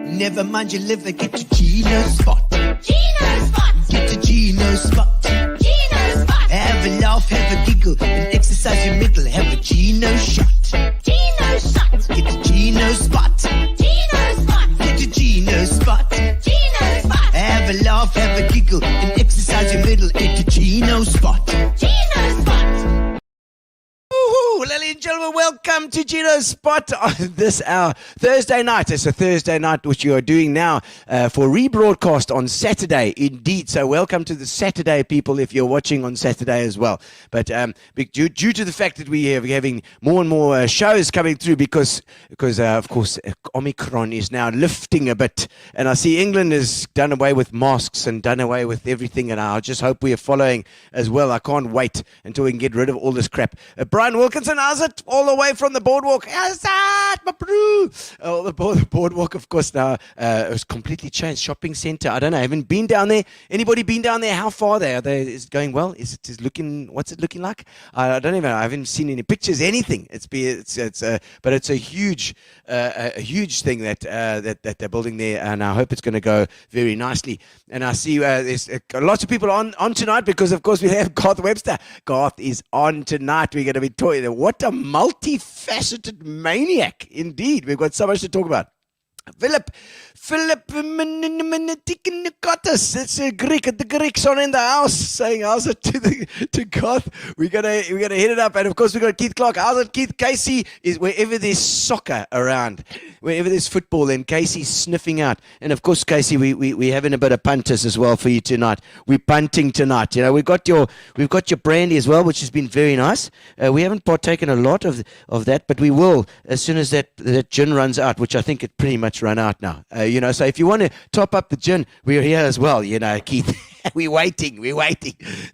Never mind your liver, get to Gino Spot. Gino Spot. Get to Gino Spot. Gino Spot. Have a laugh, have a giggle, and exercise your middle. Have a Gino shot. Gino Shot. Get to Gino Spot. Gino Spot. Get to Gino Spot. Gino Spot. Have a laugh, have a giggle, and exercise your middle. Get to Gino Spot. Gino Spot. Ladies and gentlemen, welcome to Gino Spot on this hour, Thursday night. It's a Thursday night, which you are doing now for rebroadcast on Saturday, indeed. So welcome to the Saturday, people, if you're watching on Saturday as well. But due to the fact that we're having more and more shows coming through because of course, Omicron is now lifting a bit. And I see England has done away with masks and done away with everything. And I just hope we are following as well. I can't wait until we can get rid of all this crap. Brian Wilkinson, how's it? All the way from the boardwalk. How's that, my bro? The boardwalk, of course, now is completely changed. Shopping centre. I don't know. I haven't been down there. Anybody been down there? How far there? Is it going well? Is looking? What's it looking like? I don't even know. I haven't seen any pictures. Anything. But it's a huge thing that they're building there, and I hope it's going to go very nicely. And I see there's lots of people on tonight because, of course, we have Garth Webster. Garth is on tonight. We're going to be talking. What a multifaceted maniac, indeed. We've got so much to talk about. Philip Menikotis. It's a Greek. The Greeks are in the house saying, how's it to Garth? We're gonna hit it up. And of course, we've got Keith Clark. How's it, Keith? Casey is wherever there's soccer around, wherever there's football, then Casey's sniffing out. And of course, Casey, we having a bit of punters as well for you tonight. We're punting tonight. You know, we've got your brandy as well, which has been very nice. We haven't partaken a lot of that, but we will as soon as that gin runs out, which I think it pretty much run out now. So if you want to top up the gin, we're here as well, Keith. We're waiting.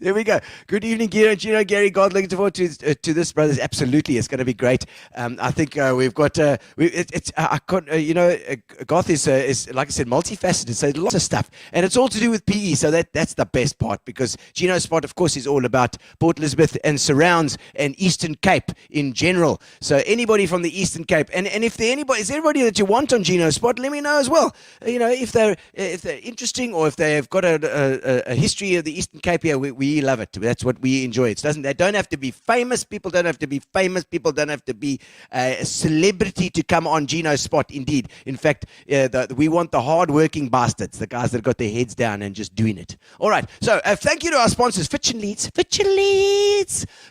There we go. Good evening, Gino, Gary, God, looking forward to this, brothers. Absolutely, it's going to be great. I think we've got. Garth is like I said, multifaceted. So lots of stuff, and it's all to do with PE. So that's the best part because Gino Spot, of course, is all about Port Elizabeth and surrounds and Eastern Cape in general. So anybody from the Eastern Cape, and if there is anybody that you want on Gino Spot, let me know as well. If they're interesting or if they've got a history of the Eastern Cape here, we love it. That's what we enjoy. They don't have to be famous. People don't have to be famous. People don't have to be a celebrity to come on Gino Spot. Indeed. In fact, we want the hard-working bastards, the guys that got their heads down and just doing it. All right. So thank you to our sponsors, Fitch and Leeds,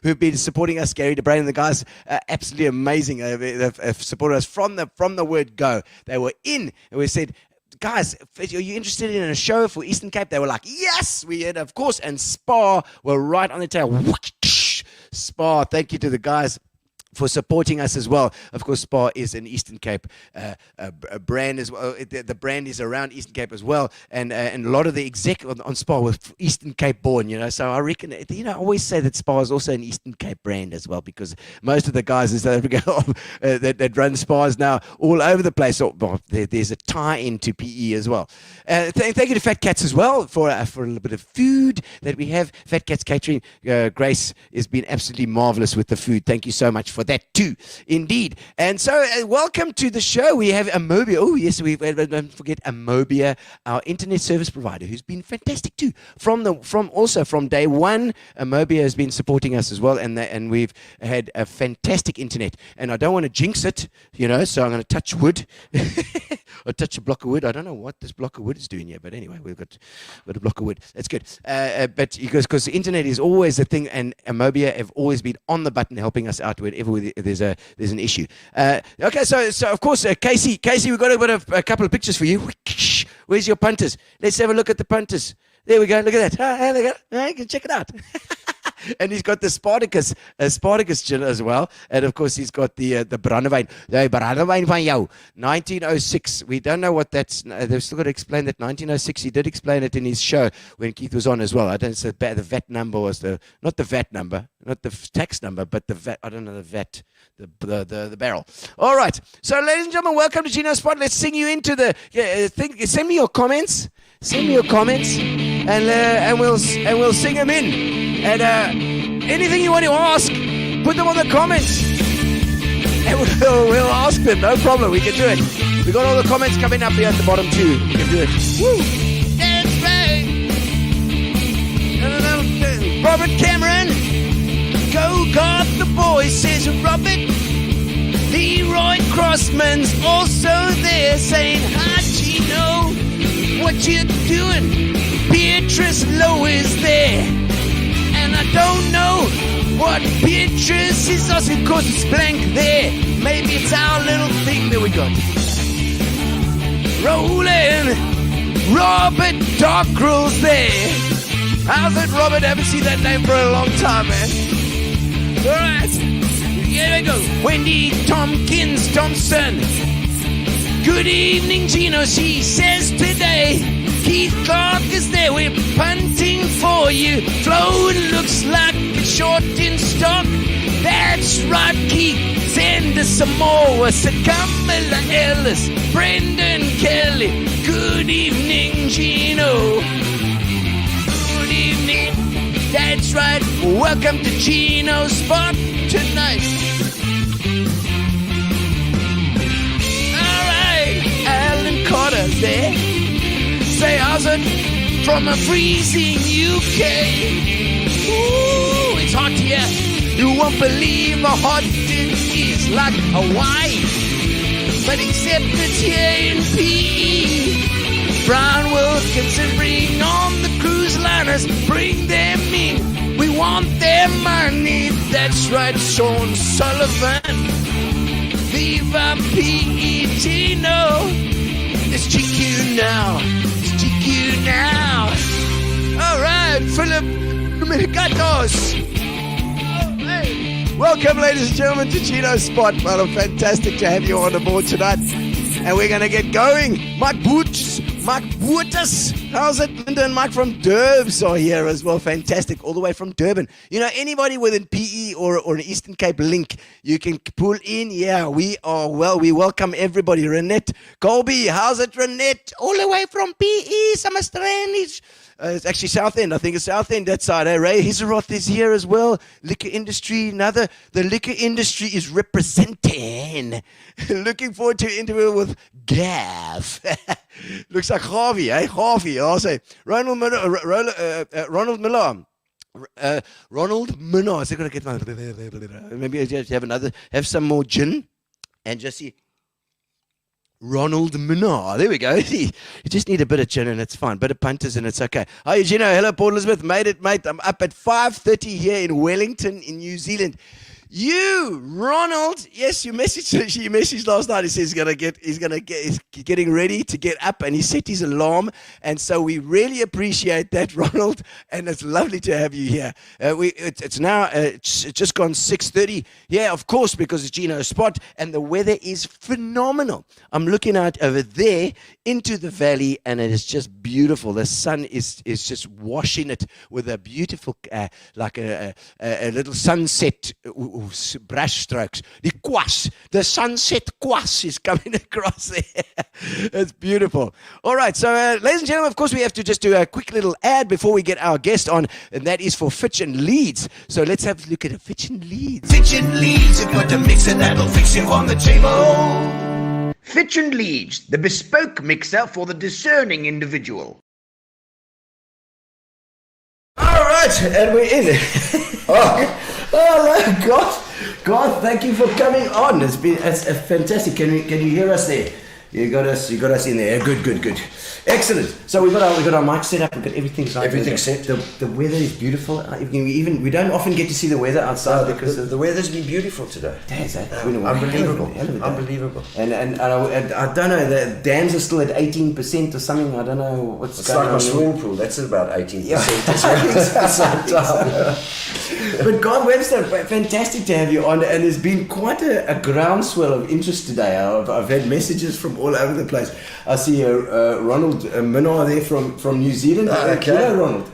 who've been supporting us, Gary DeBrain and the guys. Absolutely amazing. They've supported us from the word go. They were in, and we said, guys, are you interested in a show for Eastern Cape? They were like, yes, we had, of course. And Spa were right on the tail. Spa, thank you to the guys for supporting us as well. Of course, Spa is an Eastern Cape a brand as well. The brand is around Eastern Cape as well, and a lot of the exec on Spa were Eastern Cape born, So I reckon, I always say that Spa is also an Eastern Cape brand as well, because most of the guys in South Africa that run spas now all over the place. So, there's a tie-in to PE as well. Thank you to Fat Cats as well for a little bit of food that we have. Fat Cats Catering. Grace has been absolutely marvelous with the food. Thank you so much for that too, indeed. And so, welcome to the show. We have Amobia. Oh yes, don't forget Amobia, our internet service provider, who's been fantastic too. From day one, Amobia has been supporting us as well, and we've had a fantastic internet. And I don't want to jinx it, so I'm going to touch wood. Or touch a block of wood. I don't know what this block of wood is doing here, but anyway, we've got a block of wood. That's good. But because the internet is always a thing, and Amobia have always been on the button helping us out whenever there's an issue. Okay, so of course, Casey, we've got a couple of pictures for you. Where's your punters? Let's have a look at the punters. There we go. Look at that. There you go. You can check it out. And he's got the Spartacus gin as well. And of course, he's got the Brandewijn. The Brandewijn van jou. 1906. We don't know what that's. They've still got to explain that. 1906. He did explain it in his show when Keith was on as well. I don't know. The VAT number was not the VAT number, not the tax number, but the VAT. I don't know the VAT. The barrel. All right. So, ladies and gentlemen, welcome to Gino Spot. Let's sing you into the thing. Send me your comments. And we'll sing them in. And anything you want to ask, put them on the comments. And we'll ask them. No problem. We can do it. We got all the comments coming up here at the bottom too. We can do it. Woo! That's right. Robert Cameron. Go Garth the boy, says Robert. Leroy Crossman's also there saying, hi Gino, what you doing? Beatrice Lowe is there. And I don't know what Beatrice is asking, because it's blank there. Maybe it's our little thing that we got. Rolling, Robert Dockrell's there. How's it, Robert? I haven't seen that name for a long time, man. Alright, here we go. Wendy Tompkins Thompson. Good evening, Gino, she says today. Keith Clark is there, we're punting for you. Flo looks like it's short in stock. That's right, Keith, send us some more. Sir Kamala Ellis, Brendan Kelly. Good evening, Gino. Good evening. That's right, welcome to Gino Spot tonight. Alright, Alan Carter's there. Say how's it from a freezing UK. Ooh, it's hot here. You won't believe how hot it is, like Hawaii. But except it's here in PE. Brown Wilkinson, bring on the cruise liners, bring them in. We want their money. That's right, Sean Sullivan. Viva PE, Gino. It's GQ now. It's GQ now. All right, Philip Dominicatos. Oh, hey. Welcome, ladies and gentlemen, to Gino Spot. Well, fantastic to have you on the board tonight. And we're going to get going. Mike Boots. How's it? Linda and Mike from Durbs are here as well. Fantastic. All the way from Durban. Anybody with an PE or an Eastern Cape link, you can pull in. Yeah, we are well. We welcome everybody. Renette Colby. How's it, Renette? All the way from PE. Summerstrand. It's actually South End. I think it's South End, that side. Ray Hizeroth is here as well. Liquor industry. The liquor industry is representing. Looking forward to interview with Gav. Looks like Harvey, eh? Harvey. I'll say Ronald Miller. Ronald Miller. Ronald Miller. Is it going to get my... Maybe I have some more gin and just see... Ronald Minnar. There we go. You just need a bit of gin and it's fine. Bit of punters and it's okay. Hi, Gino. Hello, Port Elizabeth. Made it, mate. I'm up at 5:30 here in Wellington in New Zealand. You, Ronald. Yes, you messaged last night. He says he's getting ready to get up, and he set his alarm. And so we really appreciate that, Ronald. And it's lovely to have you here. It's now it's just gone 6:30. Yeah, of course, because it's Gino Spot, and the weather is phenomenal. I'm looking out over there into the valley, and it is just beautiful. The sun is just washing it with a beautiful, like a little sunset. Brush strokes. The sunset kwas is coming across there. It's beautiful. All right, so ladies and gentlemen, of course, we have to just do a quick little ad before we get our guest on, and that is for Fitch and Leeds. So let's have a look at a Fitch and Leeds. Fitch and Leeds, you've got to mix it, that'll fix you on the table. Fitch and Leeds, the bespoke mixer for the discerning individual. All right, and we're in. Oh, God, thank you for coming on. It's fantastic. Can you hear us there? You got us in there. Good. Excellent. So we got our mic set up. We've got everything set. Everything's set. The weather is beautiful. We don't often get to see the weather outside because the weather's been beautiful today. Unbelievable. Unbelievable. And I don't know. The dams are still at 18% or something. I don't know what's going on. It's like a swimming pool. That's at about 18%. Yeah. But Garth Webster, fantastic to have you on, and there's been quite a groundswell of interest today. I've had messages from all over the place. I see Ronald Minnar there from New Zealand. Okay. You know Ronald?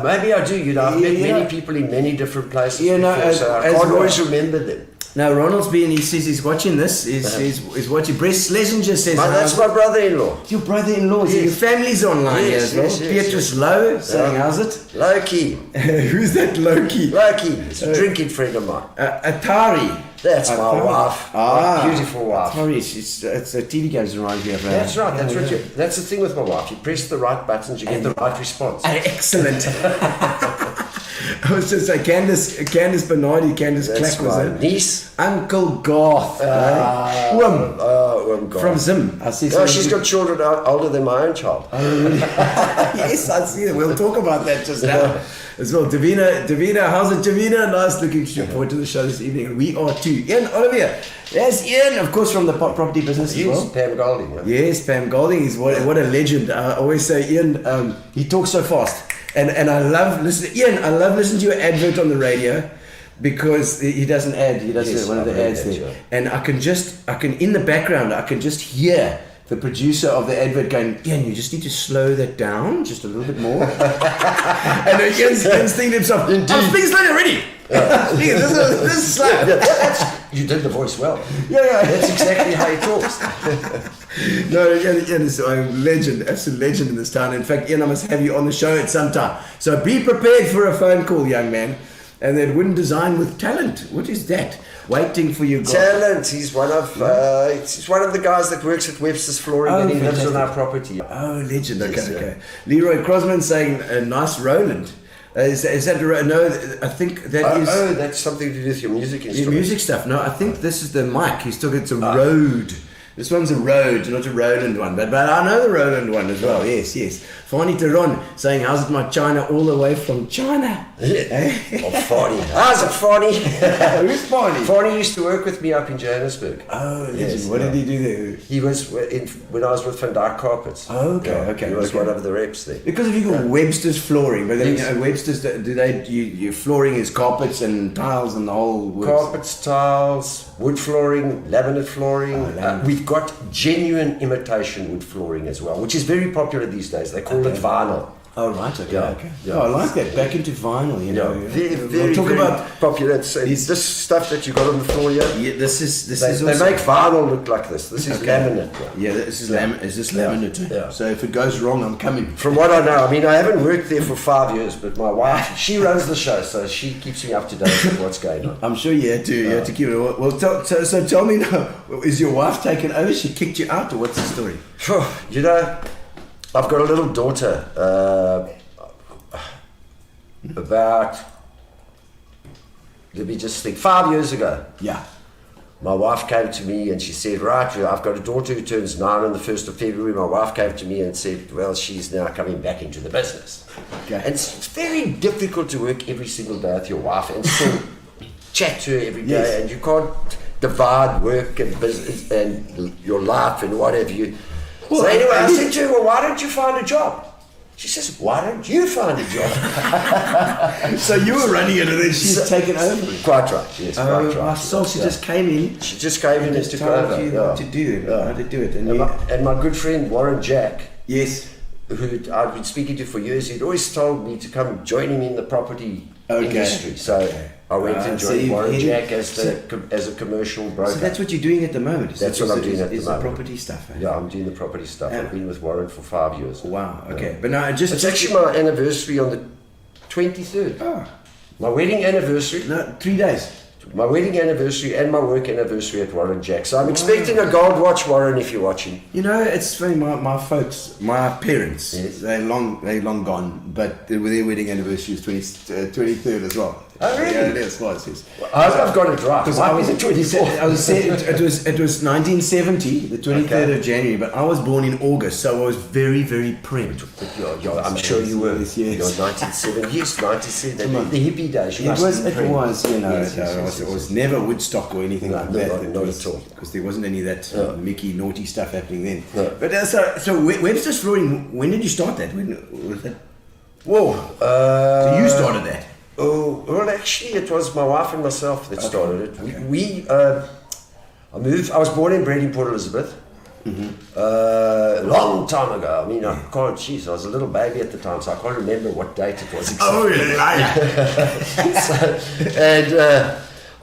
Maybe I do. I've met many people in many different places before, so I can't always remember them. Now Ronald's been. He says he's watching this. He's watching. Brett Schlesinger says that's my brother-in-law. Your brother-in-law. Yes. So your family's online here as well. Yes, Beatrice Lowe saying, how's it? Loki. Who's that Loki? Loki. It's a drinking friend of mine. Atari. That's my wife. My beautiful wife. Atari. It's a TV games around here. That's right. That's the thing with my wife. You press the right buttons, you get the right response. Excellent. I was just like Candice Bernardi, Candice Clack was my niece. Uncle Garth. Garth. From Zim. I see. She's got children older than my own child. Yes, I see them. We'll talk about that just now as well. Davina, how's it, Davina? Nice looking forward to the show this evening. And we are too. Ian Olivier. Yes, Ian, of course, from the property business as well. Pam Golding. Yeah. Yes, Pam Golding is what a legend. I always say, Ian, he talks so fast. And I love listening. Ian, I love listening to your advert on the radio because he does one of the ads there. Sure. And I can in the background, I can just hear the producer of the advert going, Ian, you just need to slow that down just a little bit more. And Ian's thinking to himself, I'm speaking slowly already. This is slow. You did the voice well. Yeah. That's exactly how he talks. No, Ian is a legend, absolute legend in this town. In fact, Ian, I must have you on the show at some time. So be prepared for a phone call, young man. And then Win Design with Talent. What is that? Waiting for you. Talent. He's one of the guys that works at Websters Flooring, and he lives on our property. Oh, legend. Okay. Leroy Crosman saying a nice Roland. Is that no? I think that is. Oh, that's something to do with your music instruments. Your music stuff. No, I think this is the mic. He's talking. It's a Rode. This one's a Rode, not a Roland one. But I know the Roland one as well. Yes. Fani Teron saying, how's it my China all the way from China? Fani. How's it, Fani? Who's Fani? Fani used to work with me up in Johannesburg. Oh, yes. What did he do there? He was when I was with Van Dyke Carpets. Oh, okay. He was one of the reps there. Because if you got Websters Flooring, but then Websters, your flooring is carpets and tiles and the whole works. Carpets, tiles, wood flooring, laminate flooring. We've got genuine imitation wood flooring as well, which is very popular these days. They call it vinyl. Oh, right, okay. Yeah. Oh, I like that. Back into vinyl, you know. Very about popular. It's this stuff that you got on the floor here. Yeah, this is. They make vinyl look like this. This is laminate. Yeah, this is laminate. Is this laminate? Yeah. So if it goes wrong, I'm coming. From what I know, I mean, I haven't worked there for 5 years, but my wife, she runs the show, so she keeps me up to date with what's going on. I'm sure you had to keep it. Well, so tell me now, is your wife taken over? She kicked you out, or what's the story? You know, I've got a little daughter. About, let me just think, 5 years ago. Yeah. My wife came to me and she said, right, I've got a daughter who turns 9 on the 1st of February. My wife came to me and said, well, she's now coming back into the business. Okay. And it's very difficult to work every single day with your wife and still chat to her every day, Yes. and you can't divide work and business and your life and what have you. Well, So anyway, I and said to her, well, why don't you find a job? She says, why don't you find a job? So you were running it and then she's taken over. Quite right, yes, quite right. I saw she just came in. She just came in and Just took told over. you yeah. what to do, how to do it. And And my good friend Warren Jack, yes. who I've been speaking to for years, he'd always told me to come join him in the property industry. So I went and so joined you've Warren headed- Jack as a commercial broker. So that's what you're doing at the moment. That's what I'm doing at the Is moment. the property stuff. Eh? Yeah, I'm doing the property stuff. Yeah. I've been with Warren for 5 years. Wow. Okay. But now just It's actually my anniversary on the 23rd. Oh, My wedding anniversary. no, 3 days. My wedding anniversary and my work anniversary at Warren Jack. So I'm expecting a gold watch, Warren, if you're watching. You know, it's funny. My folks, my parents, Yes. they're long gone, but their wedding anniversary is 23rd as well. Oh, really? Yeah, it is. Was yes. I've got it right. Because Mine I was the 24th. I was saying it was 1970, the 23rd Okay. of January, but I was born in August, so I was very prepped. I'm sure you were. Yes. You're 1970. Yes, 97. The hippie days. You It must was, have been it pregnant. was, you know, Yes, yes, it was never Woodstock or anything No, like no, that. not at all. Because there wasn't any of that Mickey naughty stuff happening then. No. But so Websters Flooring, when did you start that? When was that? Whoa. So you started that? Oh, well, actually, it was my wife and myself that started it. Okay. I moved. I was born and bred in Port Elizabeth. A long time ago. I mean, I can't. Jeez, I was a little baby at the time, so I can't remember what date it was exactly. Oh, yeah. And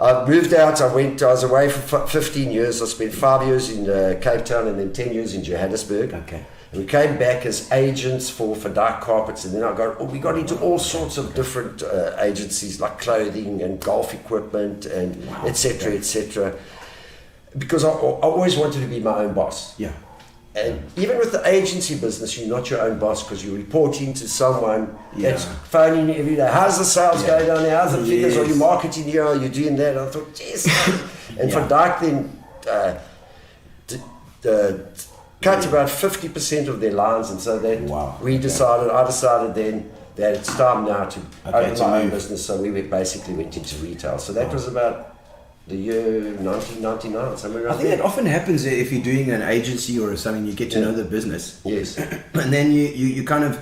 I moved out. I was away for 15 years. I spent 5 years in Cape Town and then 10 years in Johannesburg. Okay. And we came back as agents for dyke carpets, and then we got into all sorts of different agencies like clothing and golf equipment and etc. Because I always wanted to be my own boss. Yeah. And even with the agency business, you're not your own boss because you're reporting to someone that's phoning you every day. How's the sales going down there? How's the figures? Are you marketing here? Are you doing that? I thought, yes. And for dyke then cut about 50% of their lines, and so that I decided then that it's time now to open my own business. So we basically went into retail. So that was about the year 1999, somewhere around I think there. that often happens if you're doing an agency or something. You get to know the business. Yes. And then you kind of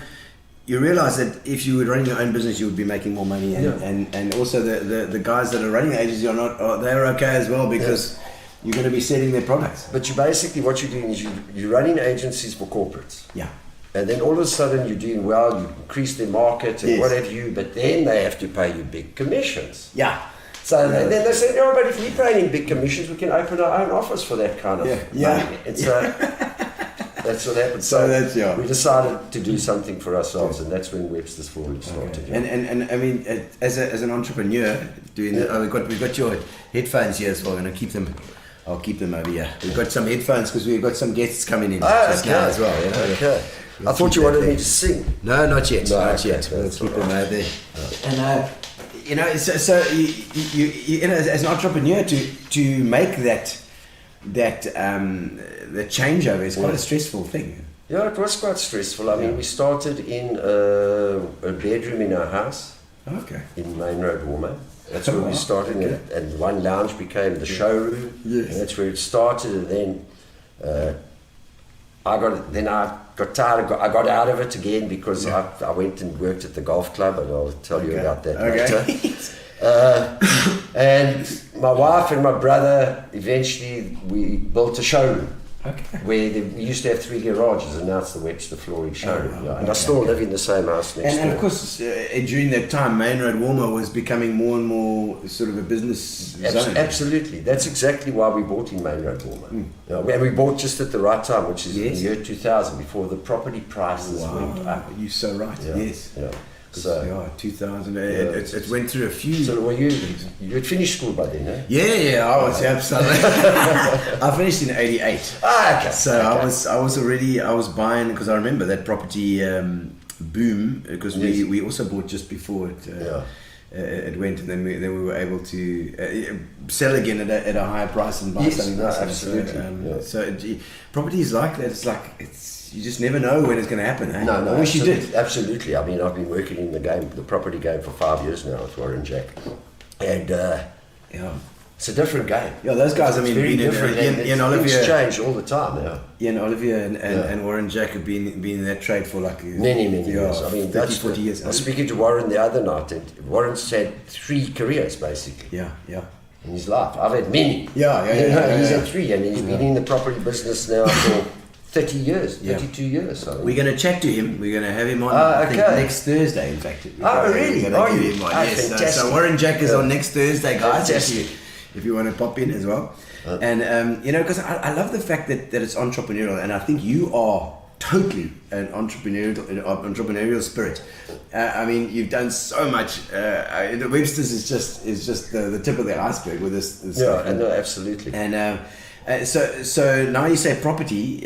you realize that if you were running your own business, you would be making more money, and also the guys that are running the agency they're okay as well because you're going to be selling their products. But you basically, what you're doing is you're running agencies for corporates. Yeah. And then all of a sudden you're doing well, you increase their market and what have you, but then they have to pay you big commissions. Yeah. So then they say, no, but if we're paying big commissions, we can open our own office for that kind of money. It's that's what happened. So we decided to do something for ourselves, and that's when Websters Flooring started. Okay. And I mean, as an entrepreneur doing that, we've got your headphones here as well, and I'll keep them over here. We've got some headphones because we've got some guests coming in just now as well. Yeah? Okay. I thought you wanted me to sing. No, not yet. No, Not yet. okay, We'll that's keep all them right. over there. And you know, so you know, as an entrepreneur to make that the changeover is quite a stressful thing. Yeah, it was quite stressful. I mean, we started in a bedroom in our house. Okay. In Main Road, Warmer. That's where we started, and one lounge became the showroom. Yes. And that's where it started, and then I got tired. I got out of it again because I went and worked at the golf club, and I'll tell you about that later. And my wife and my brother, eventually we built a showroom. Okay. Where we used to have 3 garages, and now it's the Webster Flooring showroom. And I still live in the same house next door. And of course, during that time, Main Road Warmer was becoming more and more sort of a business zone. Absolutely. That's exactly why we bought in Main Road Warmer. And we bought just at the right time, which is in the year 2000, before the property prices went up. You're so right. Yeah. Yes. Yeah. So, 2000. It went through a few. so were you had finished school by then, eh? Yeah, I was absolutely. I finished in '88. Ah, okay. So I was buying because I remember that property boom because we also bought just before it. It went, and then we were able to sell again at a higher price and buy something else. Absolutely. So properties like that, you just never know when it's going to happen. Eh? No, I wish you did. Absolutely. I mean, I've been working in the property game for 5 years now with Warren Jack, and Yeah. It's a different game. Yeah, those guys, I It's mean, very been in different. Ian Things Olivier. change all the time. Yeah. Ian Olivier and Warren Jack have been in that trade for like Many years. I mean, 30, 40 years. I was speaking to Warren the other night, and Warren's had 3 careers basically Yeah. in his life. I've had many. Yeah, He's yeah. had 3, and he's been in the property business now for 30 years, 32 years. I mean. We're going to chat to him. We're going to have him on Ah, I think, okay. next Thursday, in fact. Really? We're gonna Are get you? him on, Ah, yes. fantastic. So Warren Jack is on next Thursday, guys, Fantastic. if you want to pop in as well. And, because I love the fact that it's entrepreneurial, and I think you are totally an entrepreneurial spirit. I mean, you've done so much. The Websters is just the tip of the iceberg with this Yeah, stuff. no, absolutely. And so now you say property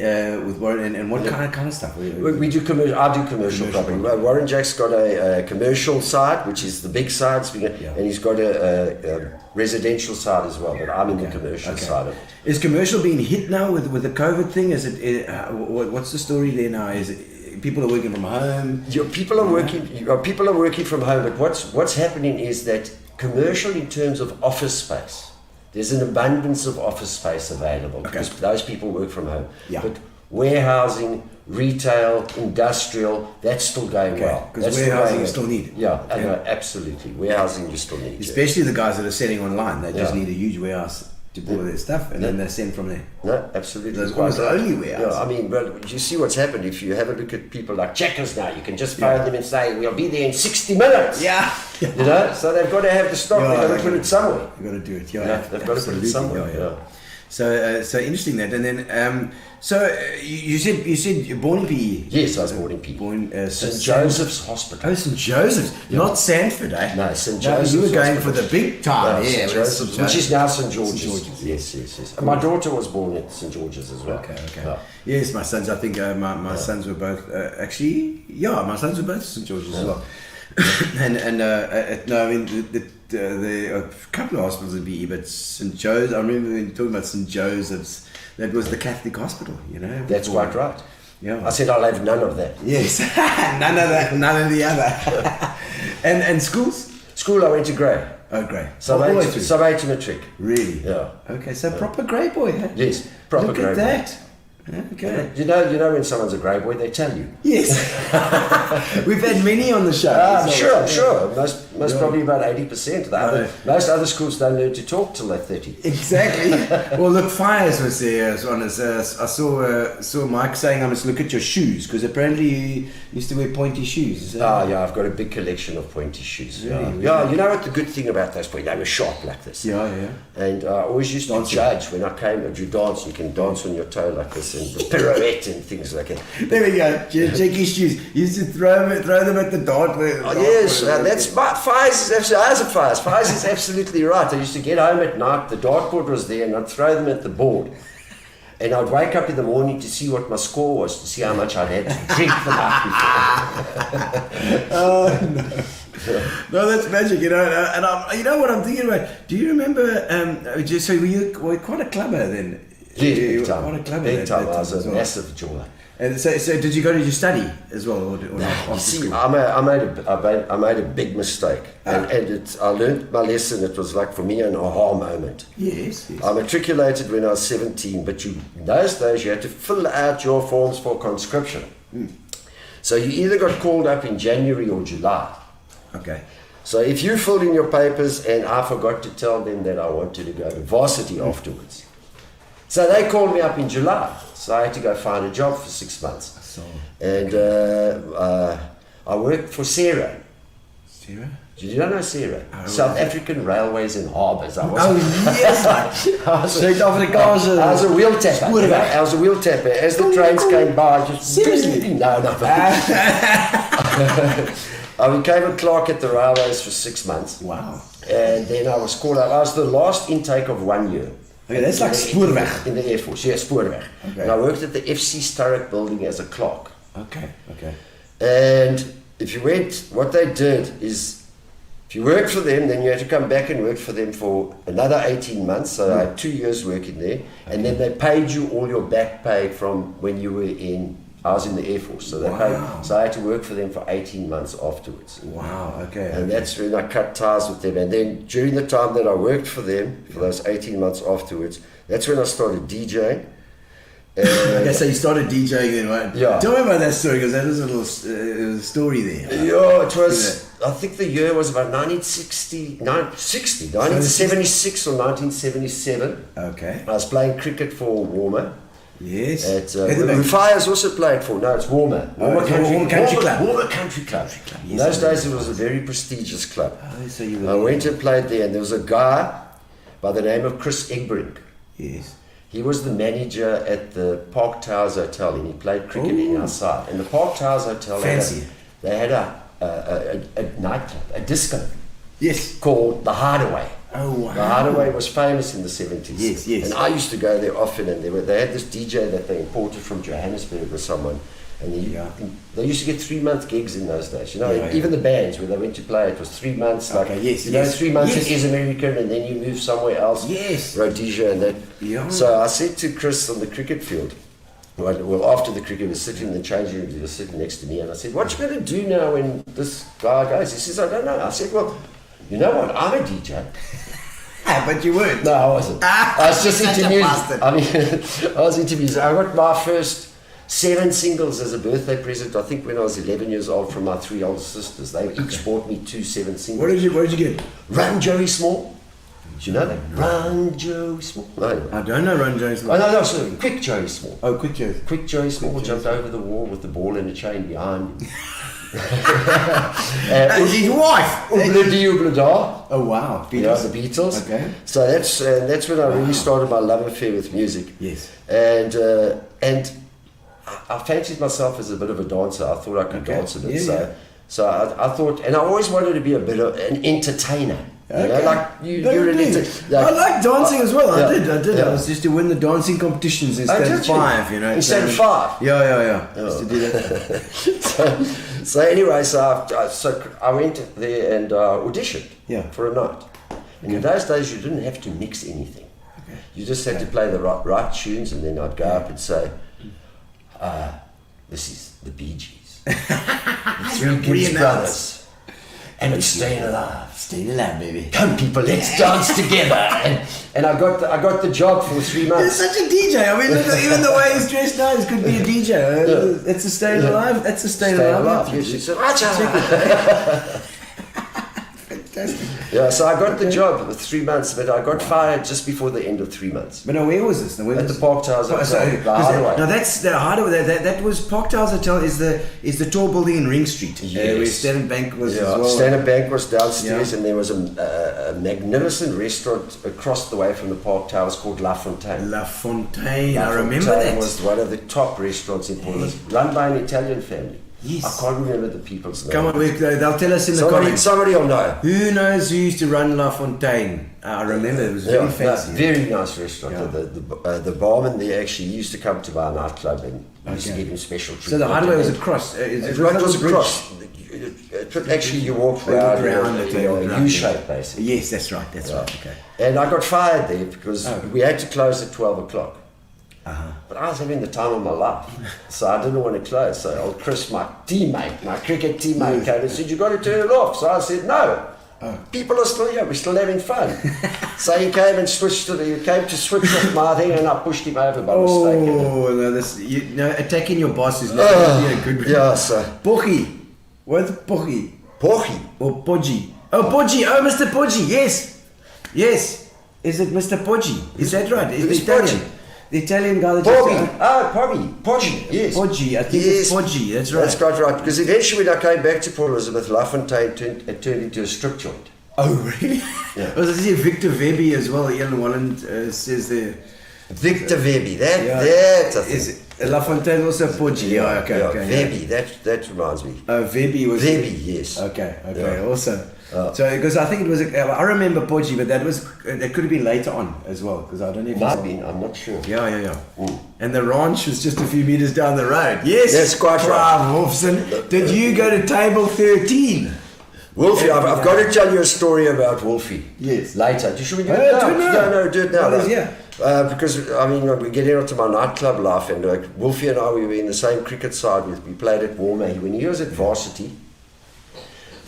with Warren, and what kind of stuff? We do commercial. I do commercial property. Warren Jack's got a commercial side, which is the big side, and he's got a residential side as well. But I'm in the commercial side of it. Is commercial being hit now with the COVID thing? Is it? What's the story there now? Is it people are working from home? People are working from home. But what's happening is that commercial, in terms of office space, there's an abundance of office space available because those people work from home. Yeah. But warehousing, retail, industrial, that's still going well. Because That's warehousing going you still need. Yeah, no, absolutely. Warehousing you still need. Especially the guys that are selling online. They just need a huge warehouse to pull their stuff, and then they send from there. No, absolutely. That's almost the only warehouse. Yeah, I mean, well, you see what's happened. If you have a look at people like checkers now, you can just phone them and say, we'll be there in 60 minutes. Yeah. You know, so they've got to have the stock, they've got to put it somewhere. You've got to do it. They've got to put it somewhere. Yeah. So interesting that, and then you said you're born in PE. Yes, I was born in PE. St. Joseph's Hospital. Oh, St. Joseph's, not Sanford, eh? No, St. No, Joseph's. you were going Hospital. for the big time, No, yeah. St. Joseph's, which is now St. George's. St. George's. Yes. And my daughter was born at St. George's as well. Okay. Yeah. Yes, my sons. I think my sons were both my sons were both St. George's as well. No, I mean there are a couple of hospitals in BE, but St. Joe's. I remember when talking about St. Joseph's. That was the Catholic hospital, you know. That's quite right. Yeah. I said I'll have none of that. Yes, none of that, none of the other. and schools? School, I went to Grey. Oh, Grey. Sub All the way 8 through. to matric. Really? Yeah. Okay, so proper Grey boy, huh? Yes, proper Look Grey at boy. that. Okay. You know when someone's a grey boy, they tell you. Yes. We've had many on the show. I'm so- sure. Most probably about 80%. Most other schools don't learn to talk till they're 30. Exactly. Well, look, Fires was there as well. I saw Mike saying I must look at your shoes because apparently you used to wear pointy shoes. Is that Yeah, I've got a big collection of pointy shoes. Really? Yeah, you know what the good thing about those pointy, they were sharp like this. Yeah. And I always used to judge when I came, you dance, you can dance on your toe like this, and the pirouette and things like that. There we go. Check his shoes. You used to throw them at the dart. Yes, that's Fires is absolutely right. I used to get home at night, the dartboard was there, and I'd throw them at the board. And I'd wake up in the morning to see what my score was, to see how much I'd had to drink the night before. No, that's magic, you know. And you know what I'm thinking about? Do you remember? So were quite a clubber then? Yes, You big were time. Quite a clubber. Big time. I as was a well. massive jeweler. And so did you go to your study as well, or not? After See, school? I made a big mistake, and I learned my lesson. It was like for me an aha moment. Yes. I matriculated when I was 17, but in those days you had to fill out your forms for conscription. So you either got called up in January or July. Okay. So if you filled in your papers and I forgot to tell them that I wanted to go to varsity afterwards. So they called me up in July. So I had to go find a job for 6 months. And I worked for Sarah. Sarah? Did you know Sarah? South African Railways and Harbours. I was Straight off the cars. I was a wheel tapper. I was a wheel tapper. As the trains came by, I just... Seriously? No. I became a clerk at the railways for 6 months. Wow. And then I was called up. I was the last intake of 1 year. Okay, that's like spoorweg. In the Air Force, yeah, spoorweg. Okay. And I worked at the FC Sturrock building as a clerk. Okay. And if you went, what they did is, if you worked for them, then you had to come back and work for them for another 18 months. So I had 2 years working there. And then they paid you all your back pay from when you were in I was in the Air Force, so they paid. So I had to work for them for 18 months afterwards. Wow, okay. And that's when I cut ties with them. And then during the time that I worked for them, for those 18 months afterwards, that's when I started DJing. Okay, so you started DJing then, right? Yeah. Tell me about that story, because that was a little story there. Yeah, it was, I think the year was about 1976 or 1977. Okay. I was playing cricket for Warmer. Yes. Rufia's also played for. No, it's Warmer. Warmer Country Club. Warmer Country Club. In those days, it was a very prestigious club. Oh, so you were I went and played there, and there was a guy by the name of Chris Egbrink. Yes. He was the manager at the Park Towers Hotel, and he played cricket in our side. And the Park Towers Hotel, Fancy. They had a nightclub, a disco. Yes. Called the Hideaway. Oh, wow. The Hideaway was famous in the 70s. Yes, yes. And I used to go there often, and they had this DJ that they imported from Johannesburg or someone. And they used to get 3-month gigs in those days. You know, even the bands where they went to play, it was 3 months. Like, okay, yes, you know, 3 months yes. it is American, and then you move somewhere else. Yes. Rhodesia and that. Yeah. So I said to Chris on the cricket field, well, after the cricket was sitting in the changing room, he was sitting next to me, and I said, "What you going to do now when this guy goes?" He says, "I don't know." I said, "Well, you know what? I'm a DJ." But you weren't. No, I wasn't. I was just Such a into music. bastard. I mean, I was into music. I got my first 7 singles as a birthday present, I think, when I was 11 years old, from my 3 older sisters. They each bought me 2 7 singles. What did you get? Run Joey Small. Do you know that? Run Joey Small. No, anyway. I don't know Run Joey Small. Oh, no, sorry. Quick Joey Small. Oh, Quick Joey. Quick Joey Small jumped over the wall with the ball and a chain behind him. Is his wife? Obladi Oblada. Oh, wow. You know, the Beatles. Okay. So that's when I really started my love affair with music. Yes. And I fancied myself as a bit of a dancer. I thought I could dance a bit. Yeah, So I thought, and I always wanted to be a bit of an entertainer. You know, like you're an entertainer. I like dancing as well. I did. Yeah. I was just to win the dancing competitions instead of 5, you know. Instead of 5. Yeah. Just to do that. So anyway, so I went there and auditioned for a night. And in those days, you didn't have to mix anything. Okay. You just had to play the right tunes, and then I'd go up and say, "This is the Bee Gees, the 3 Gibbs Brothers, and it's Staying Alive. Staying alive, baby. Come, people, let's dance together." And I got the job for 3 He's months. such a DJ. I mean, look, even the way he's dressed now, he could be a DJ. It's a Staying Alive. That's a Staying Alive. Yes, it's a Fantastic. Yeah, so I got the job with 3 months, but I got fired just before the end of 3 months. But now, where was this? Now, At the Park Towers Hotel, the Hideaway. Now that's the Hideaway. That was Park Towers Hotel. Is the tall building in Ring Street, where Standard Bank was as well. Standard Bank was downstairs, and there was a magnificent restaurant across the way from the Park Towers called La Fontaine. La Fontaine. La I remember Fontaine that. was one of the top restaurants in Port Elizabeth, run by an Italian family. Yes. I can't remember the people's name. Come on, they'll tell us in the comments. Somebody will know. Who knows who used to run La Fontaine? I remember it was very fancy. Very nice restaurant. Yeah. The barman there actually used to come to our nightclub and used to give him special treatment. So the Hideaway was across. It was across. Actually, you walked around a U-shape, basically. Yes, that's right. That's right. Okay. And I got fired there because we had to close at 12 o'clock. Uh-huh. But I was having the time of my life, so I didn't want to close. So old Chris, my teammate, my cricket teammate, came and said, "You've got to turn it off." So I said, "No, people are still here. We're still having fun." So he came and switched it. He came to switch off my thing, and I pushed him over by mistake. Oh, no, attacking your boss is not a good. Yeah, so Pochi, what's Pochi? Pochi Or Poggi? Oh, Poggi. Oh, Mr. Poggi. Yes. Is it Mr. Poggi? Is that right? Is Who's it Italian? Poggi? The Italian guy that Poggi, yes. Poggi, I think it's Poggi, that's right. That's quite right, because eventually when I came back to Port Elizabeth, La Fontaine turned into a strip joint. Oh, really? Yeah. I see Victor Webby as well, Ian Walland says there. Victor Webby, that I think. Is it? La Fontaine also Poggi, okay. Webby, that reminds me. Webby was... Webby, yes. Okay, Yeah. awesome. So, because I think it was, I remember Poggi, but that could have been later on as well, because I don't know if Might have been, I'm not sure. Yeah. And the ranch was just a few meters down the road. Yes, That's quite right. Wolfson. Did you go to table 13? Wolfie, I've got to tell you a story about Wolfie. Yes. Later. Should we do Oh, it now? do it now. No, do it now. What is, yeah. Because, I mean, we get into my nightclub life, and Wolfie and I, we were in the same cricket side. We played at Warmer. When he was at varsity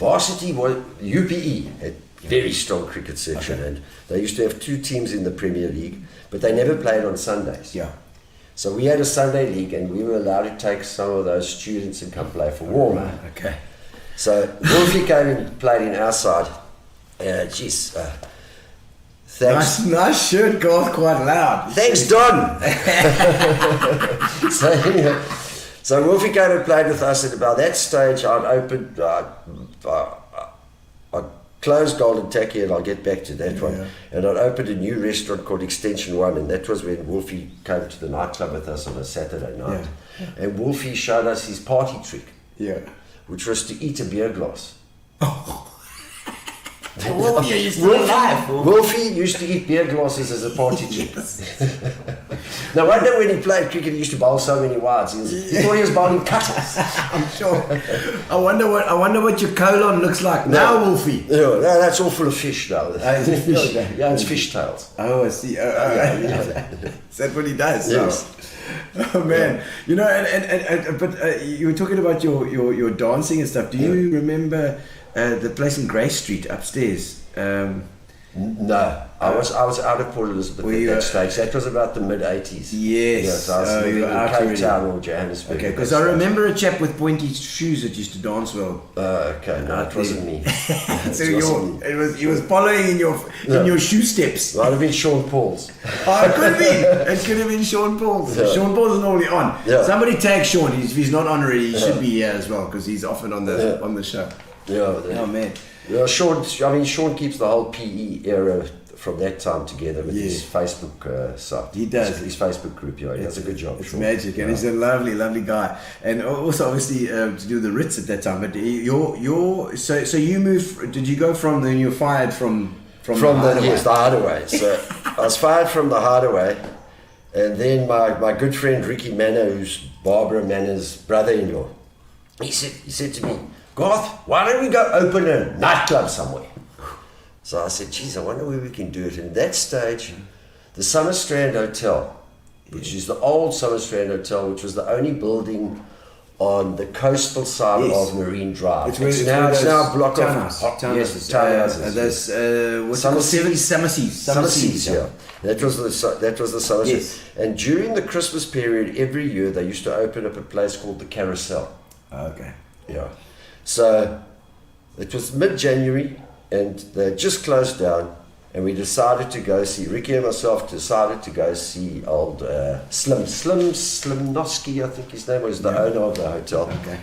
was UPE, had very strong cricket section, and they used to have 2 teams in the Premier League, but they never played on Sundays. Yeah. So we had a Sunday league, and we were allowed to take some of those students and come play for Warmer. Okay. So Wolfie came and played in our side. Thanks. Nice shirt, Garth, quite loud. Thanks, Don. So anyway, so Wolfie came and played with us, and about that stage, I'd closed Golden Takkie, and I'll get back to that one. And I'd opened a new restaurant called Extension 1, and that was when Wolfie came to the nightclub with us on a Saturday night. And Wolfie showed us his party trick, which was to eat a beer glass. Wolfie, are you still alive? Wolfie used to eat beer glasses as a party trick. No wonder when he played cricket, he used to bowl so many wides. He thought he was bowling cutters. I'm sure. I wonder what your colon looks like now, Wolfie. No, that's all full of fish now. It's fish. Yeah, it's fish tails. Oh, I see. Is that what he does? Yes. Oh man, you know, but you were talking about your dancing and stuff. Do you remember the place in Grey Street upstairs? No, I was out of Port Elizabeth at that stage. That was about the mid-80s. Yes. So I was living in Cape Town or Johannesburg. Okay, because I remember a chap with pointy shoes that used to dance well. Okay, no, it wasn't me. So he was following in your shoe steps. Might have been Sean Paul's. Oh, it could have been. It could have been Sean Paul's. Yeah. Sean Paul's is normally on. Yeah. Somebody tag Sean. If he's not on already, he should be here as well because he's often on the show. Yeah. Oh man. Yeah, Sean keeps the whole PE era from that time together with his Facebook site. He does. His Facebook group, he does a good job. It's magic, and he's a lovely, lovely guy. And also, obviously, to do the Ritz at that time. But so you moved. Did you go from you were fired from the Hideaway? So I was fired from the Hideaway, and then my good friend Ricky Manor, who's Barbara Manor's brother-in-law, he said to me, Garth, why don't we go open a nightclub somewhere? So I said, geez, I wonder where we can do it. And at that stage, the Summerstrand Hotel, which is the old Summerstrand Hotel, which was the only building on the coastal side of Marine Drive. It's now a block of townhouses. What's it called? 70s Summerseas. Yeah. That was the Summerstrand. Yes. And during the Christmas period, every year, they used to open up a place called the Carousel. Okay. Yeah. So it was mid-January, and they just closed down, and we decided to go see, Ricky and myself decided to go see old Slimnowski, I think his name was, the owner of the hotel. Okay.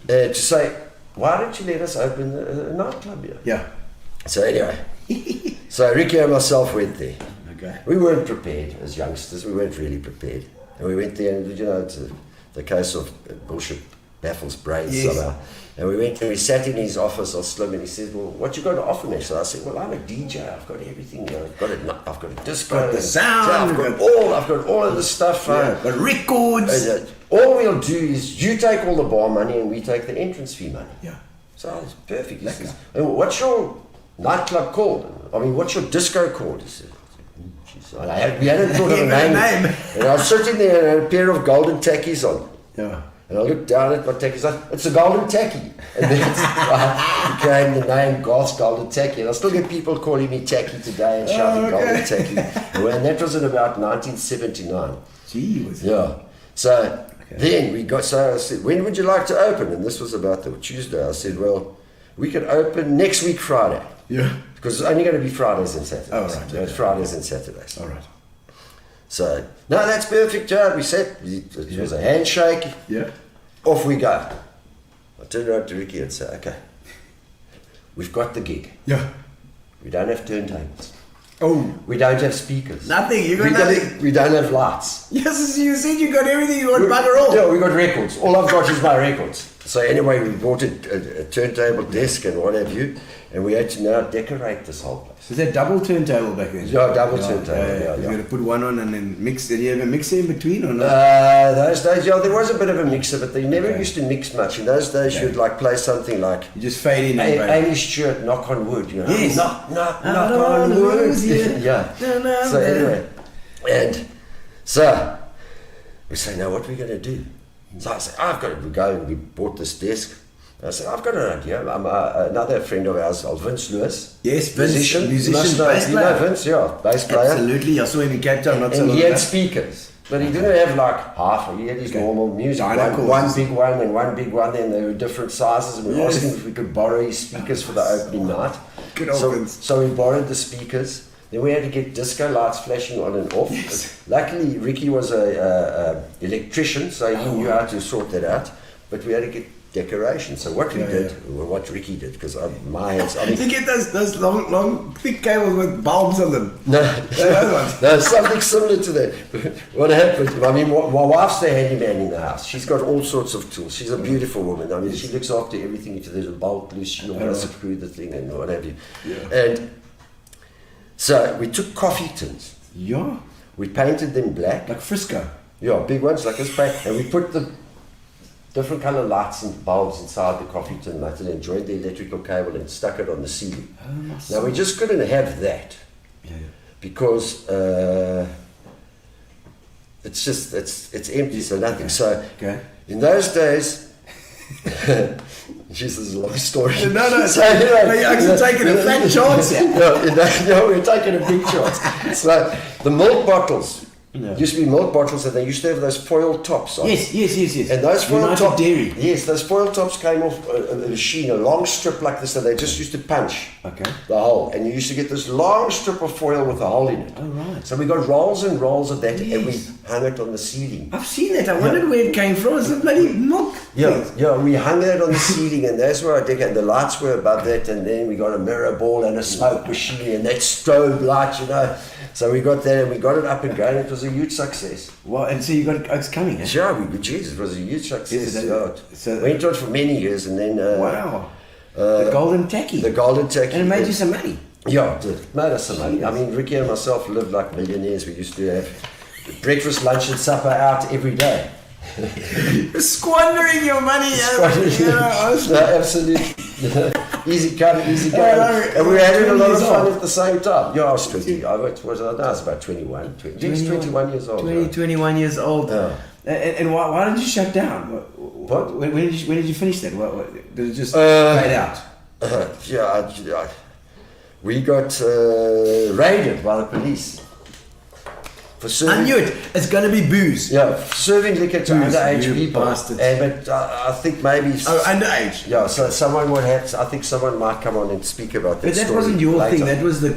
To say, why don't you let us open a nightclub here? Yeah. So anyway, so Ricky and myself went there. Okay. We weren't prepared as youngsters, we weren't really prepared. And we went there, and it's the case of bullshit baffles brains somehow. And we went and we sat in his office on Slim, and he said, well, what you got to offer me? So I said, well, I'm a DJ, I've got everything, I've got a disco, got the sound, I've got all of the stuff. The records. All we'll do is you take all the bar money and we take the entrance fee money. Yeah. So it's perfect. He says, and what's your nightclub called? I mean, what's your disco called? He said, we hadn't thought of a name. And I was sitting there and I had a pair of golden tackies on. Yeah. And I looked down at my tackies, it's a golden tacky. And then it became the name Garth's Golden Takkie. And I still get people calling me Takkie today and shouting Golden Takkie. And that was in about 1979. Gee, was it? Yeah. So then I said, when would you like to open? And this was about the Tuesday. I said, well, we could open next week Friday. Yeah. Because it's only going to be Fridays and Saturdays. Oh, right. It's Fridays and Saturdays. All right. So, no, that's perfect, Joe. We said, it was a handshake. Yeah. Off we go. I turned around to Ricky and said, okay, we've got the gig. Yeah. We don't have turntables. Oh. We don't have speakers. Nothing. You got nothing. We don't have lights. Yes, you said you got everything. You got bugger all. Yeah, we got records. All I've got is my records. So anyway, we bought a turntable desk and what have you, and we had to now decorate this whole place. Is that double turntable back then? Yeah, double turntable. Yeah. You got to put one on and then mix. Did you have a mixer in between or not? Those days, yeah, there was a bit of a mixer, but they never used to mix much. In those days, you'd like play something like You just fade in and Amy Stewart, Knock on Wood, you know. Yes. Knock on wood. Yeah. So anyway, and so we say, now what are we going to do? So I said, I've got to go, and we bought this desk. I said, I've got an idea. I'm another friend of ours, Vince Lewis. Yes, Vince, musician, bass you player. know Vince, yeah, bass player. Absolutely, I saw him in Cape Town not so And long he had ago. speakers, but he didn't have like half. He had his normal music, one big one and one big one, and they were different sizes. And we asked him if we could borrow his speakers for the opening night. Good old Vince. So we borrowed the speakers. Then we had to get disco lights flashing on and off. Yes. Luckily, Ricky was a electrician, so he knew how to sort that out. But we had to get decoration. So what we did, well, what Ricky did, because my hands, I mean, Did you get those long, thick cables with bulbs on them? no, ones. no, something similar to that. What happened? I mean, my wife's the handyman in the house. She's got all sorts of tools. She's a beautiful woman. I mean, she looks after everything. If there's a bolt loose, she knows how to screw the thing and what have you. Yeah. And so we took coffee tins. Yeah. We painted them black. Like Frisco. Yeah, big ones like this paint. And we put the different colour lights and bulbs inside the coffee tin and joined the electrical cable and stuck it on the ceiling. Now we just couldn't have that because it's just it's empty, so nothing. So in those days, this is a long story. No. So anyway, you're actually taking a fat chance here. No, we're taking a big chance. So the milk bottles. Used to be milk bottles, and they used to have those foil tops on. Yes. And those foil tops, Dairy. yes, those foil tops came off a machine, a long strip like this, and they just used to punch the hole. And you used to get this long strip of foil with a hole in it. Oh, right. So we got rolls and rolls of that, and we hung it on the ceiling. I've seen that. I wondered where it came from. It's a bloody milk. Yeah, we hung that on the ceiling, and that's where I dig it. The lights were above that, and then we got a mirror ball and a smoke machine, and that strobe light, you know. So we got that, and we got it up and going. It was a huge success. Well, and so you got it's coming, eh? Yeah, Jesus, it was a huge success. So went on for many years, and then wow, the golden Takkie. The golden Takkie, and it made you some money. Yeah, it did. It made us some money. I mean, Ricky and myself lived like millionaires. We used to have breakfast, lunch, and supper out every day. Squandering your money. No, absolutely. Easy come, easy go. And we were having a lot of fun at the same time. Yeah, I was 20. I was about 21. 21 years old. 21 years old. Yeah. And why did you shut down? What? When did you finish that? Did it just fade out? We got raided by the police. I knew it. It's going to be booze. Yeah, serving liquor to underage you people. bastards. But I think maybe. Underage. Yeah, so someone would have. I think someone might come on and speak about that. But that story wasn't your later. thing. That was the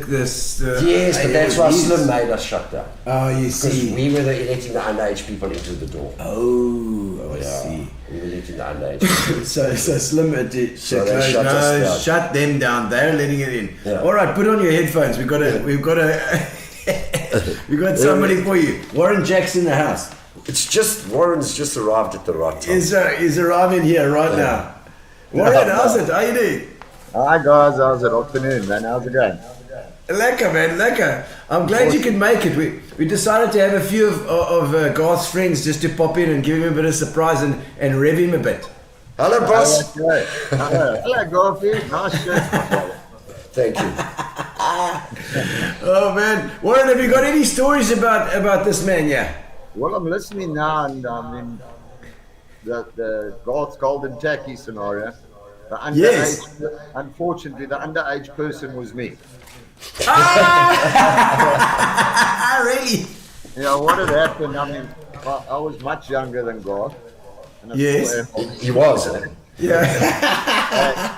yes, but that's why Slim made us shut down. Oh, you Because see. we were letting the underage people into the door. Oh, I see. We were letting the underage people. So Slim did. So they shut us down. Shut them down. They're letting it in. Yeah. All right, put on your headphones. We've got somebody for you. Warren Jack's in the house. It's just Warren's just arrived at the right time. He's arriving here right now. Warren, how's it? How you doing? Hi guys, how's it? Afternoon, man. How's it going? Lekker, man, lekker. I'm glad you could make it. We decided to have a few of Garth's friends just to pop in and give him a bit of surprise and rev him a bit. Hello, boss. Hello, Garfield. Nice shirt. Thank you. Oh man, Warren, have you got any stories about this man? Yeah. Well, I'm listening now, and I'm in the Garth's golden Takkie scenario. The underage, unfortunately, the underage person was me. Really? Yeah, what had happened? I mean, I was much younger than Garth. And I Yes. still am. He was. Yeah.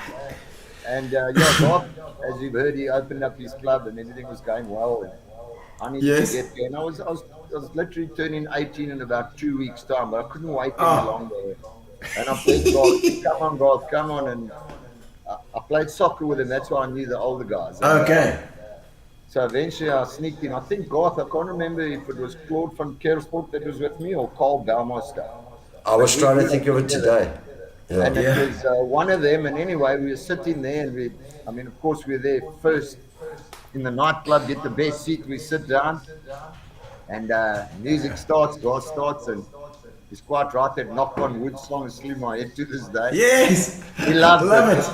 And Garth, as you've heard, he opened up his club and everything was going well. And I needed to get there. And I was literally turning 18 in about 2 weeks' time, but I couldn't wait any longer. And I played Garth, come on, Garth, come on. And I played soccer with him. That's why I knew the older guys. Okay. So eventually I sneaked in. I think Garth, I can't remember if it was Claude van Kersport that was with me or Carl Baumaster. I was trying to think of it today. And it was one of them. And anyway, we were sitting there, and of course, we were there first in the nightclub, get the best seat. We sit down, and music starts, Garth starts, and he's quite right. That Knock on Wood song is still in my head to this day. Yes. He loved Love it. it.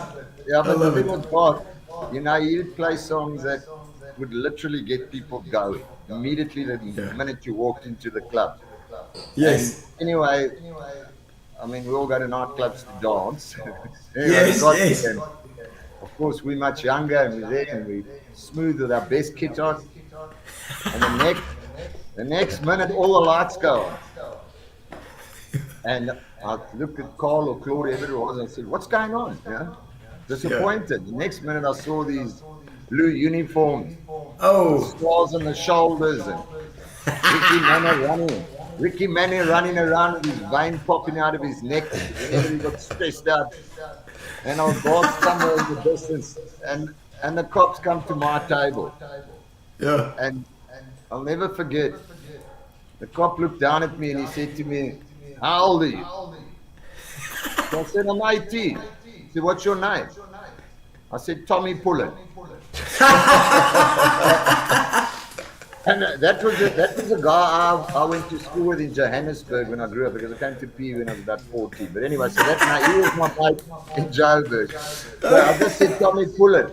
Yeah, but the thing with Garth, he would play songs that would literally get people going immediately the minute you walked into the club. Yes. And anyway, we all go to nightclubs to dance. Anyway, Yes, we got yes. there, and of course, we're much younger, and we're there, and we smooth with our best kit on. And the next minute, all the lights go on. And I looked at Carl or Claude, whoever it was, and I said, "What's going on?" Disappointed. The next minute, I saw these blue uniforms, stars on the shoulders, and Ricky Manny running around with his vein popping out of his neck. Whenever he got stressed out, and I was Garth somewhere in the distance, and the cops come to my table. Yeah. And I'll never forget. The cop looked down at me and he said to me, "How old are you?" So I said, "I'm 18. He said, "What's your name?" I said, "Tommy Pullen." And that was a guy I went to school with in Johannesburg when I grew up, because I came to PE when I was about 14. But anyway, so he was my mate in Joburg. So I just said Tommy Pullen.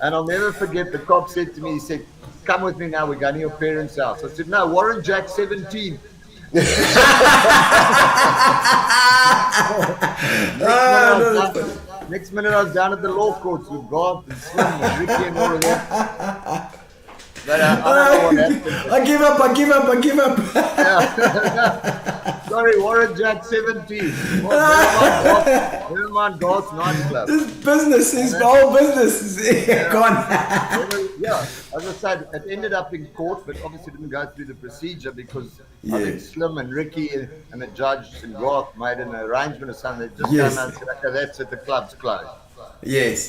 And I'll never forget, the cop said to me, he said, "Come with me now, we're going to your parents' house." I said, "No, Warren Jack 17. Next minute I was down at the law courts with Garth and Slim and Ricky and all of them. But I don't know what happened. I give up. Sorry, Warren Jack 17. Never mind Garth's nightclub. This business is the whole business is gone. Yeah, as I said, it ended up in court, but obviously didn't go through the procedure because I think Slim and Ricky and the judge and Garth made an arrangement or something. They just came out and said, "Okay, that's it, the club's closed." Yes.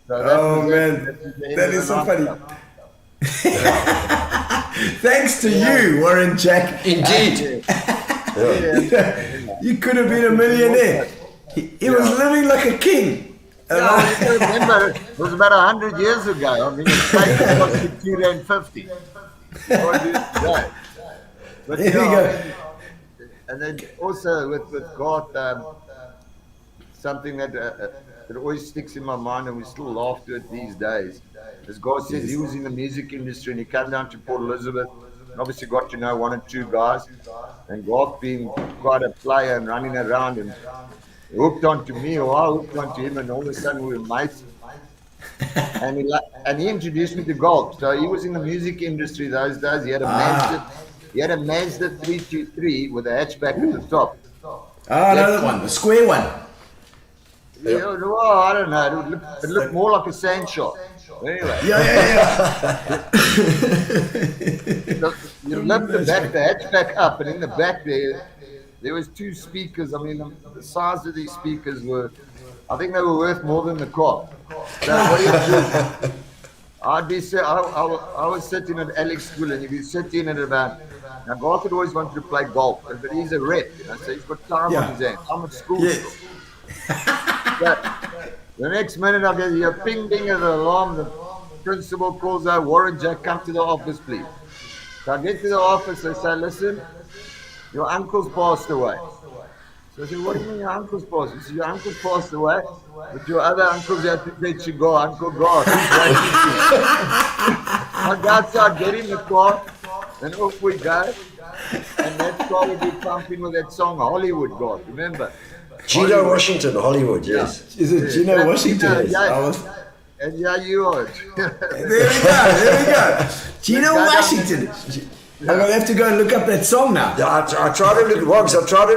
So that was man, that is so funny. Thanks to you, Warren Jack. Indeed. You could have been a millionaire. He was living like a king. I remember it was about 100 years ago. The steak cost $2.50. But There you go. And then also with Garth, something that always sticks in my mind, and we still laugh to it these days. As Garth says, he was in the music industry and he came down to Port Elizabeth and obviously got to know one or two guys. And Garth being quite a player and running around and hooked onto me, or I hooked onto him, and all of a sudden we were mates. And he introduced me to golf. So he was in the music industry those days. He had a Mazda 323 with a hatchback at the top. Another one, the square one. Yeah, well, I don't know. It looked more like a sand shop. Anyway. Yeah. So you lift the hatchback up, and in the back there was two speakers. The size of these speakers were, I think they were worth more than the car. So what do you do? I was sitting at Alex School, and if you sit in at about, now Garth had always wanted to play golf, but he's a rep, so he's got time on his hands. I'm at school. Yes. So, the next minute I get a ping ding of the alarm. The principal calls out, "Warren Jack, come to the office, please." So I get to the office. They say, "Listen, your uncle's passed away." So I said, "What do you mean your uncle's passed away?" He said, "Your uncle's passed away, but your other uncles have to let you go. Uncle Garth." I go outside, get in the car, and off we go. And that's why we be pumping with that song, Hollywood, Garth, remember? Gino Washington, Hollywood, yes. Is it Gino Washington? And yeah, you are. There we go. Gino Washington. I'm going to have to go and look up that song now. Yeah, I tried to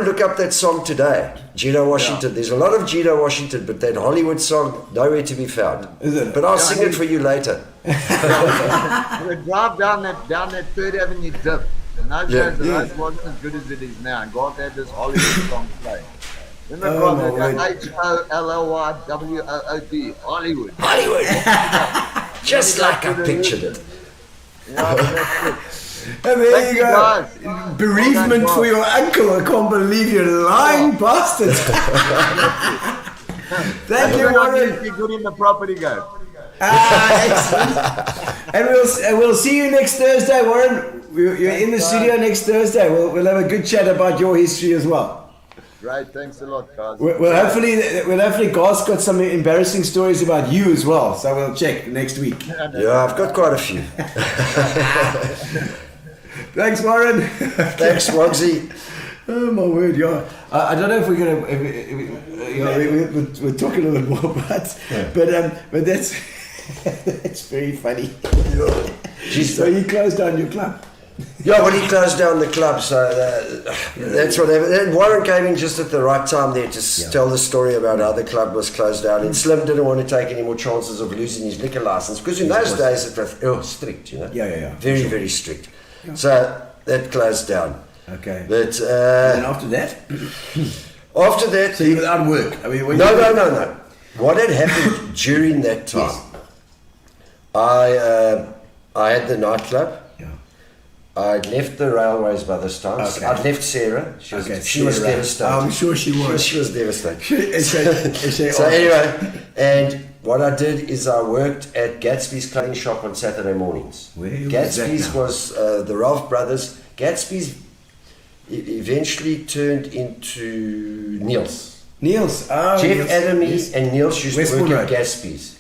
look up that song today. Gino Washington. There's a lot of Gino Washington, but that Hollywood song, nowhere to be found. Is it? But I'll sing it for you later. We drive down that 3rd Avenue dip. And those days, the road wasn't as good as it is now. And God had this Hollywood song play. Remember, HOLLYWOOD, Hollywood. Hollywood. Just like I pictured it. Yeah, that's it. And there Thank you you, go. guys. Bereavement Well done, for your uncle. I can't believe you're lying bastards. Thank you, Warren. Be good in the property game. Excellent. And we'll see you next Thursday, Warren. You're in the studio next Thursday. We'll have a good chat about your history as well. Great, thanks a lot, guys. Well, hopefully, Garth's got some embarrassing stories about you as well. So we'll check next week. Yeah, I've got quite a few. Thanks, Warren. Thanks, Wogsy. Oh my word, yeah. I don't know if we're gonna. We're talking a little more, but that's that's very funny. So you closed down your club. Yeah, well, he closed down the club, so that's what happened. And Warren came in just at the right time there to tell the story about how the club was closed down. And Slim didn't want to take any more chances of losing his liquor license, because in those days it was strict, you know. Yeah. Very, very strict. So that closed down. Okay. But and after that, so you were without work. I mean, no. What had happened during that time? Yes. I had the nightclub. I'd left the railways by this time. Okay. I'd left Sarah. She was Sarah. devastated. I'm sure she was. She was devastated. So So anyway, and what I did is I worked at Gatsby's clothing shop on Saturday mornings. Where was Gatsby's that now? was the Ralph brothers. Gatsby's eventually turned into Neil's. Niels. Jeff Niels. Adamy Yes. and Niels used Westbourne to work Road. at Gatsby's.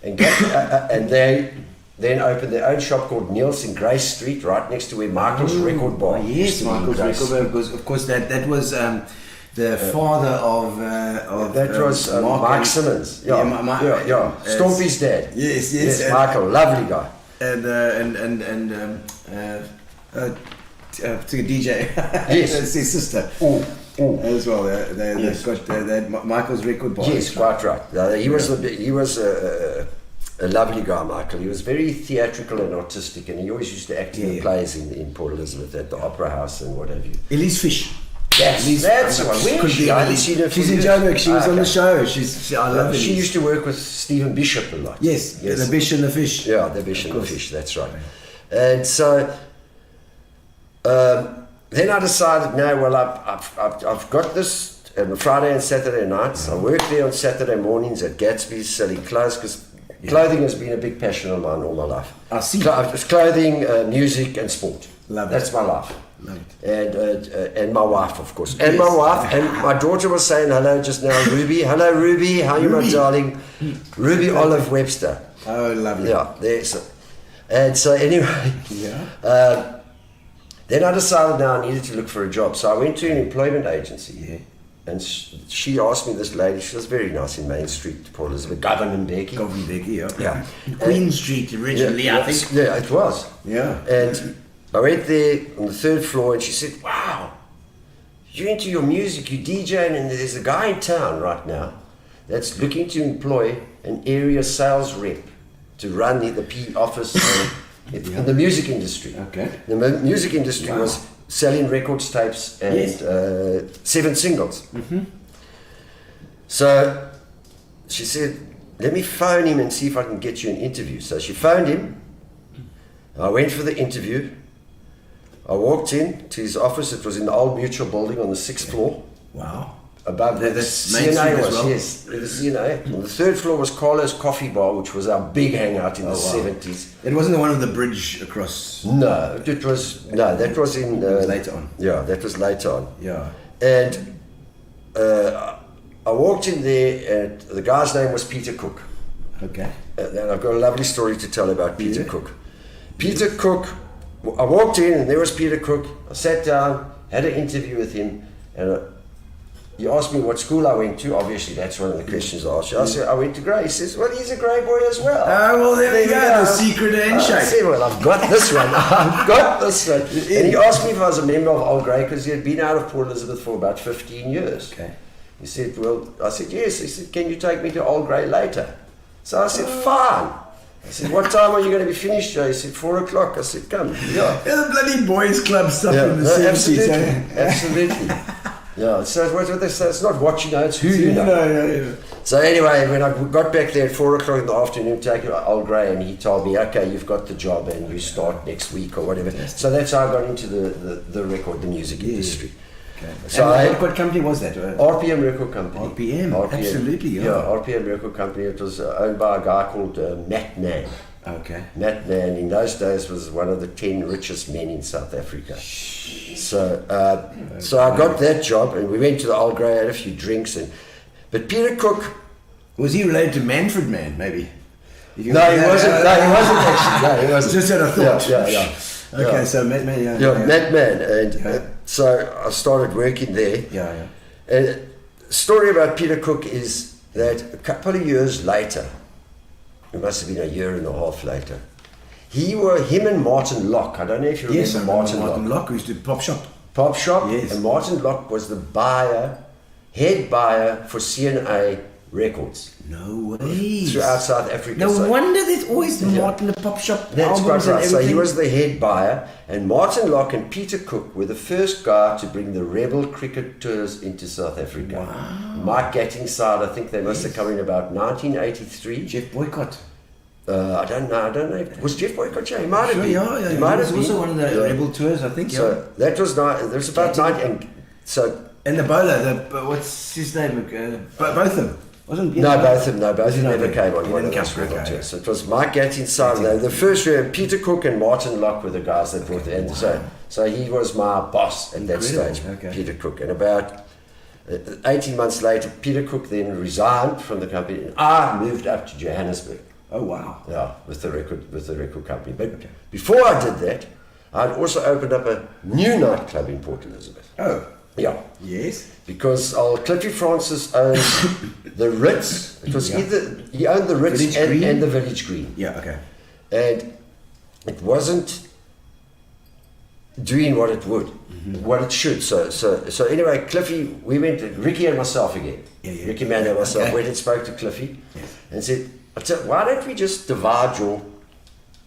And they then opened their own shop called Niels in Grace Street, right next to where Michael's Record Bar used Yes, to be in Michael's Grace. Record Bar, because of course that was the father of That was Mark Mike and- Simmons. Yeah, Yeah. Stompy's dad. Yes, and- Michael, lovely guy. and to DJ. Yes. That's his sister. As well. They've got Michael's Record Bar. Yes, quite right. He was a lovely guy, Michael. He was very theatrical and artistic, and he always used to act in the plays in Port Elizabeth at the Opera House and what have you. Elise Fish. Yes, that's one. Where is she? I haven't seen her for She's in years. Joburg. She was on the Okay. show. I love She Elise. used to work with Stephen Bishop a lot. Yes, the Bish and the Fish. Yeah, the Bish and the Fish, that's right. And so then I decided, no, well, I've got this on Friday and Saturday nights. I work there on Saturday mornings at Gatsby's selling clothes, because clothing has been a big passion of mine all my life. I see. It's clothing, music, and sport. Love it. That's my life. Love it. And my wife, of course. And my Yes. wife, and my daughter was saying hello just now, Ruby. Hello, Ruby. How are you, my Ruby. darling? Ruby Olive Webster. Oh, lovely. Yeah, there's. And so anyway, then I decided now I needed to look for a job. So I went to an employment agency. Yeah. And she asked me, this lady, she was very nice in Main Street, Port Elizabeth, Govan Becky. Govan Becky, yeah. Yeah. Queen Street originally, I think. Yeah, it was. Yeah. And I went there on the third floor, and she said, wow, you're into your music, you DJing, and there's a guy in town right now that's looking to employ an area sales rep to run the P office in the music industry. Okay. The music industry was selling records, tapes, and 7 singles. Mm-hmm. So she said, let me phone him and see if I can get you an interview. So she phoned him. I went for the interview. I walked in to his office. It was in the old Mutual building on the 6th floor. Wow. Above the That's Main Street CNA as was, well. yes. The CNA. On the 3rd floor was Carlo's Coffee Bar, which was our big hangout in the 70s. It wasn't the one on the bridge across. No, that was in... It was later on. Yeah, that was later on. Yeah. And I walked in there, and the guy's name was Peter Cook. Okay. And I've got a lovely story to tell about Peter Cook. Peter Cook, I walked in and there was Peter Cook. I sat down, had an interview with him, and he asked me what school I went to. Obviously, that's one of the questions I asked you. I said, I went to Grey. He says, well, he's a Grey boy as well. Oh, well, there we go. The secret I handshake. said, well, I've got this one. I've got this one. And he asked me if I was a member of Old Grey, because he had been out of Port Elizabeth for about 15 years. Okay. He said, well, I said, yes. He said, can you take me to Old Grey later? So I said, fine. I said, what time are you going to be finished, Joe? He said, 4 o'clock. I said, come. Yeah. Yeah, the bloody boys club stuff in the no, 70s. absolutely. eh? Absolutely. Yeah, so what they say, it's not what you know, it's who you know. Yeah. So anyway, when I got back there at 4 o'clock in the afternoon, taking Old Grey, and he told me, okay, you've got the job and you start next week or whatever. So that's how I got into the music industry. Okay. So And what company was that? RPM Record Company. RPM, absolutely, yeah. RPM Record Company. It was owned by a guy called Matt Mann. Okay. Matt Mann in those days was one of the 10 richest men in South Africa. So I got that job, and we went to the Old Grey, had a few drinks, but Peter Cook. Was he related to Manfred Mann, maybe? No, he wasn't. No, he wasn't actually. No, he wasn't. Just had a thought. Yeah. Okay, so Matt Mann, Matt Mann, and so I started working there. Yeah. And the story about Peter Cook is that a couple of years later, it must have been a year and a half later, him and Martin Locke, I don't know if you remember Martin Locke, who used to do Pop Shop. Pop Shop, yes. And Martin Locke was the head buyer for C&A Records. No way. Throughout South Africa. No wonder there's always Martin the Pop Shop That's albums quite right. and So everything. he was the head buyer, and Martin Locke and Peter Cook were the first guy to bring the Rebel cricket tours into South Africa. Wow. Mike Gatting's side, I think they must have come in about 1983. Jeff Boycott. I don't know. Was Jeff Boycott? Yeah, he might have been. Yeah. He might was have also been. one of the Rebel tours, I think. So that was about 90. And the bowler, what's his name? Both of them. Wasn't No, both of them never came on He one of didn't those come, Rebel okay. tours. So it was Mike Gatting's side. The first year, Peter Cook and Martin Locke were the guys that brought it. And so he was my boss at that Incredible, stage, okay. Peter Cook. And about 18 months later, Peter Cook then resigned from the company, and I moved up to Johannesburg. Oh, wow. Yeah, with the record company. But before I did that, I'd also opened up a new nightclub in Port Elizabeth. Oh. Yeah. Yes. Because old Cliffy Francis owned the Ritz. It was he owned the Ritz and the Village Green. Yeah, okay. And it wasn't doing what it would, what it should. So anyway, Cliffy, we went, Ricky and myself again. Yeah. Ricky Mann and myself Okay. went and spoke to Cliffy and said, why don't we just divide your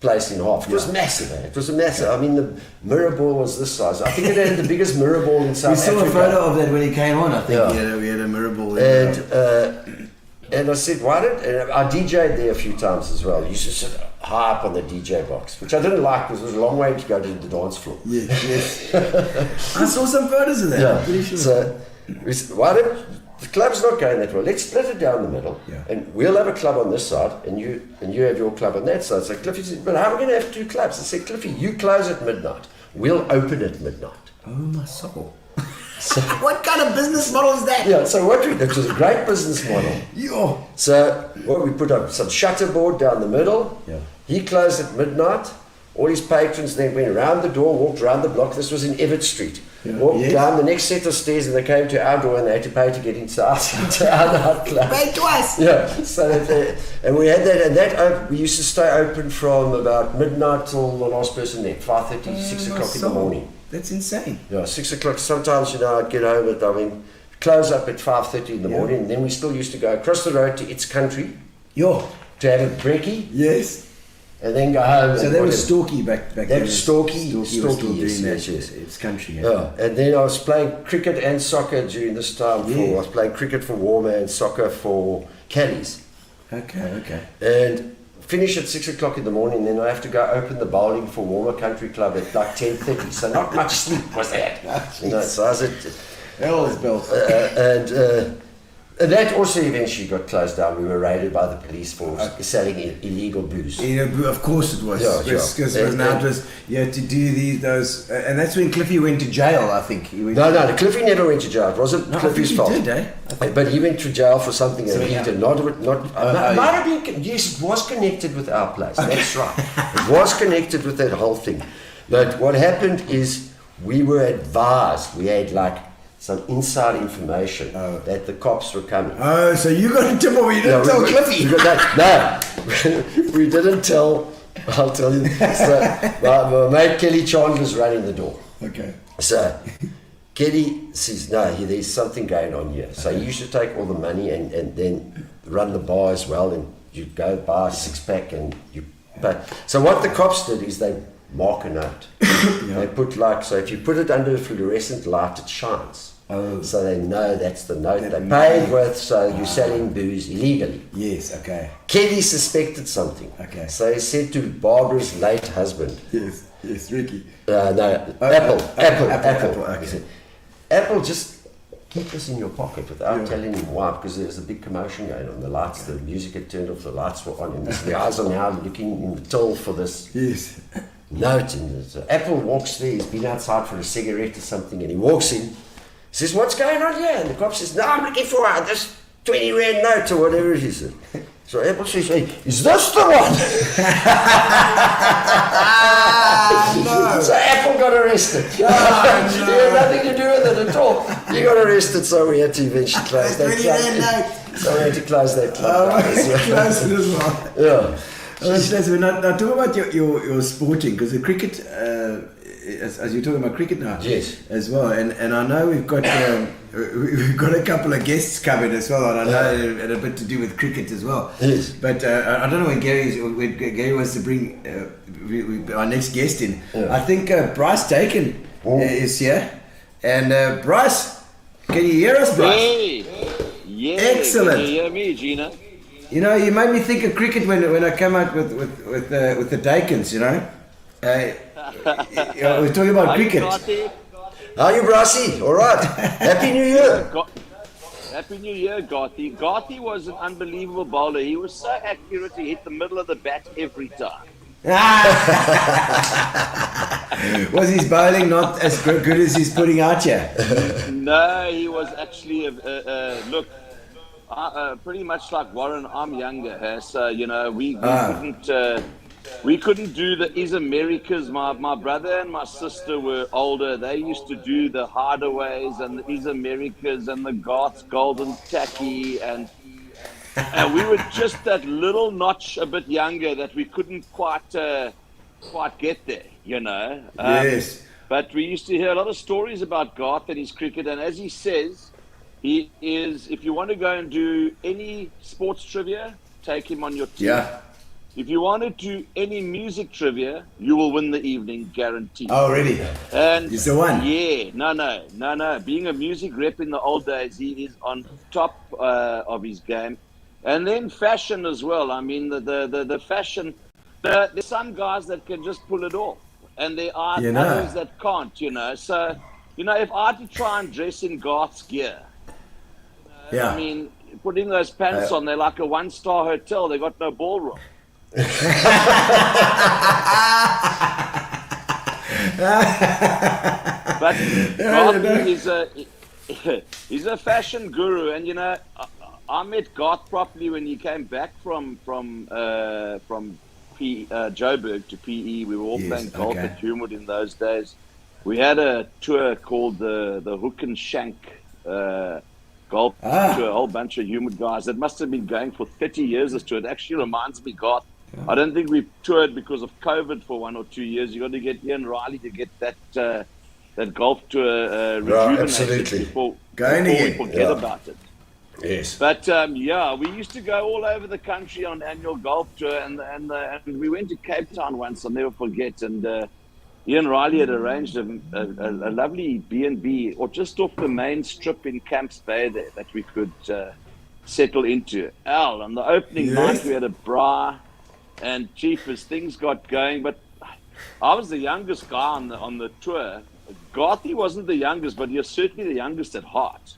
place in half? It was massive, eh? It was a massive. I mean, the mirror ball was this size. I think it had the biggest mirror ball in South Africa. We saw a photo of that when he came on, I think. Yeah. We had a mirror ball. And I said, and I DJ'd there a few times as well. I used to sit high up on the DJ box, which I didn't like because it was a long way to go to the dance floor. Yes. I saw some photos of that. I'm pretty sure. So we said, the club's not going that well. Let's split it down the middle, and we'll have a club on this side, and you have your club on that side. So Cliffy said, but how are we going to have two clubs? I said, Cliffy, you close at midnight. We'll open at midnight. Oh, my soul. What kind of business model is that? Yeah, so it was a great business model. Yo. So we put up some shutterboard down the middle. Yeah. He closed at midnight. All his patrons then went around the door, walked around the block. This was in Everett Street. Walked down the next set of stairs, and they came to our door, and they had to pay to get inside into our nightclub. Paid twice. Yeah. So and we had that, and we used to stay open from about midnight till the last person left, 5:30, 6 o'clock in the morning. That's insane. Yeah, 6 o'clock. Sometimes, I'd get home close up at 5:30 in the morning, and then we still used to go across the road to Its Country Yo. to have a brekkie, Yes. and then go home. So that was Storky back then. That was Storky. Was still Yes, doing that. yes. It's country. Yeah, and then I was playing cricket and soccer during this time. I was playing cricket for Warmer and soccer for Callies. Okay. And finish at 6 o'clock in the morning, then I have to go open the bowling for Warmer Country Club at like 10:30. So not much sleep was that. So I was at... Hell is built. And that also eventually got closed down. We were raided by the police for selling illegal booze. Of course it was. Yeah, Because you had to do those, and that's when Cliffy went to jail, I think. No, Cliffy never went to jail. It wasn't Cliffy's fault. I think he did, eh? But he went to jail for something that he did. Might have been, yes, it was connected with our place. That's right. It was connected with that whole thing. But what happened is we were advised. We had some inside information that the cops were coming. Oh, so you got a tip over, you didn't tell Cliffy? No, we didn't tell. I'll tell you. So my mate Kelly Chandler's running the door. Okay. So Kelly says, there's something going on here. So he used to take all the money and then run the bar as well, and you'd go buy a 6-pack and you pay. So what the cops did is they mark a note. They put so if you put it under a fluorescent light, it shines. Oh. So they know that's the note they paid with, so you're selling booze illegally. Yes, okay. Kelly suspected something. Okay. So he said to Barbara's late husband. Yes, Ricky. Apple. Okay. He said, Apple, just keep this in your pocket without telling him why, because there's a big commotion going on. The lights, the music had turned off, the lights were on, and the guys are now looking in the till for this note. And so Apple walks there, he's been outside for a cigarette or something, and he walks in, says, what's going on here? And the cop says, no, I'm looking for this 20 rand note or whatever it is. So Apple says, hey, is this the one? No. So Apple got arrested. He had nothing to do with it at all. He got arrested, so we had to eventually close that club. So we had to close that club. Close it as well. Yeah. Now talk about your sporting, because the cricket, as you're talking about cricket now, yes, as well, and I know we've got a couple of guests coming as well, and I know and a bit to do with cricket as well. Yes. But I don't know when Gary wants to bring our next guest in. Yeah. I think Bryce Taken is here, and Bryce, can you hear us, Bryce? Hey! Yeah, Excellent. Can you hear me, Gina? You know, you made me think of cricket when I come out with the Dakins, you know. We're talking about cricket. How are you, Brassy? All right. Happy New Year. Happy New Year, Garthy. Garthy was an unbelievable bowler. He was so accurate, he hit the middle of the bat every time. Was his bowling not as good as he's putting out here? No, he was actually, pretty much like Warren. I'm younger, so, you know, we couldn't do the Is Americas. My brother and my sister were older. They used to do the Hardaways and the Is Americas and the Garth's Golden Takkie, and we were just that little notch a bit younger that we couldn't quite get there, you know. Yes. But we used to hear a lot of stories about Garth and his cricket, and as he says, he is, if you want to go and do any sports trivia, take him on your team. Yeah. If you want to do any music trivia, you will win the evening, guaranteed. Oh, really? And he's the one. Yeah, no. Being a music rep in the old days, he is on top of his game. And then fashion as well. I mean, the fashion. There's some guys that can just pull it off, and there are others that can't. You know, so you know, if I had to try and dress in Garth's gear, I mean, putting those pants on, they're like a one-star hotel. They got no ballroom. But Garth he's a fashion guru, and you know, I met Garth properly when he came back from Joburg to PE. We were all playing golf at Humewood in those days. We had a tour called the Hook and Shank golf tour, a whole bunch of Humewood guys. That must have been going for 30 years, this tour. It actually reminds me, Garth, I don't think we toured because of COVID for 1 or 2 years. You got to get Ian Riley to get that golf tour rejuvenated before we forget about it. Yes. But we used to go all over the country on annual golf tour, and we went to Cape Town once. I'll never forget. And Ian Riley had arranged a lovely B&B, or just off the main strip in Camps Bay there, that we could settle into. On the opening night we had a bra, and jeepers, things got going. But I was the youngest guy on the tour. Garthy wasn't the youngest, but he was certainly the youngest at heart.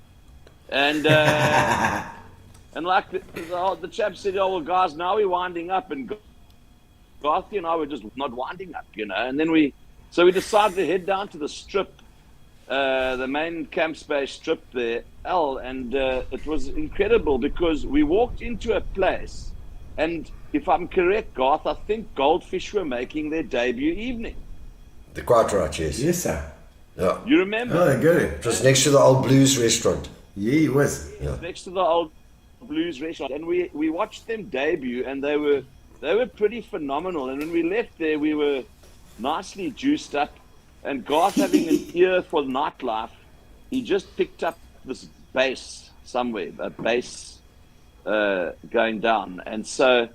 And and like the chap said, oh well, guys, now we're winding up, and Garthy and I were just not winding up, you know. And then we decided to head down to the strip, the main Camp Space strip there, and it was incredible because we walked into a place, and if I'm correct, Garth, I think Goldfish were making their debut evening. The quite right, yes. Yes, sir. Yeah. You remember? Oh, good. It was next to the old Blues restaurant. Yeah, he was. Yeah. Next to the old Blues restaurant, and we watched them debut, and they were pretty phenomenal. And when we left there, we were nicely juiced up, and Garth, having an ear for nightlife, he just picked up this bass somewhere, a bass going down, and so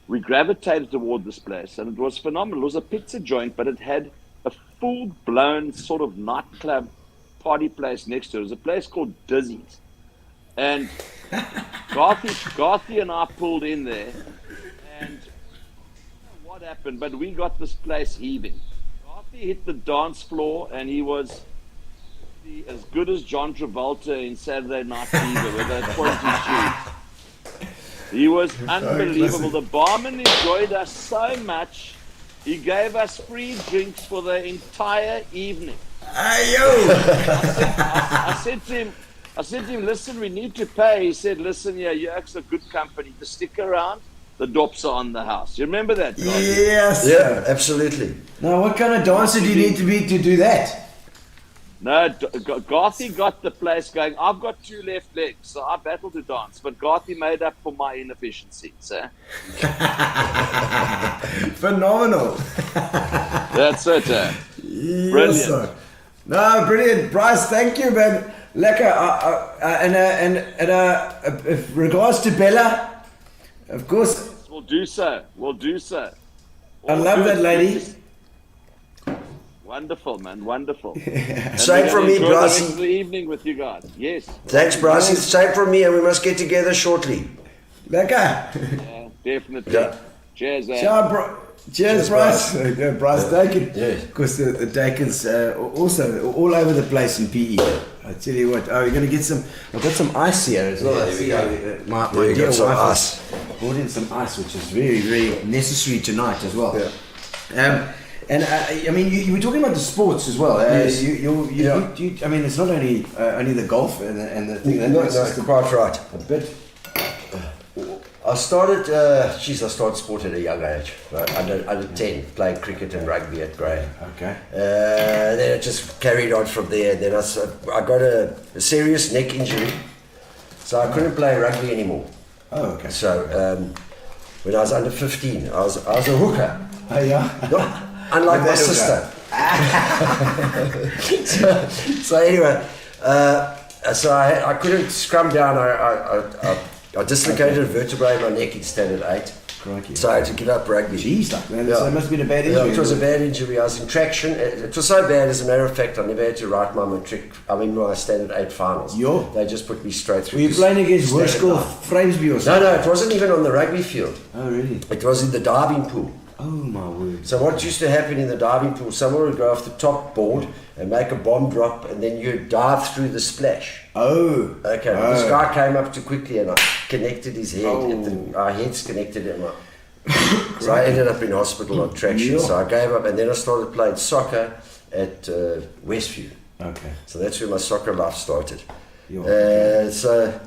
we gravitated toward this place, and it was phenomenal. It was a pizza joint, but it had a full-blown sort of nightclub party place next to it. It was a place called Dizzy's. And Garthy and I pulled in there, and I don't know what happened, but we got this place heaving. Garthy hit the dance floor, and he was as good as John Travolta in Saturday Night Fever with those pointy shoes. He was unbelievable. The barman enjoyed us so much, he gave us free drinks for the entire evening. I said to him, listen, we need to pay. He said, listen, yeah, you're actually a good company. Just stick around. The dops are on the house. You remember that? Garth? Yes. Yeah, absolutely. Now, what kind of dancer do you need to be to do that? No, Garthy got the place going. I've got 2 left legs, so I battled to dance. But Garthy made up for my inefficiencies. Phenomenal. That's it. Brilliant. Yes, sir. No, brilliant. Bryce, thank you, man. Lekker. And regards to Bella, of course. We'll do so. We'll do so. I love that lady. Wonderful, man. Wonderful. Same from me, Enjoy the rest of Brassie. the evening with you guys. Yes. Thanks, Brassie. Same from me, and we must get together shortly. Lekker. Yeah, definitely. Yeah. Cheers, Cheers, Bryce. Bryce Dakin. Yes. Because the Dakins also all over the place in PE. I tell you what. Oh, you're going to get some. I've got some ice here as well. Yeah, there we go. My Yeah, you dear got some wife ice. has brought in some ice, which is very, very necessary tonight as well. Yeah. And I mean, you were talking about the sports as well. Yes. I mean, it's not only the golf and the thing. No, That's quite right. a bit. I started sport at a young age, right? Under 10, playing cricket and rugby at Grey. Okay. Then I just carried on from there. Then I got a serious neck injury, so I couldn't play rugby anymore. Oh, okay. So when I was under 15, I was a hooker. Oh, yeah. Not, unlike my That sister. so anyway, so I couldn't scrum down. I dislocated a vertebrae in my neck instead at 8. Crikey. So I had to give up rugby. Jeez, like man, Yeah. so it must have been a bad injury. Yeah, it was a bad injury. I was in traction. It was so bad, as a matter of fact, I never had to write my matric. I mean, my standard 8 finals. Yo. They just put me straight through. Were you playing against Worskell Framesby or No, something? no, it wasn't even on the rugby field. Oh, really? It was in the diving pool. Oh, my word. So what used to happen in the diving pool, someone would go off the top board and make a bomb drop, and then you'd dive through the splash. Oh. Okay, Oh. this guy came up too quickly and I connected his head. Oh. Our heads connected and so I ended up in hospital on traction. Yeah. So I gave up, and then I started playing soccer at Westview. Okay. So that's where my soccer life started. Yeah. So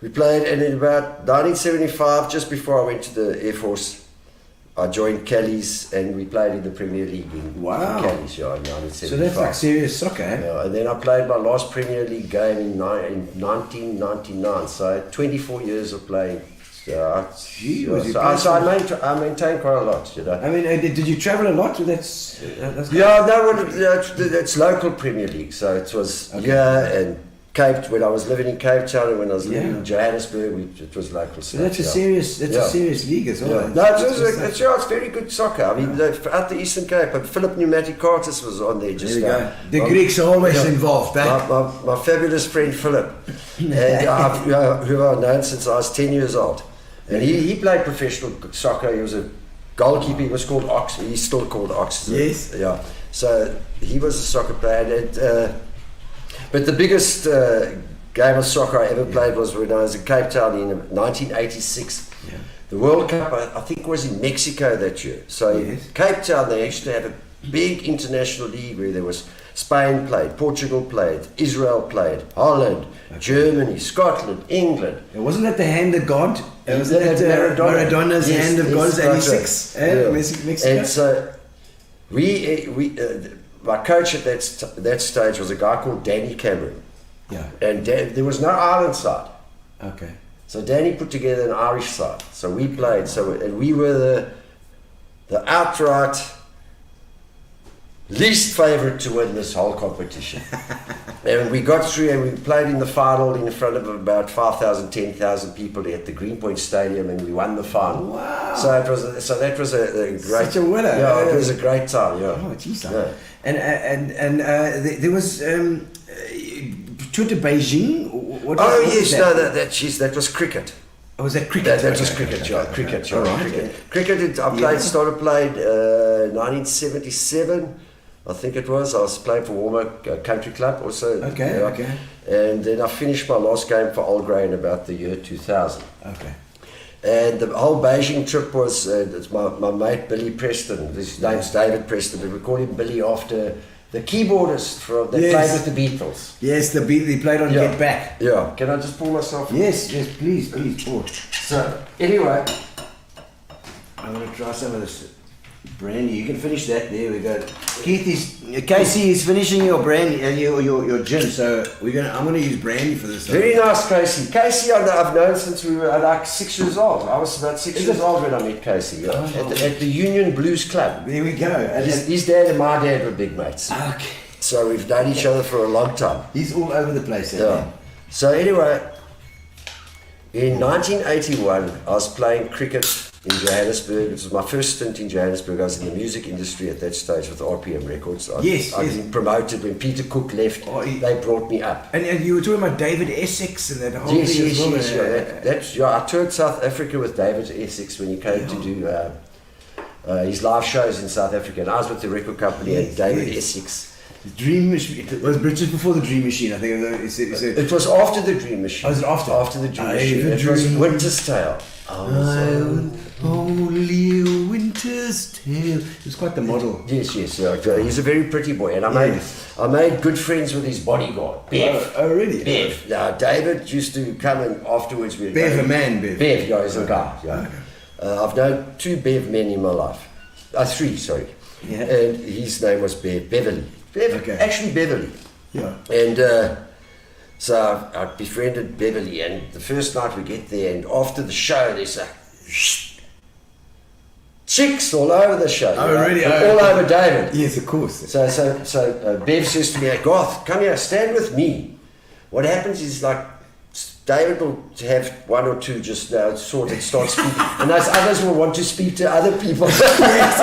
we played, and in about 1975, just before I went to the Air Force, I joined Kelly's, and we played in the Premier League in Wow. Kelly's, yeah, in 1975. So that's like serious soccer, eh? Yeah, and then I played my last Premier League game in 1999. So I had 24 years of playing. Gee, Yeah, was you so playing I maintain quite a lot, you know. I mean, did you travel a lot? That's Yeah, no, well, it's local Premier League. So it was and Cape. When I was living in Cape Town and when I was living in Johannesburg, it was local. So that's a serious league as well. Yeah. No, it's very good soccer. I mean, out the Eastern Cape, and Philip Pneumatic-Cartus was on there just There you now. go. The Greeks are always involved, eh? My fabulous friend Philip, and who I've known since I was 10 years old. And he played professional soccer. He was a goalkeeper. He was called Ox. He's still called Ox. Yes. Yeah. So he was a soccer player. But the biggest game of soccer I ever played was when I was in Cape Town in 1986. Yeah. The World Cup, I think, was in Mexico that year. So in Cape Town, they used to have a big international league where there was Spain played, Portugal played, Israel played, Holland, Germany, Scotland, England. And wasn't that the hand of God? Wasn't that that Maradona's Yes, hand of yes, God? that's 86, right. eh? Yeah. Mexico. And so my coach at that stage was a guy called Danny Cameron. Yeah. And there was no Ireland side. Okay. So Danny put together an Irish side. So we played. And we were the outright least favourite to win this whole competition. And we got through and we played in the final in front of about 5,000, 10,000 people at the Greenpoint Stadium, and we won the final. Wow. So that was a great... Such a winner. Yeah, it was a great time, yeah. Oh, geez. Yeah. And there was tour to Beijing. What was that was cricket. Oh, was that cricket? That was cricket, cricket. All right. Cricket, started playing 1977, I think it was. I was playing for Warmer Country Club also. Okay. And then I finished my last game for Old Grey in about the year 2000. Okay. And the whole Beijing trip was, it's my mate Billy Preston. His name's David Preston, but we call him Billy after the keyboardist that played with the Beatles. Yes, they played on Get Back. Yeah. Can I just pull myself? Yes, please, pour. So, anyway. I'm going to try some of this brandy. You can finish that. There we go. Casey is finishing your brandy, your gin. So I'm going to use brandy for this. Very nice, Casey. Casey, I've known since we were like 6 years old. I was about 6 years old when I met Casey. Yeah. At the Union Blues Club. There we go. His dad and my dad were big mates. Okay. So we've known each other for a long time. He's all over the place. Yeah. So anyway, in 1981, I was playing cricket in Johannesburg. It was my first stint in Johannesburg. I was in the music industry at that stage with RPM Records. I'd been promoted when Peter Cook left. They brought me up. And you were talking about David Essex and that whole thing as well. Yes. I toured South Africa with David Essex when he came to do his live shows in South Africa. And I was with the record company and David Essex. The Dream Machine. It was just before the Dream Machine, I think. It was after the Dream Machine. Oh, was it after? After the Dream Machine. It was Winter's Tale. Only a winter's tale. It was quite the model. Yes. He's a very pretty boy, and I made good friends with his bodyguard, Bev. Oh, really? Bev. Now, David used to come and afterwards we'd Bev, go, a man, Bev. Bev, yeah, he's a guy. Yeah. Okay. I've known 2 Bev men in my life. 3, sorry. Yeah. And his name was Beverly. Actually Beverly. Yeah. And so I befriended Beverly, and the first night we get there, and after the show there's chicks all over the show. Oh, really? All over David. Yes, of course. So Bev says to me, Garth, come here, stand with me. What happens is like David will have 1 or 2 just now sort of start speaking, and those others will want to speak to other people. Yes,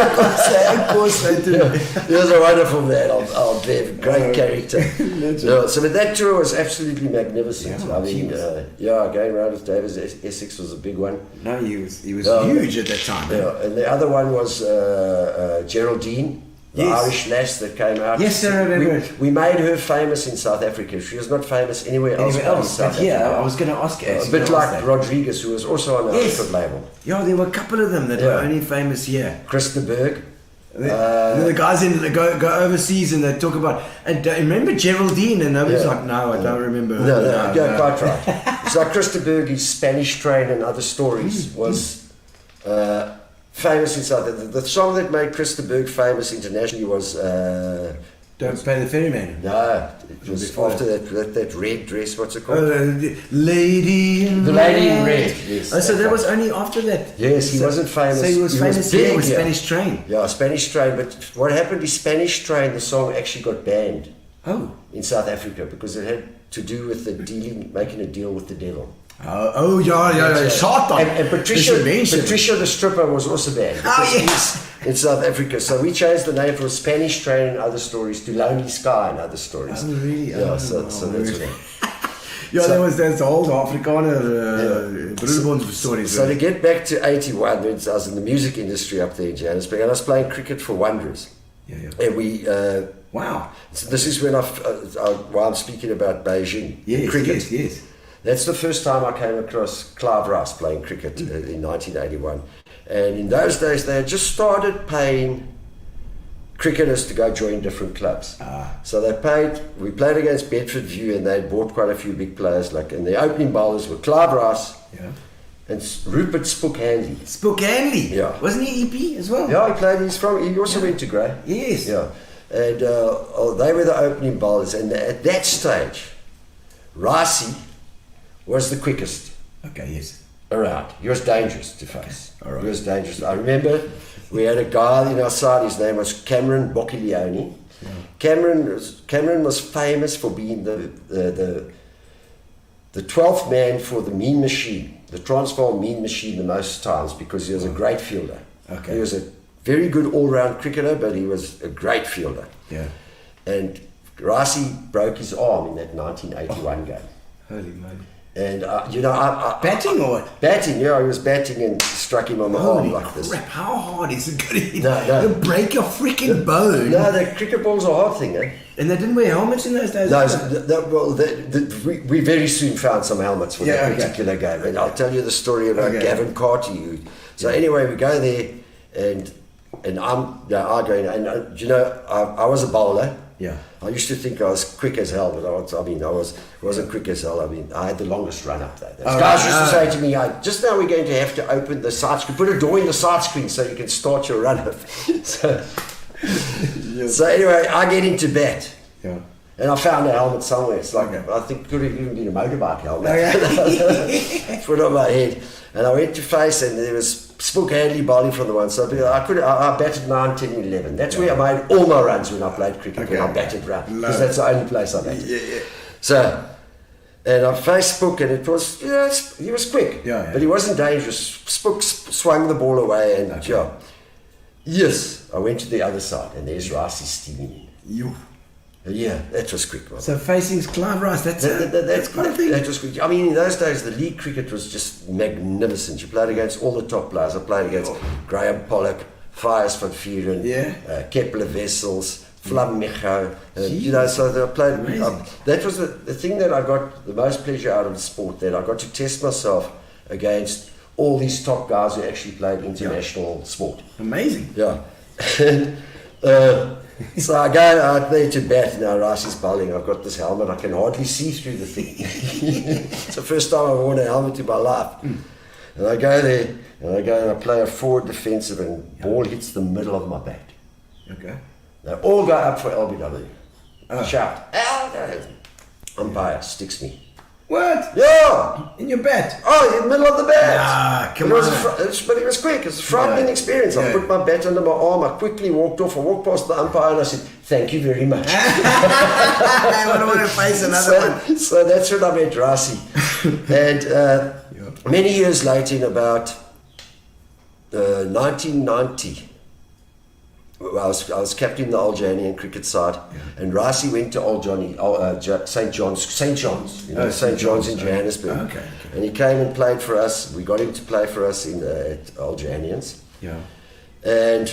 of course they do. He was a wonderful man, Bev, great character. So but that tour was absolutely magnificent. Yeah, I mean, going around with David Essex was a big one. No, he was huge at that time. Yeah, and the other one was Geraldine. The Irish lass that came out. Yes, I remember it. We made her famous in South Africa. She was not famous anywhere else. In South Africa. I was going to ask her. A bit like Rodriguez, who was also on the record label. Yeah, there were a couple of them that were only famous here. Chris de Burgh. The guys go overseas and they talk about. And remember Geraldine? And nobody's like, no, I don't remember. No, quite right. It's like Chris de Burgh, his Spanish Train and other stories was. Famous in South Africa. The song that made Chris de Burgh famous internationally was Don't Pay the Ferryman. No, it was after that red dress. What's it called? The Lady in Red. The Lady in Red. Yes. Oh, so that was only after that. Yes, he wasn't famous. So he was famous here with Spanish Train. Yeah, Spanish Train. But what happened is Spanish Train. The song actually got banned. Oh. In South Africa because it had to do with making a deal with the devil. Yeah. Shot on. And Patricia the stripper was also banned. Oh, yes. In South Africa. So we changed the name from Spanish Train and Other Stories to Lonely Sky and Other Stories. Oh, really? Yeah, so that's what it that's the whole Afrikaner stories. So to get back to 81, when I was in the music industry up there in Johannesburg, and I was playing cricket for Wanderers. Yeah. And we... wow. So this is when while I'm speaking about Beijing. Cricket. Yes. That's the first time I came across Clive Rice playing cricket in 1981. And in those days, they had just started paying cricketers to go join different clubs. So we played against Bedford View, and they bought quite a few big players. And the opening bowlers were Clive Rice and Rupert Spook Handley. Spook Handley? Yeah. Wasn't he EP as well? Yeah, he played. He also went to Grey. Yes. Yeah. And they were the opening bowlers. And at that stage, Ricey was the quickest. Okay, yes. Around. He was dangerous to face. Okay. All right. He was dangerous. I remember we had a guy in our side, his name was Cameron Bocchiglione, Cameron was famous for being the 12th man for the mean machine, the Transvaal mean machine the most times, because he was a great fielder. Okay. He was a very good all-round cricketer, but he was a great fielder. Yeah. And Rasi broke his arm in that 1981 game. Holy moly. And I Batting or what? Batting, yeah, he was batting and struck him on the arm like this. Crap, how hard is it going to No. You'll break your freaking bone. No, the cricket ball's a hard thing, eh? And they didn't wear helmets in those days? We very soon found some helmets for that okay. particular game. And I'll tell you the story about Gavin Carty. So anyway, we go there, and I was a bowler. Yeah. I used to think I was quick as hell, but I wasn't quick as hell. I mean, I had the longest run up there. Guys used to say to me, just now we're going to have to open the side screen, put a door in the side screen so you can start your run up. So anyway, I get into bat. Yeah. And I found a helmet somewhere. It's like, I think it could have even been a motorbike helmet. Put it on my head. And I went to face, and there was Spook Handley bowling from the one side. I batted 9, 10, 11. That's where I made all my runs when I played cricket, when I batted round. Because that's the only place I batted. Yeah. So, and I faced Spook, and it was, he was quick. Yeah. But he wasn't dangerous. Spook swung the ball away, and yes, I went to the other side, and there's Rasi steaming in. Yeah, that was quick. One. So facing Clive Rice, that's quite a thing. That was quick. I mean, in those days, the league cricket was just magnificent. You played against all the top players. I played against Graham Pollock, Fiers van Vuren, Kepler Wessels, Flam Micho. So I played. That was the thing that I got the most pleasure out of the sport. That I got to test myself against all these top guys who actually played international sport. Amazing. Yeah. So I go out there to bat. Now Rice is bowling. I've got this helmet. I can hardly see through the thing. It's the first time I've worn a helmet in my life. And I go there, and I play a forward defensive, and ball hits the middle of my bat. Okay. They all go up for LBW. Shout, umpire sticks me. What? Yeah! In your bat? Oh, in the middle of the bat. Come on. But it was quick. It was a frightening experience. I put my bat under my arm. I quickly walked off. I walked past the umpire and I said, "Thank you very much." I don't want to face another one. So that's when I met Rasi. And many years later, in about 1990, I was captain the Old Janian cricket side, and Rasi went to St. John's, St. John's in Johannesburg. Okay. And he came and played for us. We got him to play for us at Old Janians. Yeah. And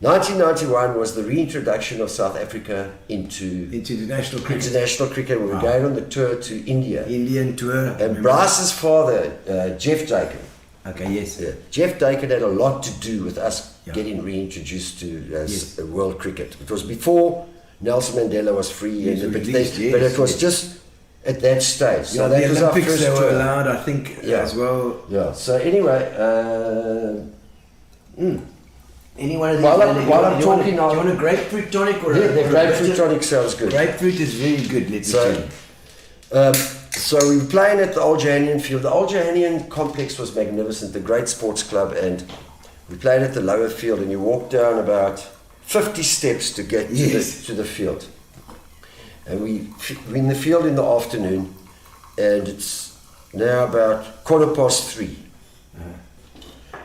1991 was the reintroduction of South Africa into international cricket. International cricket. We were going on the tour to India. Indian tour. And Bryce's father, Jeff Dakin. Okay, yes. Yeah. Jeff Dakin had a lot to do with us getting reintroduced to world cricket. It was before Nelson Mandela was free, but it was just at that stage. So that was our first they were tour. allowed, I think, as well. Yeah. So anyway, Any one of these? While I'm talking, do you want a grapefruit tonic or the grapefruit tonic sounds good. Grapefruit is very good. Let me tell you. So we were playing at the Old Janian field. The Old Janian complex was magnificent, the great sports club, and we played at the lower field, and you walk down about 50 steps to get to the field. And we're in the field in the afternoon, and it's now about 3:15.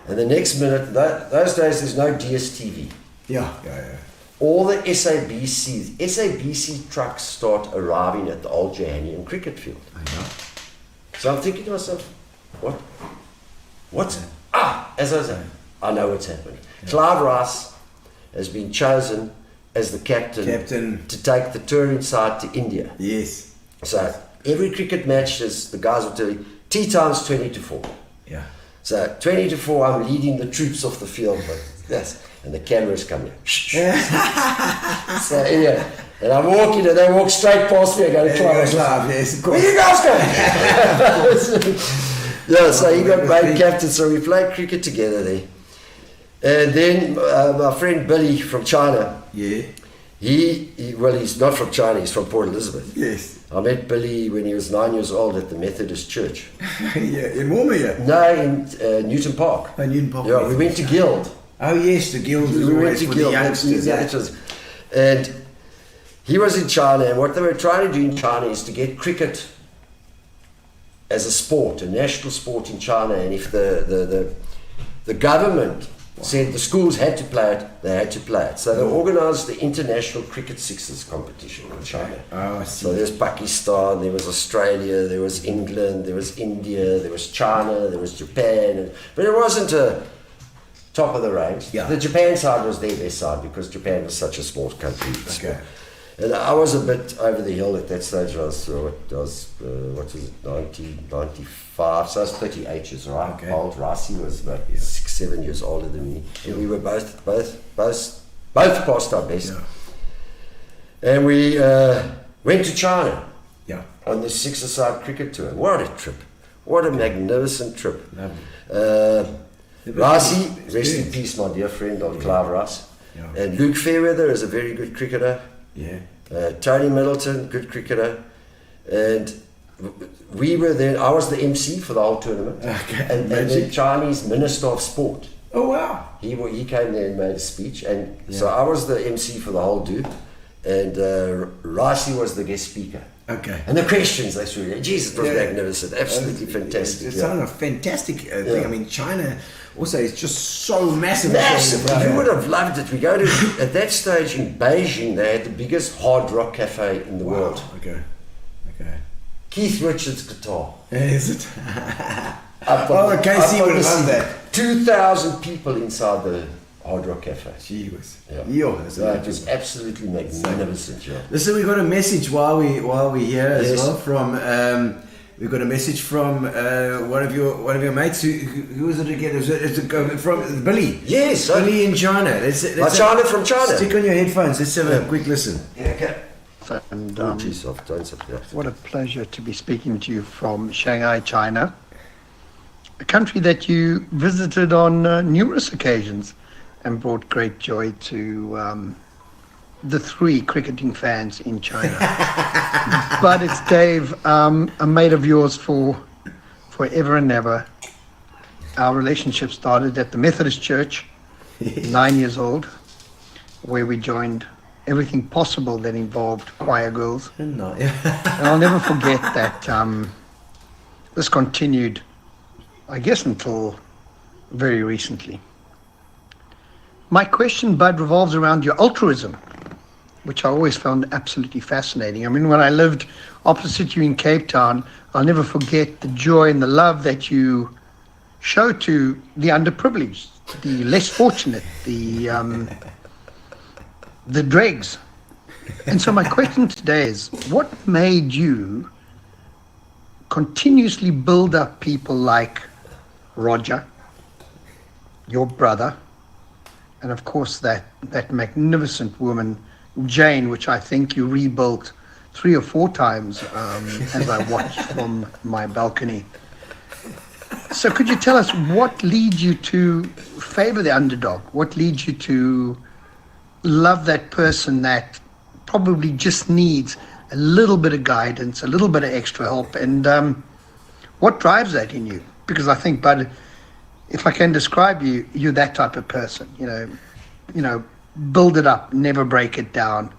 And the next minute, those days there's no DSTV. Yeah. All the SABC trucks start arriving at the Old Janian cricket field. I know. So I'm thinking to myself, what's as I say, I know what's happening. Yeah. Clive Rice has been chosen as the captain to take the tour inside to India. Yes. So every cricket match, the guys will tell you, tea time's 20-4. Yeah. So 20-4, I'm leading the troops off the field. And the cameras come in. So anyway, and I'm walking, and they walk straight past me. I go to Clive. Yes, of course. Where you guys going? So he got made captain. So we played cricket together there. And then my friend Billy from China. Yeah. He's not from China. He's from Port Elizabeth. Yes. I met Billy when he was 9 years old at the Methodist Church. In Warmia? No, in Newton Park. Oh, Newton Park. Yeah, we went to Guild. Oh yes, the Guild was always for the youngsters. And He was in China, and what they were trying to do in China is to get cricket as a sport, a national sport in China. And if the government said the schools had to play it, they had to play it. So they organised the International Cricket Sixes competition in China. Oh, I see. So there's Pakistan, there was Australia, there was England, there was India, there was China, there was Japan. But it wasn't a top of the range. Yeah. The Japan side was their best side because Japan was such a small country. Okay. And I was a bit over the hill at that stage. I was, what was it, 1995, so I was 38 years old. Rasi was about 6-7 years older than me. And we were both past our best. Yeah. And we went to China Yeah. on the six-a-side cricket tour. What a trip. What a magnificent trip. Rasi, rest in peace, my dear friend, old Clive Rice. Yeah. And Luke Fairweather is a very good cricketer. Yeah. Tony Middleton, good cricketer. And we were there, I was the MC for the whole tournament. Okay. And the Chinese Minister of Sport. Oh, wow. He came there and made a speech. And so I was the MC for the whole do. And Ricey was the guest speaker. Okay. And the questions, they threw, Jesus, it was magnificent, absolutely fantastic. It sounded a fantastic thing. Yeah. I mean, China also is just so massive. Massive. You would have loved it. We go to, at that stage in Beijing, they had the biggest hard rock cafe in the world. Okay. Okay. Keith Richards' guitar. Is it? KC would have done that. 2,000 people inside the Hard Rock Cafe. Gee whiz. Yeah. Yo, So it was absolutely magnificent. Yeah. Listen, we got a message while we're here as Yes. well from we got a message from one of your mates who was it again? Is it from Billy? Yes, Billy in China. Let's China from China. Stick on your headphones. Let's have a quick listen. Yeah, okay. And Jeez, I've done something else. what a pleasure to be speaking to you from Shanghai, China, a country that you visited on numerous occasions and brought great joy to the 3 cricketing fans in China. But it's Dave, a mate of yours for forever and ever. Our relationship started at the Methodist Church, 9 years old, where we joined everything possible that involved choir girls. No. And I'll never forget that this continued, I guess, until very recently. My question, Bud, revolves around your altruism, which I always found absolutely fascinating. I mean, when I lived opposite you in Cape Town, I'll never forget the joy and the love that you show to the underprivileged, the less fortunate, the dregs. And so my question today is, what made you continuously build up people like Roger, your brother, and of course that magnificent woman, Jane, which I think you rebuilt 3 or 4 times as I watched from my balcony. So could you tell us what leads you to favor the underdog? What leads you to love that person that probably just needs a little bit of guidance, a little bit of extra help, and what drives that in you? Because I think, Bud, if I can describe you, you're that type of person. You know, build it up, never break it down,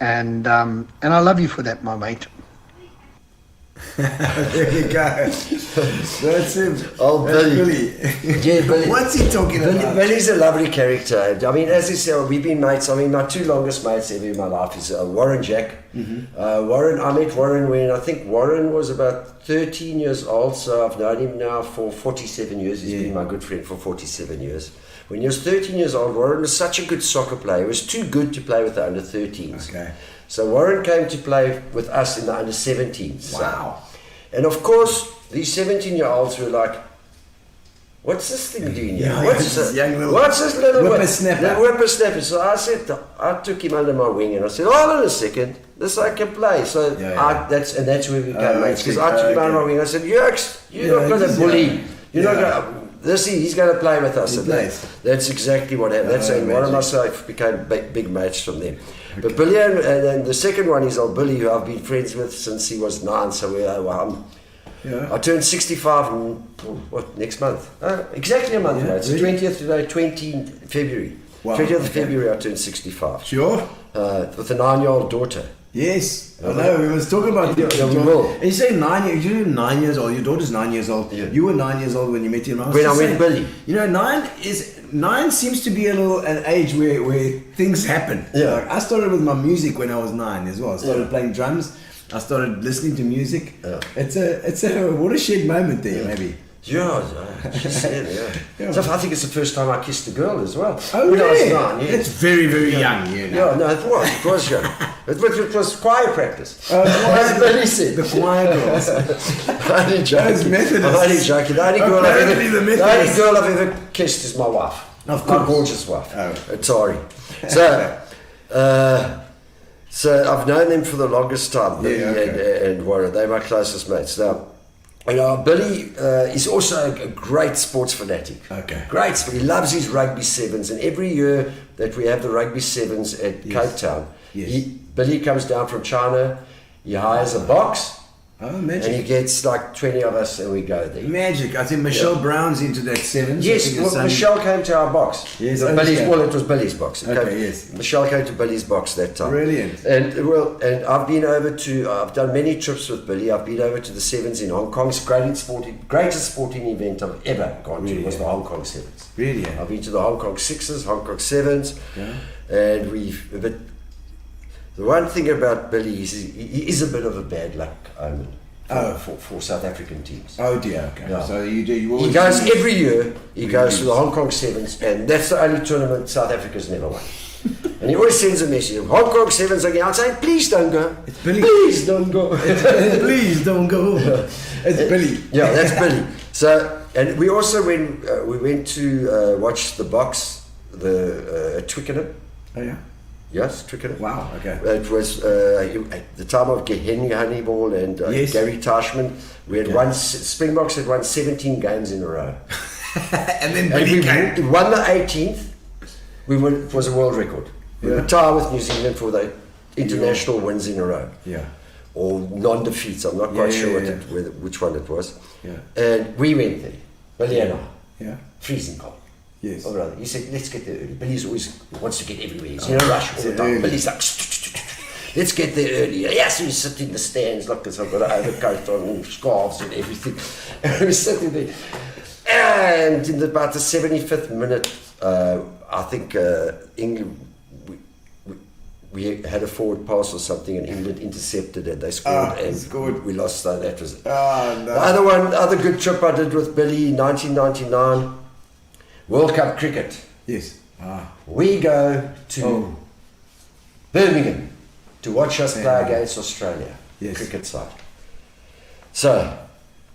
and I love you for that, my mate. There you go. That's him. Oh, That's Billy. Billy. Yeah, Billy. What's he talking about? Billy's a lovely character. I mean, as I said, we've been mates. I mean, my 2 longest mates ever in my life is Warren Jack. Warren, I met Warren when I think Warren was about 13 years old, so I've known him now for 47 years. He's been my good friend for 47 years. When he was 13 years old, Warren was such a good soccer player. He was too good to play with the under-13s. Okay. So Warren came to play with us in the under-17s. Wow. And of course, these 17-year-olds were like, what's this thing doing here? Yeah, What's this young little what's this little whippersnapper. the whippersnapper? So I took him under my wing and I said, hold on a second, this I can play. So that's where we became mates. Because I took him under my wing. I said, you're not going to bully. You're not going to. He's going to play with us. And that's exactly what happened. That's and one of myself became big mates from them. Okay. But Billy and then the second one is old Billy, who I've been friends with since he was 9. So I turned 65 next month. Exactly a month now. It's the 20th today, 20 February. Wow, 20th of okay. February I turned 65. Sure. With a 9-year-old daughter. Yes, I know. We was talking about Yeah, we will. And you say 9 years. You're 9 years old. Your daughter's 9 years old. Yeah. You were 9 years old when you met him. When I met Billy. You know, 9 seems to be an age where things happen. Yeah. Like I started with my music when I was 9 as well. I started playing drums. I started listening to music. Yeah. It's a watershed moment there, maybe. Yeah, she said, Yeah. So I think it's the first time I kissed a girl as well. Oh, when really? I was 9, yes. It's very, very young. Yeah, no, it was young. It was choir practice. As Billy said. The choir girls. I'm only joking. Those Methodists. I'm only joking. The only Apparently the only Methodists. girl I've ever kissed is my wife. Of My course. gorgeous wife. Oh. Sorry. So I've known them for the longest time, Billy and Warren. They're my closest mates. Now, you know, Billy is also a great sports fanatic. Okay. Great sport. He loves his rugby sevens, and every year that we have the rugby sevens at Cape Town, Billy comes down from China. He hires a box. Oh, magic. And he gets like 20 of us and we go there. Magic. I think Michelle Brown's into that sevens. I Yes, think it's Michelle came to our box. Yes, It I was Billy's, understand. well, it was Billy's box. Yes. Michelle came to Billy's box that time. Brilliant. And I've been over to, I've done many trips with Billy. I've been over to the sevens in Hong Kong. It's greatest sporting event I've ever gone to was the Hong Kong sevens. Really? I've been to the Hong Kong sixes, Hong Kong sevens, and but the one thing about Billy is he is a bit of a bad luck omen for South African teams. Oh dear. Okay. Yeah. So you He always goes every year. He goes to the Hong Kong sevens, and that's the only tournament South Africa's never won. And he always sends a message: Hong Kong sevens again. I'm saying, please don't go. It's Billy. Please don't go. Please don't go. It's Billy. Yeah, that's Billy. So, and we also we went to watch the box, at Twickenham. Oh yeah. Yes, Twickenham. Wow. Okay. It was at the time of Henry Honeyball and Yes. Gary Tashman. We had Springboks had won 17 games in a row. And then And Billy we came. won the 18th. It was a world record. We were tied with New Zealand for the international wins in a row. Yeah. Or non-defeats. I'm not quite sure which one it was. Yeah. And we went there. Billy and I. Yeah. Freezing cold. Yes. Oh, brother. He said, let's get there early. Billy's always wants to get everywhere. He's in a rush all the time. early. Billy's like, let's get there early. Yes, we sit in the stands. Look, I've got an overcoat on and scarves and everything. And we're sitting there. And in about the 75th minute, I think England, we had a forward pass or something, and England intercepted and they scored, and we lost. So that was it. Oh, no. The other good trip I did with Billy, 1999, World Cup cricket. Yes. Ah. We go to Birmingham to watch us play against Australia, Yes. cricket side. So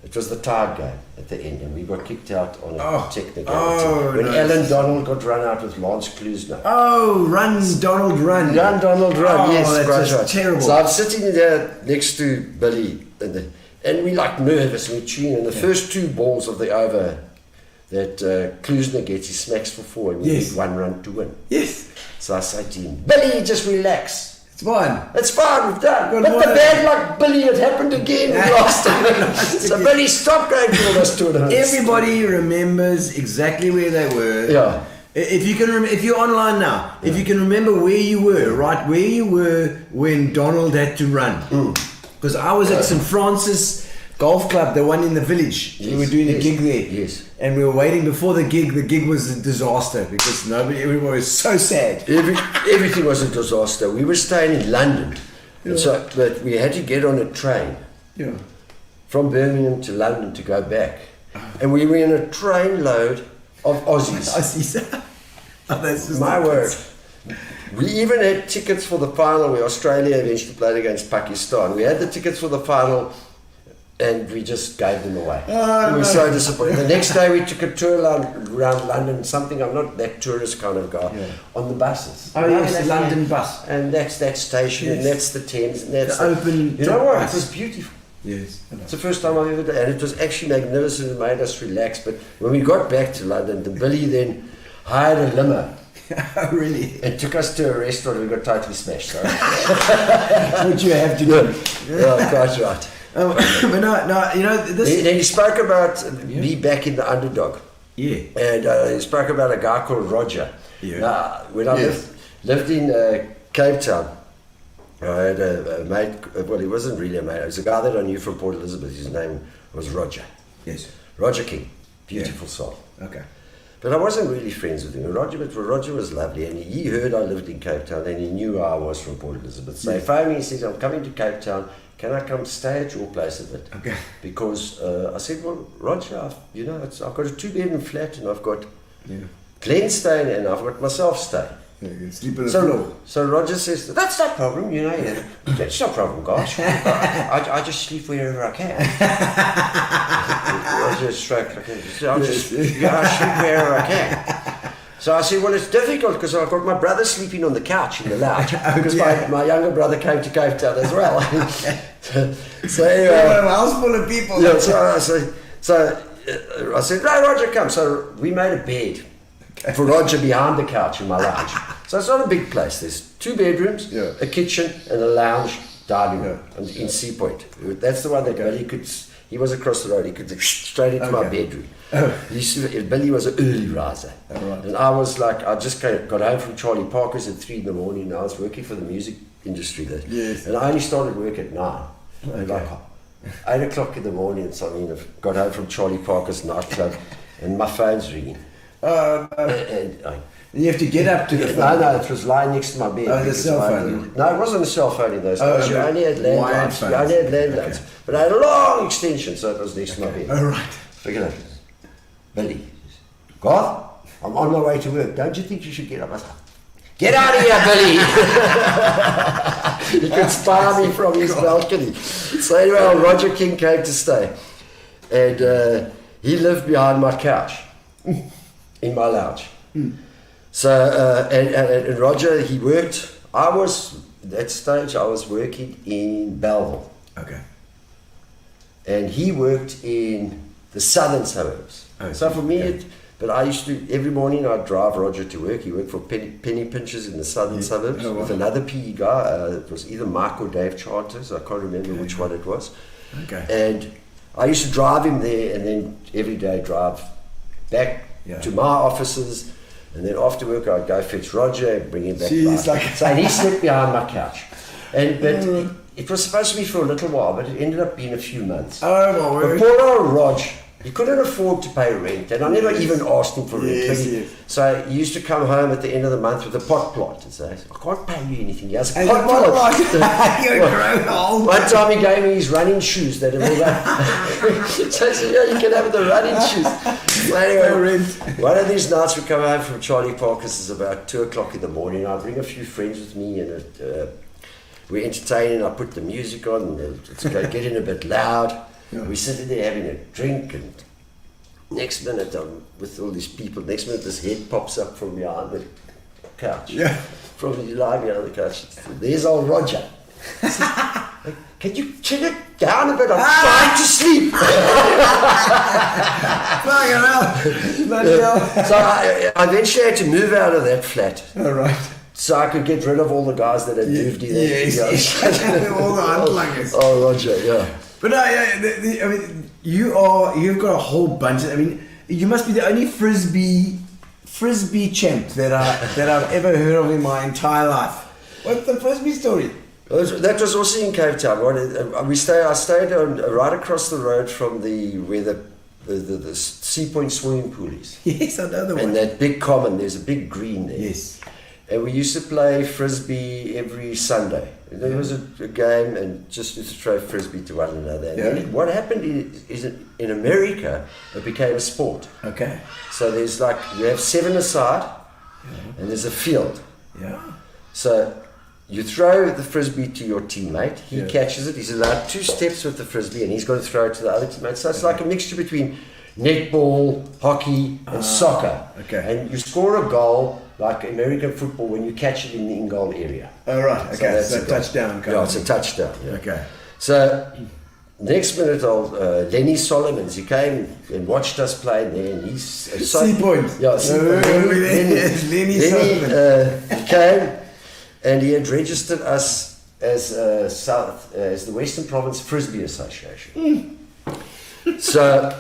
it was the tied game at the end, and we got kicked out on a technicality. When Alan Donald got run out with Lance Klusener. Oh, run, Donald, run. Run, Donald, run. Oh, Yes, that's quite just right. terrible. So I'm sitting there next to Billy, and we like nervous, and we tune, and the first two balls of the over that Klusner gets, he smacks for four, and we Yes. need 1 run to win. Yes. So I say to him, Billy, just relax. It's fine. It's fine, we've done. Good But the morning. bad luck, Billy, it happened again. We lost it. So Billy, stop going to all those tournaments. Everybody remembers exactly where they were. Yeah. If you can, if you're online now, if you can remember where you were, right, where you were when Donald had to run, because I was at St. Francis Golf Club, the one in the village. We were doing a gig there. Yes. And we were waiting before the gig. The gig was a disaster because everyone was so sad. Everything was a disaster. We were staying in London, and so but we had to get on a train from Birmingham to London to go back, and we were in a train load of Aussies. I see. That's just My not- word. We even had tickets for the final where Australia eventually played against Pakistan. We had the tickets for the final, and we just gave them away. We were so disappointed. The next day we took a tour around London, something I'm not that tourist kind of guy, on the buses. Oh, yes, the London bus. And that's that station, and that's the Thames, and that's The open You know what? bus. It was beautiful. Yes. It's the first time I've ever done it, and it was actually magnificent. It made us relax. But when we got back to London, the Billy then hired a limo Oh, really? and took us to a restaurant. We got totally smashed. So. What you have to do. Yeah, quite right. But no, you know this. Then he spoke about me back in the underdog. Yeah. And he spoke about a guy called Roger. Yeah. Now, when I Yes. lived in Cape Town, I had a mate, well, he wasn't really a mate, it was a guy that I knew from Port Elizabeth. His name was Roger. Yes. Roger King. Beautiful soul. Okay. But I wasn't really friends with him. Roger was lovely, and he heard I lived in Cape Town, and he knew I was from Port Elizabeth. So he phoned me and said, I'm coming to Cape Town. Can I come stay at your place a bit? Okay. Because I said, well, Roger, I've got a 2-bedroom flat, and I've got Yeah. Glenn staying, and I've got myself staying. You can sleep on the floor. So Roger says, that's no problem, you know. Yeah. That's no problem, gosh. I just sleep wherever I can. Roger stroked like I sleep wherever I can. So I said, well, it's difficult because I've got my brother sleeping on the couch in the lounge because my younger brother came to Cape Town as well. so anyway, a house full of people. yeah, so I said, no, Roger, come. So we made a bed for Roger behind the couch in my lounge. So it's not a big place. There's 2 bedrooms, a kitchen, and a lounge dining room in Sea Point. That's the one that Billy could. He was across the road. He could straight into my bedroom. Billy was an early riser, and I was like, I just got home from Charlie Parker's at 3 in the morning. And I was working for the music industry there, and I only started work at 9. And like 8 o'clock in the morning, something. I got home from Charlie Parker's nightclub, and my phone's ringing. And you have to get up to the phone. No, it was lying next to my bed. Oh, the cell phone. No, it wasn't a cell phone in those days. You only had landlines. phones. You only had landlines. But I had a long extension, so it was next to my bed. Oh, right. Figure it out. Billy, Garth, I'm on my way to work. Don't you think you should get up? I said, get out of here, Billy! He could spy me from his balcony. So anyway, Roger King came to stay. And he lived behind my couch in my lounge. So, and Roger, he worked, at that stage, I was working in Belleville. Okay. And he worked in the southern suburbs. So for me, but I used to, every morning I'd drive Roger to work. He worked for penny pinchers in the southern suburbs with another PE guy. It was either Mark or Dave Charters. I can't remember which one it was. Okay. And I used to drive him there and then every day drive back to my offices. And then after work, I'd go fetch Roger and bring him back. So and he slept behind my couch. But it was supposed to be for a little while, but it ended up being a few months. Oh, my word. But poor old Rog, he couldn't afford to pay rent, and I never even asked him for rent. So he used to come home at the end of the month with a pot plant and say, I can't pay you anything. He has a pot plant. One time he gave me his running shoes that have all So I said, yeah, you can have the running shoes. So anyway, one of these nights we come home from Charlie Parker's, is about 2 o'clock in the morning. I bring a few friends with me and we're entertaining. I put the music on and it's getting a bit loud. We're sitting there having a drink and next minute I'm with all these people. Next minute this head pops up from behind the couch. From lying behind the couch. There's old Roger. Can you chill it down a bit? I'm trying to sleep. So I eventually had to move out of that flat. All right. So I could get rid of all the guys that had moved in there. All the unluggers. Oh, Roger, yeah. But I mean, you've got a whole bunch. I mean, you must be the only frisbee champ that I've ever heard of in my entire life. What's the frisbee story? That was also in Cape Town. I stayed right across the road from where the Sea Point swimming pool is. Yes, I know the one. And that big common, there's a big green there. Yes. And we used to play frisbee every Sunday. There was a game and just used to throw frisbee to one another. And then what happened is in America, it became a sport. Okay. So there's you have 7 aside and there's a field. Yeah. So you throw the frisbee to your teammate, he catches it, he's allowed 2 steps with the frisbee and he's got to throw it to the other teammate. So it's like a mixture between netball, hockey and soccer. Okay. And you score a goal like American football when you catch it in the in-goal area. Oh, right. Okay. So that's a touchdown. Yeah, it's a touchdown. Yeah. Okay. So next minute, Lenny Solomons, he came and watched us play there, and he's Sea Point. Yeah, Sea Point. Lenny Solomons. He came and he had registered us as the Western Province Frisbee Association. So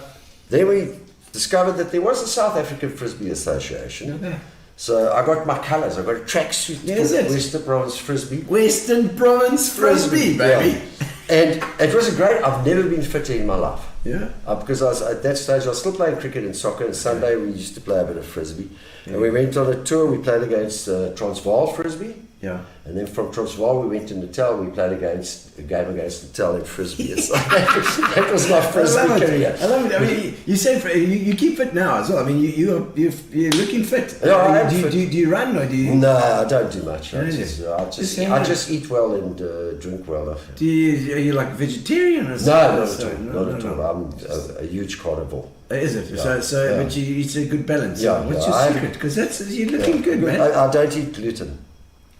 then we discovered that there was a South African Frisbee Association. So I got my colours. I got a tracksuit. Yes, yes. Western Province Frisbee. Western Province Frisbee, baby. Yeah. And it was a great. I've never been fitter in my life. Yeah. Because I was at that stage, I was still playing cricket and soccer. And Sunday we used to play a bit of frisbee. And we went on a tour. We played against Transvaal Frisbee. Yeah. And then from Transvaal we went to Natal. We played a game against Natal in frisbee. So that was my frisbee career. I love it. I mean, you said you keep fit now as well. I mean, you're looking fit. Yeah, I am do fit. you run or do you? No, I don't do much. I Really? just eat well and drink well. Are you like vegetarian or No, something? not at all. I'm a huge carnivore. Is it? Yeah, So, but you eat a good balance. Yeah, What's yeah, your secret? Because you're looking good, man. I don't eat gluten.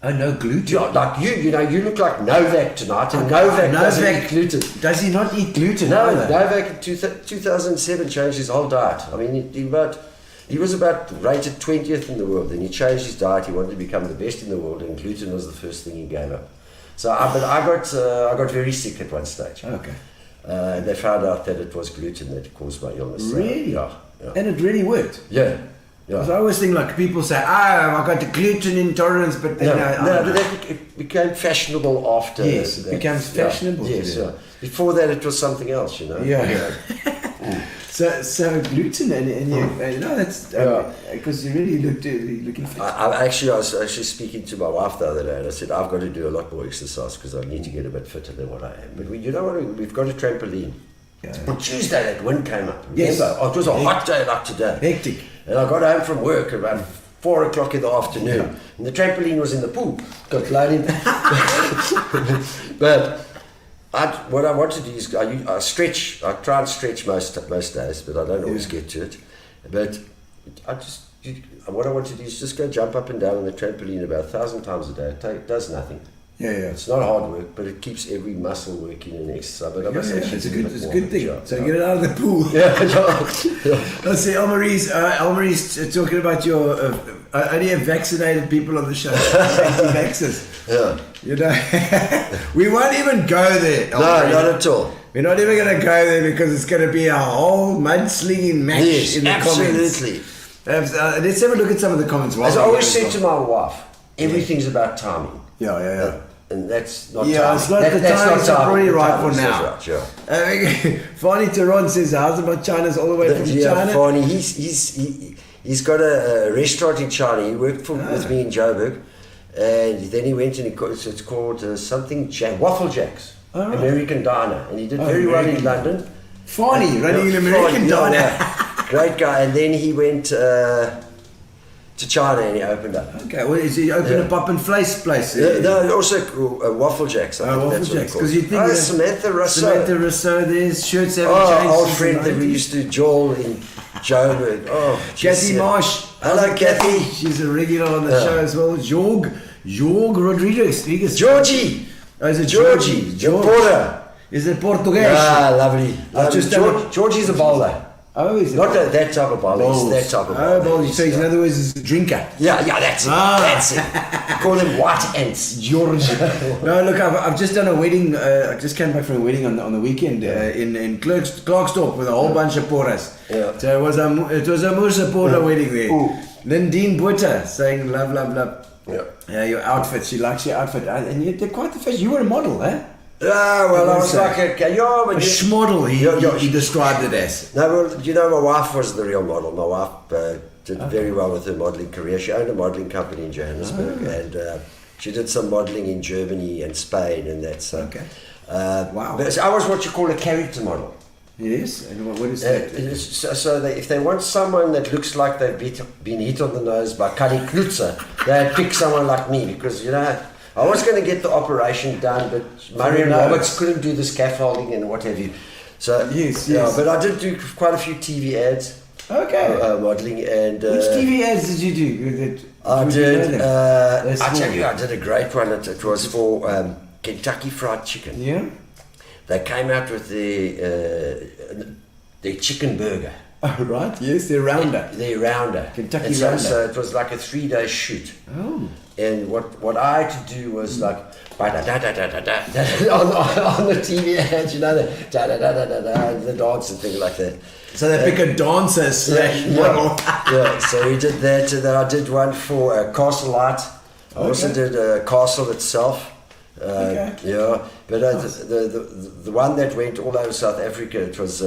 Oh, no gluten. Yeah, like you look like Novak tonight, and Novak doesn't eat gluten. Does he not eat gluten? No, either? Novak in 2007 changed his whole diet. I mean, he was about rated 20th in the world. Then he changed his diet. He wanted to become the best in the world, and gluten was the first thing he gave up. So, but I got very sick at one stage. Okay. They found out that it was gluten that caused my illness. Really? Yeah. And it really worked. Yeah. Because I always think like people say, I got the gluten intolerance, but then it became fashionable after. Yes, it becomes fashionable. Yes, yeah. Before that, it was something else, you know. Yeah. So gluten and you know that's because you really looking fit. I was actually speaking to my wife the other day, and I said I've got to do a lot more exercise because I need to get a bit fitter than what I am. But you know what? We've got a trampoline. Yeah. On Tuesday, that wind came up. Yes. Remember? Oh, it was a hot day like today. Hectic. And I got home from work about 4 o'clock in the afternoon, and the trampoline was in the pool. Got blown in. But what I want to do is I stretch. I try and stretch most days, but I don't always get to it. But what I want to do is just go jump up and down on the trampoline about 1,000 times a day. It does nothing. Yeah. It's not hard work, but it keeps every muscle working and exercise. But I must actually It's a do good more thing. job. So get it out of the pool. Let's see, Elmarie's talking about your only have vaccinated people on the show. Anti-vaxxers. Yeah. You know, we won't even go there. No, not at all. We're not even going to go there because it's going to be a whole mudslinging match in the absolutely. comments. Let's have a look at some of the comments. As I always said to my wife, everything's about timing. Yeah. And that's not Yeah, timing. it's not the That's timing's not timing. probably The right for timing's now. right, sure. Fani Tehran says, how's about China's all the way from China? Fani, he's got a restaurant in China. He worked with me in Joburg, and then he went and it's called Waffle Jacks, American Diner, and he did very well in London. Fani running an American Diner. Yeah. Great guy, and then he went to China and he opened up. Okay, well, is he opened up in Place? No, also Waffle Jacks. Waffle Jacks, because you think Samantha Rousseau. Samantha Rousseau, there's shirts haven't changed. Old friend that we used to jawl in Joburg. Oh, Kathy Marsh. Hello, Kathy. She's a regular on the show as well. Jorg Rodriguez. Georgie. Oh, is it Georgie? Porter. Is it Portuguese? Ah, lovely. Just Georgie's a bowler. Oh, is it? Not that type of bowler. It's that type of bowler. Oh, bowler. So in other words, he's a drinker. Yeah, that's it. That's it. Call them white ants. George. No, look, I've just done a wedding. I just came back from a wedding on the weekend in Klerksdorp with a whole bunch of porters. Yeah. So it was a Musa porter wedding there. Ooh. Then Dean Butter saying love. Yeah. Your outfit. She likes your outfit, and you're quite the fashion. You were a model, eh? Yeah, well, I was like a schmodel, he described it as. No, well, you know, my wife was the real model. My wife did very well with her modelling career. She owned a modelling company in Johannesburg, and she did some modelling in Germany and Spain, and that's wow. But I was what you call a character model. Yes, and what is that? So if they want someone that looks like they've been hit on the nose by Kali Klutzer, they'd pick someone like me because, you know, I was going to get the operation done, but Marion Roberts couldn't do the scaffolding and what have you. So yes. But I did do quite a few TV ads. Okay. Modelling and. Which TV ads did you do? I did. I tell you, I did a great one. It was for Kentucky Fried Chicken. Yeah. They came out with their chicken burger. Oh, right. Yes, they're rounder. They're rounder. Kentucky And so, rounder. so it was like a 3-day shoot. Oh. And what I had to do was like on the TV ad, you know, the dance and things like that. So they pick a dancer slash model. Yeah, so we did that, and then I did one for Castle Light. I also did Castle itself. Yeah, but the one that went all over South Africa, it was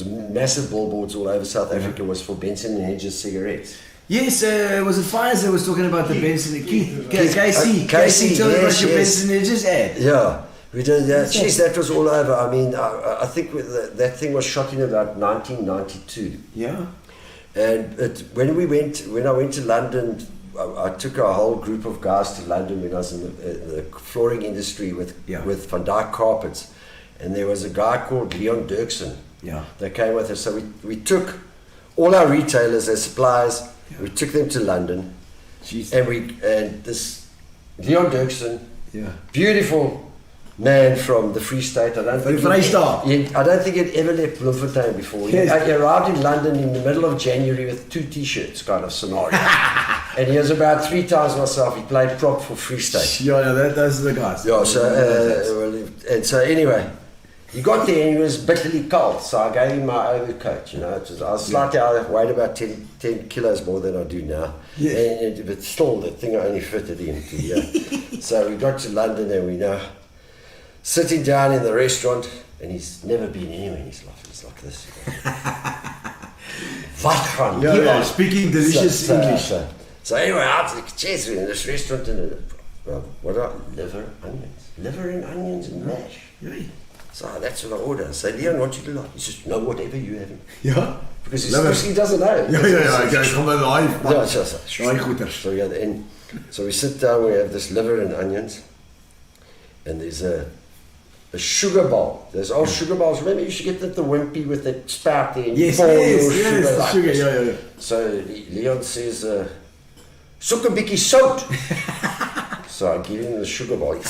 massive billboards all over South Africa, was for Benson and Hedges cigarettes. Yes, was it Fires that was talking about the Benson and Keith? Casey, Casey, tell us yes, about your yes. Benson and Hedges ad. Yeah, we did that. Jeez, that was all over. I mean, I think that thing was shot in about 1992. Yeah. And when I went to London, I took a whole group of guys to London when I was in the flooring industry with Van Dyke carpets, and there was a guy called Leon Dirksen. Yeah. That came with us. So we took all our retailers as suppliers. We took them to London, and this Leon Dirksen, beautiful man from the Free State. I don't think he'd ever left Bloemfontein before. He arrived in London in the middle of January with 2 t-shirts kind of scenario. And he was about 3 times myself. He played prop for Free State. Yeah, those are the guys. Yeah, so anyway, he got there and he was bitterly cold, so I gave him my overcoat, you know. I was slightly out, I weighed about 10 kilos more than I do now. Yeah. But still, the thing only fitted into, So we got to London and we now sitting down in the restaurant, and he's never been anywhere in his life. He's like this. Speaking delicious English. So anyway, after the cheers, we're in this restaurant, and what are liver and onions and mash. Really? So that's what I ordered. I say, Leon, what you do like? He says, no, whatever you having. Yeah. Because he doesn't know. Okay, come alive. So we sit down, we have this liver and onions, and there's a sugar bowl. There's old sugar bowls. Remember, you should get the wimpy with the spout there. And yes, sugar. Yeah. So Leon says, soek 'n bietjie sout. So I give him the sugar bowl. He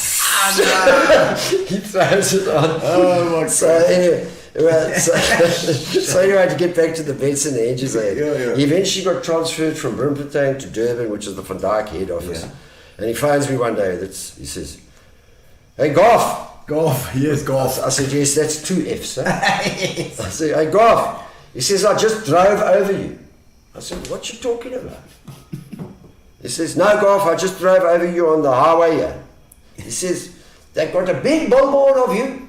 throws it on. Oh my God. So anyway, to get back to the Benson Hedges, he eventually got transferred from Bloemfontein to Durban, which is the Van Dyke head office. And he phones me one day. He says, hey, Garth. Yes, Garth. I said, yes, that's 2 F's. Huh? Yes. I said, hey, Garth. He says, I just drove over you. I said, what you talking about? He says, no, Garth, I just drove over you on the highway here. He says, they've got a big billboard of you.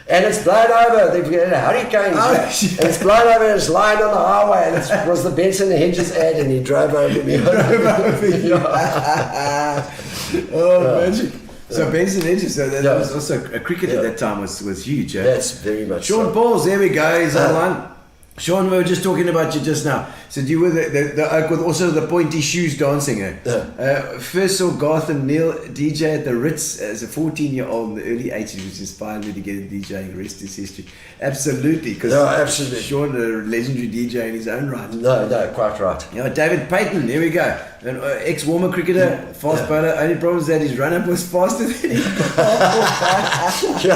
And it's blown over. They've got a hurricane. And it's blown over and it's lying on the highway. And it was the Benson and Hedges ad, and he drove over me. Magic. So Benson Hedges, so that was also a cricket at that time was huge. That's very much Sean Pauls, there we go, he's online. Sean, we were just talking about you just now. So you were the oak with also the pointy shoes dancing. First saw Garth and Neil DJ at the Ritz as a 14-year-old in the early 80s, which inspired me to get into DJing. Rest is history. Absolutely, because absolutely. Sean, a legendary DJ in his own right. No, quite right. David Payton, here we go. An ex-warmer cricketer, fast bowler. Only problem is that his run-up was faster than his ball.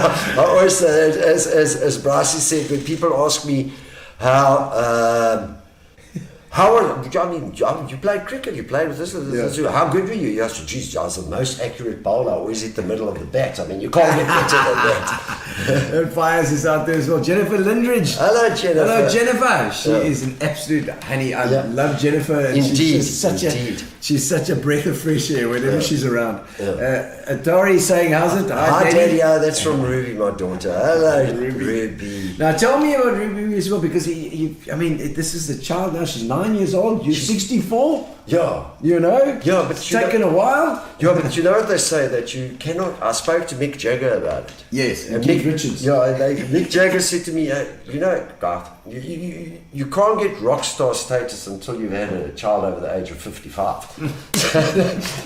I always say that, as Brycey said, when people ask me, you played cricket, you played with this. How good were you? I said, geez, I was the most accurate bowler. I always hit the middle of the bat. I mean, you can't get better than that. And Fires is out there as well. Jennifer Lindridge. Hello, Jennifer. She is an absolute honey. I love Jennifer. And indeed. She's such a breath of fresh air whenever she's around. Atari saying, how's it? Hi, Daddy. That's from Ruby, my daughter. Hello, Ruby. Now, tell me about Ruby as well, because this is a child now. She's 9 years old. You're 64? Yeah. You know? Yeah, but it's taken a while. Yeah, but you know what they say, that you cannot... I spoke to Mick Jagger about it. Yes, and Keith Richards. Yeah, Mick Jagger said to me, you know, Garth, you can't get rock star status until you've had a child over the age of 55.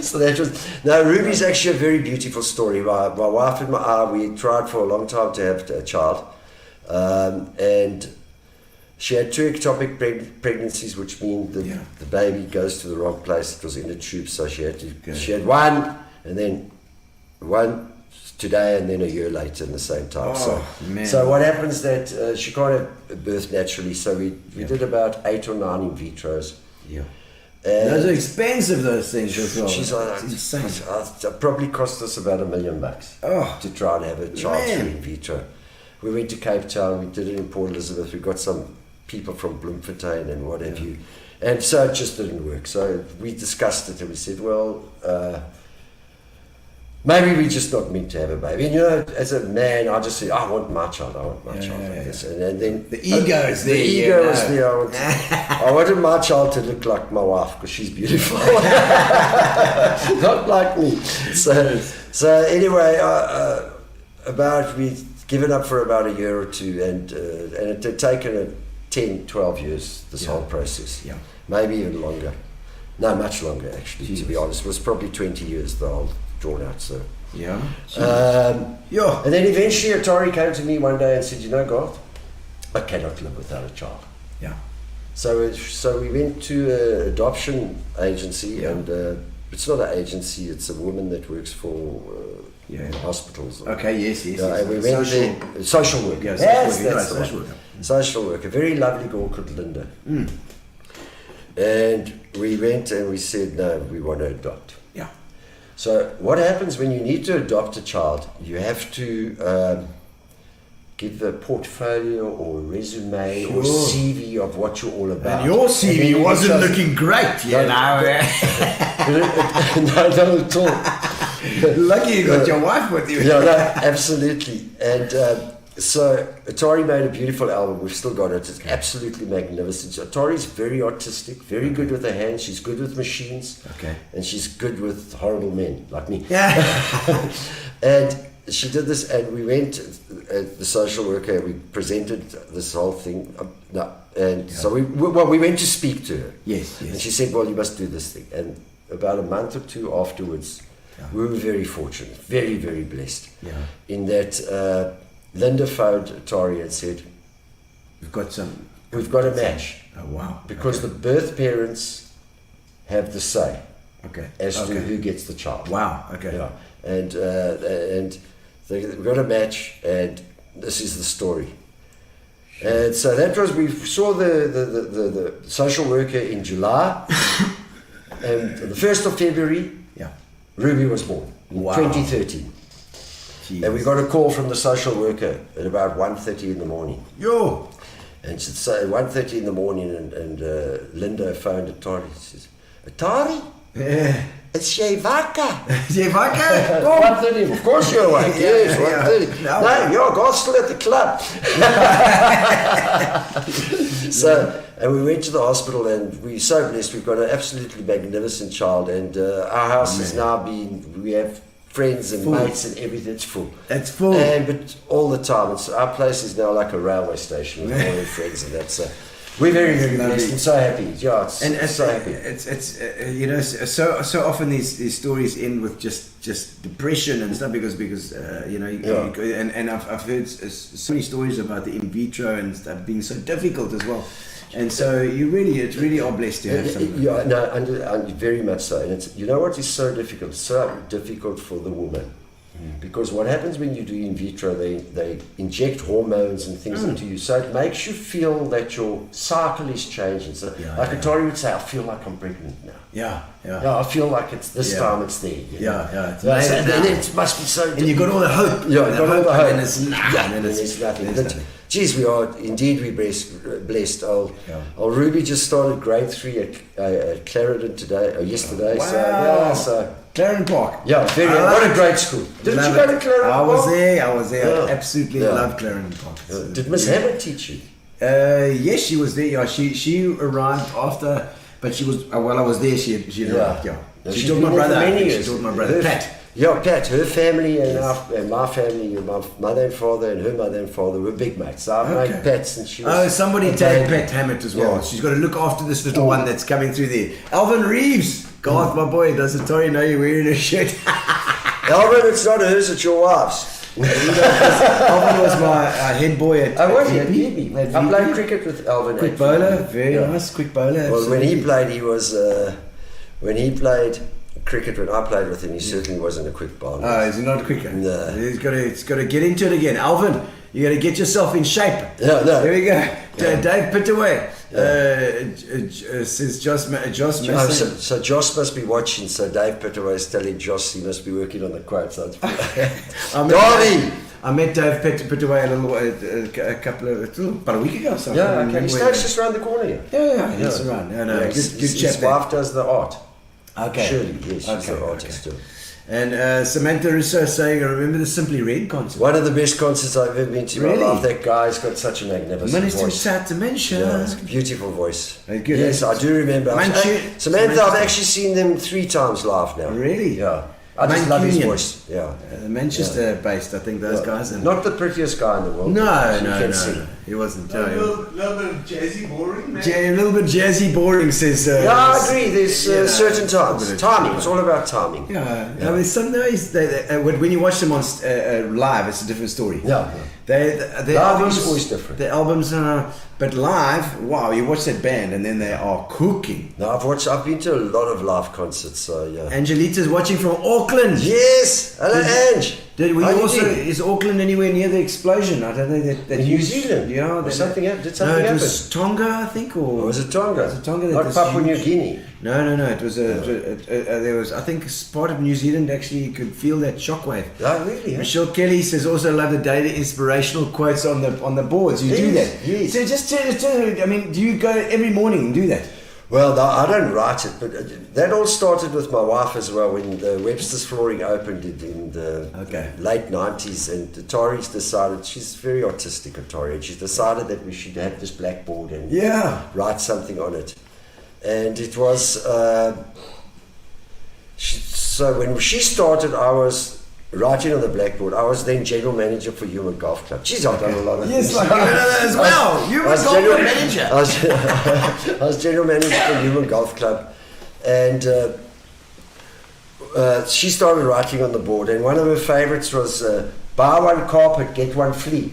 So that was... No, Ruby's actually a very beautiful story. My wife and I, we tried for a long time to have a child. And she had 2 ectopic pregnancies, which means the baby goes to the wrong place. It was in the tube, so she had one, and then 1, today and then a year later in the same time. Oh, man. So what happens that she can't have birth naturally, so we did about 8 or 9 in vitros. Yeah. And Those are expensive, those things as well. she's It's insane. it probably cost us about $1 million Oh, to try and have a child man. free in vitro. We went to Cape Town, we did it in Port Elizabeth, we got some people from Bloemfontein and what have you. And so it just didn't work. So we discussed it and we said, well, maybe we're just not meant to have a baby. And as a man, I just said, I want my child. And then the ego is there. The ego was there. I wanted my child to look like my wife because she's beautiful. Not like me. So anyway, we'd given up for about a year or two, and it had taken 10, 12 years, this whole process. Yeah. Maybe even longer. No, much longer actually, to be honest. It was probably 20 years, the whole drawn out. So. Yeah. Yeah. And then eventually Atari came to me one day and said, Garth, I cannot live without a child. Yeah. So we went to an adoption agency, and it's not an agency, it's a woman that works for hospitals. Okay, yes. And we went there, social worker. Yeah, Social worker. Social worker. A very lovely girl called Linda. And we went and we said, no, we want to adopt. Yeah. So what happens when you need to adopt a child? You have to give a portfolio or resume or CV of what you're all about. And your CV wasn't looking great, you know. No, not at all. Lucky you got your wife with you. Yeah, no, absolutely. And so Atari made a beautiful album. We've still got it. It's absolutely magnificent. So Atari's very artistic, very good with her hands. She's good with machines. Okay. And she's good with horrible men like me. Yeah. And she did this, and we went, the social worker, we presented this whole thing. So we went to speak to her. Yes. And she said, well, you must do this thing. And about a month or two afterwards, we were very fortunate, very, very blessed. Yeah. In that Linda phoned Atari and said, we've got a match. Oh, wow. Because the birth parents have the say as to who gets the child. Wow. Okay. Yeah. And we've got a match, and this is the story. And so that was, we saw the social worker in July, and the 1st of February, Ruby was born in 2013. Jeez. And we got a call from the social worker at about 1:30 in the morning. And so at 1:30 in the morning, and Linda phoned Atari and says, Atari? Yeah. It's Shevaka. Shevaka? 1:30. Of course you're awake. Yes, 1:30. No, Garth's still at the club. So, and we went to the hospital, and we're so blessed. We've got an absolutely magnificent child, and our house has now been, we have friends and mates and everything. It's full. It's full. But all the time. Our place is now like a railway station with all the friends and that. So we're very, very blessed and so happy. Yeah, it's so happy. It's so often these stories end with just depression and stuff because and I've heard so many stories about the in vitro and stuff being so difficult as well. And so it's really are blessed to have something. Yeah, no, very much so. And it's, what is so difficult? So difficult for the woman. Because what happens when you do in vitro, they inject hormones and things into you, so it makes you feel that your cycle is changing. So, Atari would say, I feel like I'm pregnant now. Yeah. I feel like it's this time it's there. It's and then it must be so. And you got all the hope. Yeah, you got all the hope. And it's nothing. But, geez, we're blessed. Old Ruby just started grade 3 at Clarendon yesterday. Wow. So Clarendon Park. Yeah, what a great school. Didn't you go to Clarendon Park? I was there. I absolutely love Clarendon Park. Did Miss Hammond teach you? Yes, she was there. Yeah, she arrived after, but she was while I was there. She arrived. Yeah, she taught my brother. Pat. Yeah, Pat. Her family and my family, my mother and father and her mother and father were big mates. So I made Pats, and she was. Somebody take Pat Hammett as well. Yeah. She's got to look after this little one that's coming through there. Alvin Reeves. Garth, my boy, does Atari know you're wearing a shirt? Alvin, it's not hers, it's your wife's. Alvin was my head boy at VP. I played cricket with Alvin. Quick bowler, very nice, quick bowler. Well, when he played cricket when I played with him, he certainly wasn't a quick bowler. Oh, is he not quicker? No. He's got to get into it again. Alvin, you got to get yourself in shape. Yeah, no. There we go. Yeah. Dave Pittaway says Joss Mason. So Joss must be watching. So Dave Pittaway is telling Joss he must be working on the quotes. Darby! I met Dave Pittaway about a week ago or something. Yeah, okay. He stays just around the corner here. Yeah, he's around. No, good His chap. wife does the art. Okay. Surely, yes, she's the artist too. And Samantha Russo saying, I remember the Simply Red concert. One of the best concerts I've ever been to in my Really? life. That guy's got such a magnificent Minister of voice. South Dementia. Yeah, it's a beautiful voice. Very good. Yes, I do remember. Samantha, I've actually seen them 3 times live now. Really? Yeah. I just love his Mancunian. voice. Yeah. Manchester-based, I think, those guys. And Not the prettiest guy in the world. No. He wasn't. A little bit of jazzy boring, man. A little bit jazzy boring, says... Yeah, I agree. There's certain times. Timing. It's all about timing. Yeah. I mean, some days, when you watch them on live, it's a different story. Yeah. Their Live is always different. The albums are... But live, wow, you watch that band and then they are cooking. No, I've been to a lot of live concerts, so yeah. Angelita's watching from Auckland. Yes! Hello, Ange! Is Auckland anywhere near the explosion? I don't think that In New Zealand? Yeah. Or something happened? Did No, something it happen? was Tonga, I think, or... Or was it Tonga? Was it Tonga? that Not was Papua New huge. Guinea. No. It was there was, I think, part of New Zealand actually you could feel that shockwave. Oh, really? Michelle Kelly says also love the daily inspirational quotes on the boards. You do that. Yes. So just I mean, do you go every morning and do that? Well, no, I don't write it, but that all started with my wife as well when the Websters Flooring opened it in the late 90s, and Tori's decided, she's very artistic, Tori, and she decided that we should have this blackboard and write something on it. And it was, so when she started, I was writing on the blackboard. I was then general manager for Human Golf Club. Jeez, I've done a lot of things. Yes, like as well. Human Golf Manager. I was general manager for Human Golf Club, and she started writing on the board. And one of her favourites was buy one carpet, get one flea.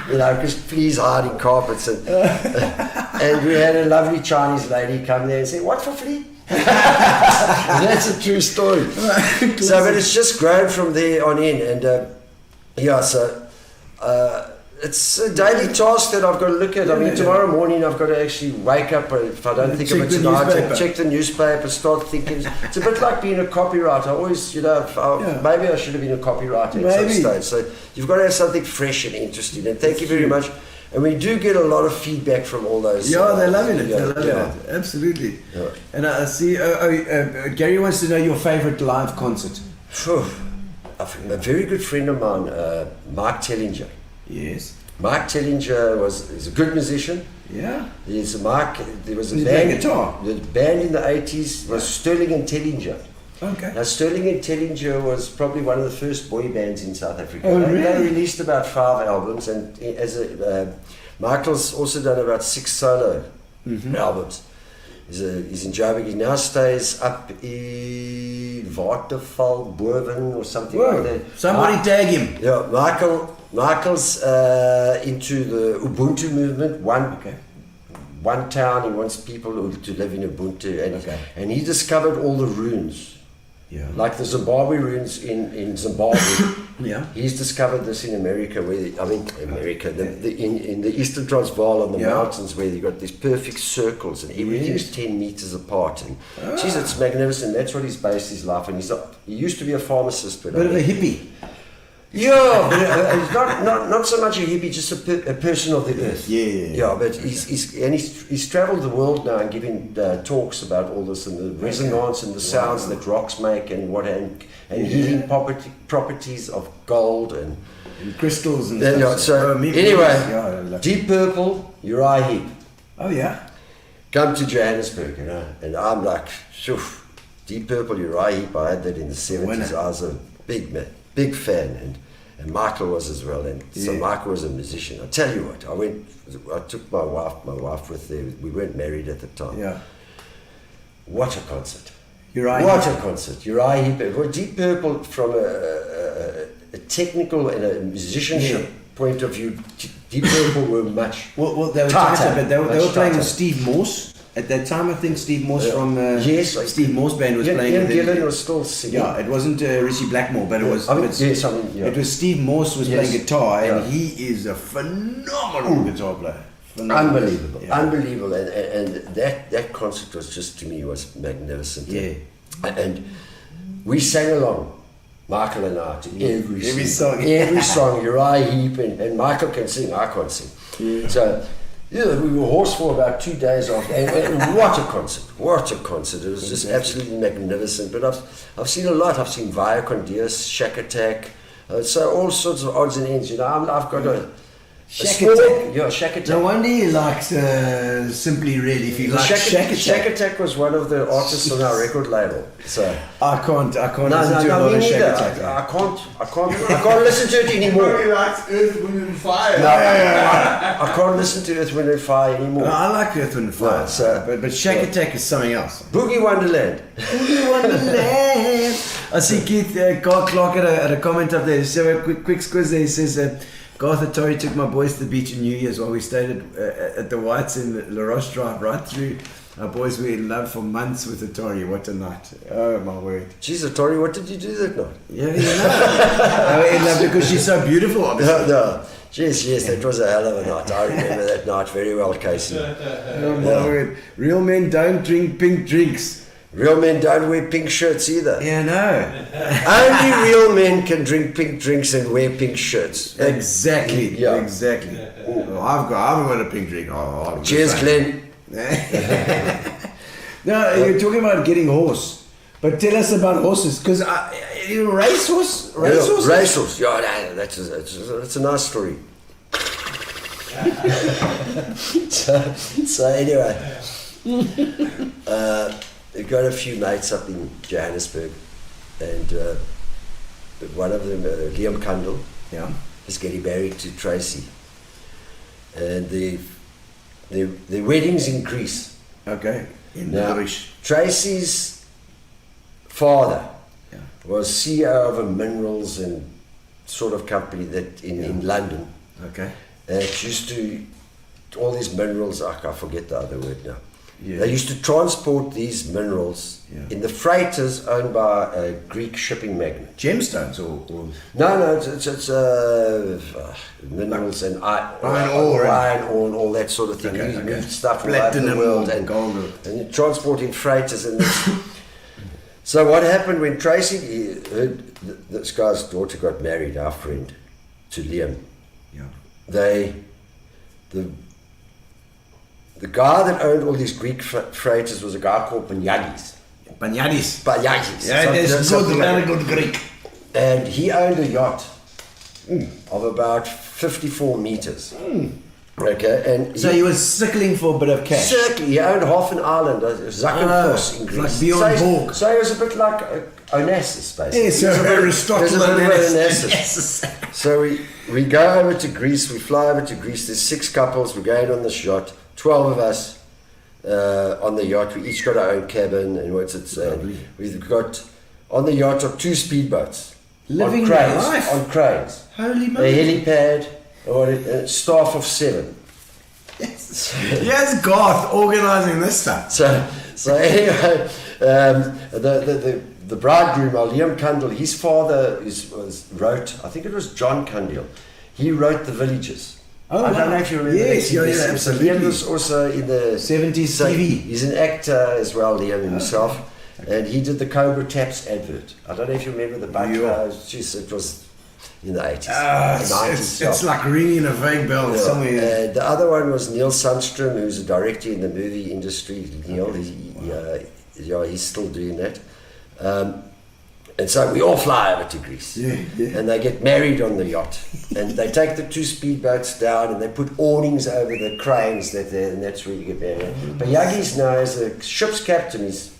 Because fleas hide in carpets. And we had a lovely Chinese lady come there and say, "What for flea?" That's a true story. So, but it's just grown from there on in, and it's a daily task that I've got to look at. I mean, tomorrow morning I've got to actually wake up, if I don't think of it tonight, and check the newspaper, start thinking. It's a bit like being a copywriter. I always, maybe I should have been a copywriter at some stage. So you've got to have something fresh and interesting. And thank you very much. And we do get a lot of feedback from all those. Yeah, they're loving it. They're loving it. Absolutely. Yeah. And I see, Gary wants to know your favourite live concert. A very good friend of mine, Mike Tellinger. Yes. Mike Tellinger is a good musician. Yeah. There was a band. Guitar. The band in the 80s was Sterling and Tellinger. Okay. Now, Sterling and Tellinger was probably one of the first boy bands in South Africa. Oh, really? They released about 5 albums, and Michael's also done about 6 solo albums. He's in Joburg. He now stays up in Waterval, Boven, or something like that. Somebody tag him. Yeah, Michael's into the Ubuntu movement. One town, he wants people to live in Ubuntu, and he discovered all the runes. Yeah. Like the Zimbabwe runes in Zimbabwe. Yeah. He's discovered this in America, in the Eastern Transvaal on the mountains, where you got these perfect circles and everything's 10 meters apart. And geez, it's magnificent. That's what he's based his life on. He used to be a pharmacist, but bit of a hippie. Yeah, but he's not so much a hippie, just a person of the earth. Yeah, but he's travelled the world now and giving talks about all this and the resonance and the sounds that rocks make and healing properties of gold and crystals and stuff. So anyway, Deep Purple, Uriah Heep. Oh yeah. Come to Johannesburg, and I'm like, Deep Purple, Uriah Heep. I had that in the 70s. I was a big fan, and Michael was as well, and so Michael was a musician. I tell you what, I took my wife with there. We weren't married at the time. Yeah. What a concert! Uriah Heep. Well, Deep Purple from a technical and a musicianship point of view, Deep Purple were much. Well, they were tighter, but they were playing with Steve Morse. At that time, I think Steve Morse from Yes, Steve Morse band was playing. Ian with Gillan it. was still singing. Yeah, it wasn't Richie Blackmore, but it was. Yeah. It was Steve Morse was Yes. playing guitar, and Yeah. he is a phenomenal guitar player. Unbelievable, Yeah. unbelievable, and that concert was just, to me, was magnificent. Yeah. And we sang along, Michael and I, to every song. every song. Uriah Heep and Michael can sing, I can't sing. Yeah. So we were hoarse for about 2 days after, and what a concert! What a concert! It was just absolutely magnificent. But I've seen a lot. I've seen Via Con Dios, Shack Attack, so all sorts of odds and ends. You know, I've got a Shack small, Attack. yeah, Shack Attack. No wonder he likes Simply Red. If he likes Shack Attack. Shack Attack was one of the artists on our record label. So I can't listen to a no, lot me of Shack neither. Attack. I can't listen to it anymore. He likes Earth, Wind and Fire. No, I can't listen to Earth, Wind and Fire anymore. No, I like Earth, Wind and Fire, No, so- but Shack Attack is something else. Boogie Wonderland. Wonderland. I see Keith Garth Clark at a comment up there. So a quick squiz there. He says, Garth and Tori took my boys to the beach in New Year's while we stayed at the Whites in La Roche Drive right through. Our boys were in love for months with the Tori. What a night. Oh, my word. Jesus, Tori, what did you do that night? Yeah, you know. They were in love because she's so beautiful, obviously. No. Yes, that was a hell of a night. I remember that night very well, Casey. Oh, my word. Real men don't drink pink drinks. Real men don't wear pink shirts either. Yeah, no. Only real men can drink pink drinks and wear pink shirts. Exactly. Yeah. Exactly. Well, I haven't got a pink drink. Oh, Cheers, Glenn. No, you're talking about getting horse, but tell us about horses, because racehorse. Racehorse. Yeah, no, that's a nice story. so anyway, we've got a few mates up in Johannesburg, and one of them, Liam Kundle, is getting married to Tracy, and the wedding's in Greece. Okay. In Now, Irish. Tracy's father was CEO of a minerals and sort of company that in London. Okay. It used to, all these minerals, I forget the other word now. Yeah. They used to transport these minerals in the freighters owned by a Greek shipping magnate. Gemstones or No, it's minerals and iron ore and all that sort of thing. Okay, You okay. move stuff from all over the Platinum, world and gold. and you transport in freighters and this. So what happened when Tracy heard this guy's daughter got married, our friend, to Liam? Yeah. The guy that owned all these Greek freighters was a guy called Banyagis. Banyadis. Banyagis. Yeah, that's something good. like Very that. good Greek. And he owned a yacht of about 54 meters. Okay, and So he was sickling for a bit of cash. Certainly, he owned half an island, Zakynthos in Greece. like Bjorn Borg. So he was a bit like Onassis, basically. Yeah, so He was a bit- Aristotle he was a bit of and Onassis. So we go over to Greece, we fly over to Greece, there's 6 couples, we're going on this yacht, 12 of us on the yacht, we each got our own cabin, and we've got, on the yacht are 2 speedboats. Living on their cranes, life. On cranes. Holy A moly. helipad, or a staff of 7. Yes, Garth organising this stuff. So anyway, the bridegroom, Liam Kundle, his father wrote, I think it was John Kundle, he wrote The Villages. Oh, I don't wow. know if you remember Yes, that. yeah, So absolutely. Liam was also in the 70s so TV. He's an actor as well, Liam himself. And he did the Cobra Taps advert. I don't know if you remember the bunch. Jeez, it was in the 80s. 90s. It's like ringing a vague bell somewhere. The other one was Neil Summerstrand, who's a director in the movie industry. Neil, he's still doing that. And so we all fly over to Greece. And they get married on the yacht. And they take the 2 speedboats down and they put awnings over the cranes, and that's where you get married. But Yagis now, as a ship's captain, is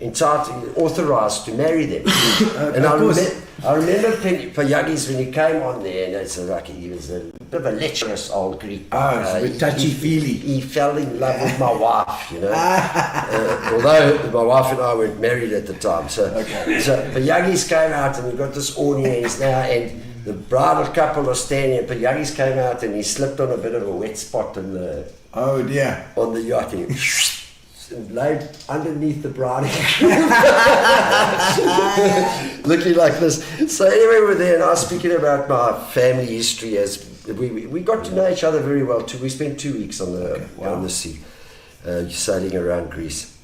entitled, authorized to marry them. And I remember Payagis when he came on there, and it's like he was a bit of a lecherous old Greek. It's a bit touchy-feely. He fell in love with my wife, you know. Although my wife and I weren't married at the time. So Payagis came out, and we got this awning, and the bridal couple are standing, and Payagis came out, and he slipped on a bit of a wet spot in the Oh dear. on the yacht. laid underneath the brownie, looking like this. So anyway, we're there, and I was speaking about my family history as we got to know each other very well too. We spent 2 weeks on the sea, sailing around Greece.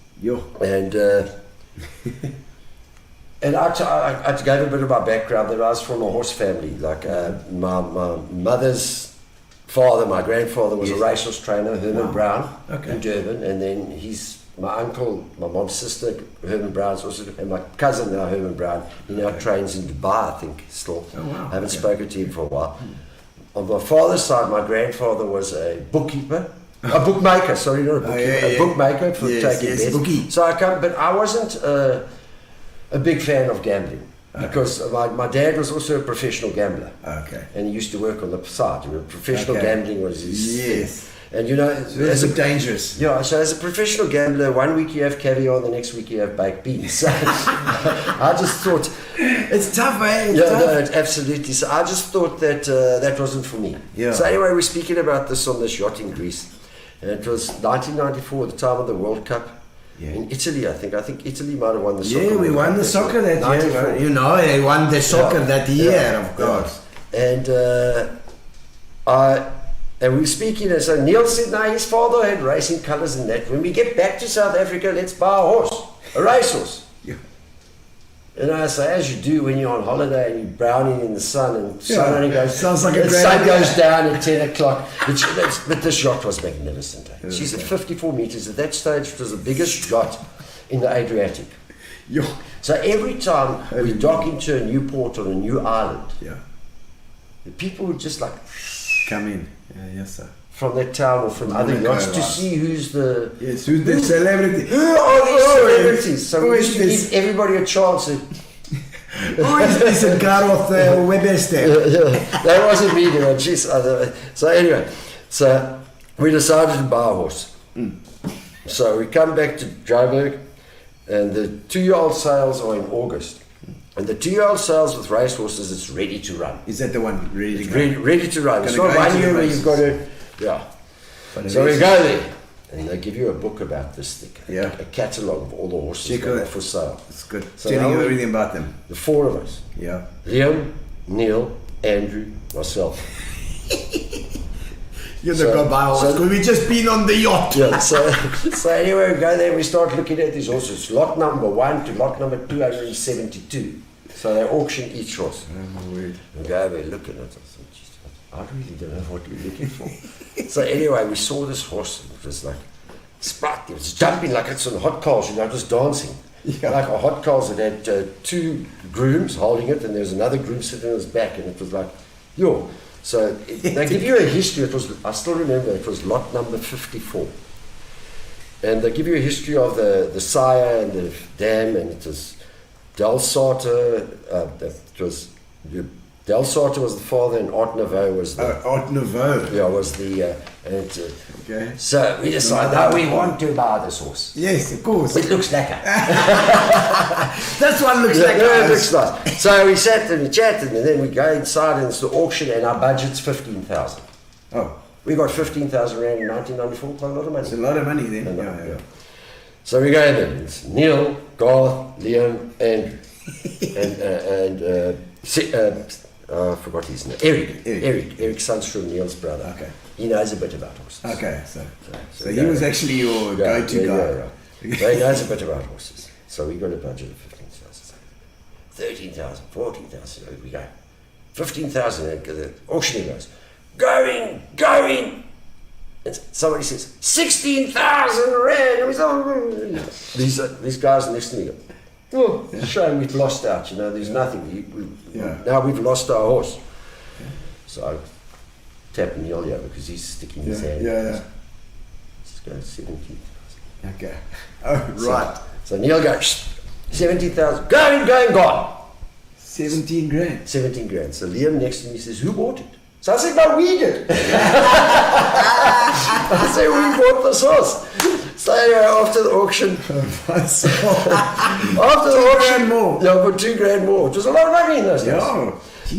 And and I gave a bit of my background that I was from a horse family. Like my mother's father, my grandfather was a racehorse trainer, Herman Brown, in Durban, and then my uncle, my mom's sister, Herman Brown's also, and my cousin now, Herman Brown, he now trains in Dubai, I think, still. I haven't spoken to him for a while. On my father's side, my grandfather was a bookkeeper. A bookmaker, sorry, not a bookkeeper, a bookmaker for taking bets. Bookie. So but I wasn't a big fan of gambling because my dad was also a professional gambler. And he used to work on the side. Professional gambling was his thing. And you know, it's dangerous. Yeah, so as a professional gambler, 1 week you have caviar, the next week you have baked beans. So I just thought it's tough, eh? No, absolutely. So I just thought that that wasn't for me. So anyway, we're speaking about this on this yacht in Greece. And it was 1994, the time of the World Cup in Italy, I think. I think Italy might have won the soccer. Yeah, we won the soccer that year. You know, they won the soccer that year, of course. And we were speaking, and so Neil said, no, his father had racing colours and that. When we get back to South Africa, let's buy a horse, a racehorse. And I say, as you do when you're on holiday and you're browning in the sun, and sun only goes, sounds like the sun goes down at 10 o'clock. But this yacht was magnificent. She's at 54 meters. At that stage, it was the biggest yacht in the Adriatic. So every time we dock into a new port or a new island, the people would just like come in. Yes, sir. From that town or from other yachts to see who's the celebrity. Who are these celebrities? So we used to give everybody a chance. Who is this Garth Webster? That wasn't me, man. So anyway, so we decided to buy a horse. So we come back to Joburg, and the 2-year-old sales are in August. And the 2-year-old sales with racehorses, it's ready to run. Is that the one ready to go? Ready to run. It's not 1 year where you've got to... So we go there, and they give you a book about this thing, a catalogue of all the horses for sale. It's good. So telling you everything about them. The 4 of us. Liam, Neil, Andrew, myself. You're the guy by horse. We've just been on the yacht. So anyway, we go there and we start looking at these horses. Lot number 1 to lot number 272. So they auction each horse. We go over and look at it. I really don't know what we're looking for. So anyway, we saw this horse. It was like sprat. It was jumping like it's on hot coals. You know, it was dancing like a hot coals. It had 2 grooms holding it, and there was another groom sitting on his back, and it was like, So they give you a history. I still remember. It was lot number 54, and they give you a history of the sire and the dam, and it was Del Sartre. Del Sartre was the father, and Art Nouveau was the... Art Nouveau. was the... So we decided, we want to buy this horse. Yes, of course. It looks lekker. This one looks lekker. It looks nice. So we sat and we chatted, and then we go inside, and it's the auction, and our budget's 15,000. We got 15,000 rand in 1994, quite a lot of money. It's a lot of money then. So we go in there. It's Neil, Garth, Liam, Andrew, I forgot his name. Eric Summerstrand, Neil's brother. He knows a bit about horses. So he was actually your go-to guy. So he knows a bit about horses. So we got a budget of 15,000. 13,000, 14,000. We go. 15,000. The auctioneer goes, going. And somebody says, 16,000 rand. And we thought, these guys next to me go, it's a shame we've lost out, there's nothing. Now we've lost our horse. So I tap Neil here because he's sticking his hand. Let's go 17,000. Right. So Neil goes, 17,000. Going, gone. 17 grand. 17 grand. So Liam next to me says, who bought it? So I said, no, we did. I said, we bought this horse. So anyway, after the auction, more. For 2 grand more. It was a lot of money in those days.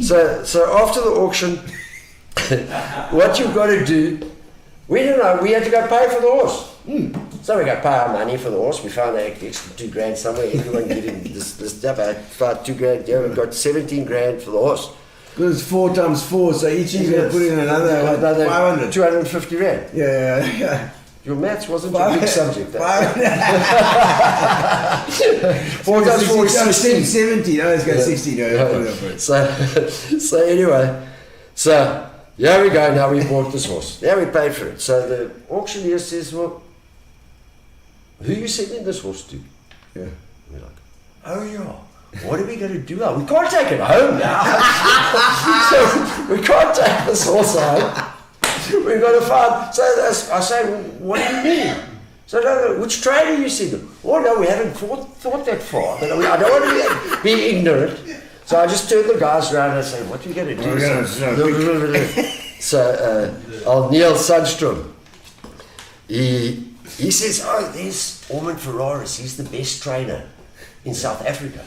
So after the auction, what you've got to do We didn't know. We had to go pay for the horse. So we go pay our money for the horse. We found the extra $2,000 somewhere. Everyone getting this stuff. I found $2,000. Yeah, we got $17,000 for the horse. Because it's 4 times 4, so each year you're going to put in another 500. 250 rand. Yeah. Your maths wasn't a big subject. 4 times 4 is 16. 70. No, it's got 60. So anyway, so here we go. Now we bought this horse. Now we paid for it. So the auctioneer says, "Well, who are you sending this horse to?" Yeah. We're like, "Oh yeah. What are we going to do now? We can't take it home now. So we can't take this horse home. We've got to find." So I say, "What do you mean?" So no, which trader you see them? Oh no, we haven't thought that far. But I don't want to be ignorant. So I just turned the guys around and I say, "What are you going to do?" So old Neil Sundstrom, he says, "Oh, there's Ormond Ferraris. He's the best trainer in South Africa.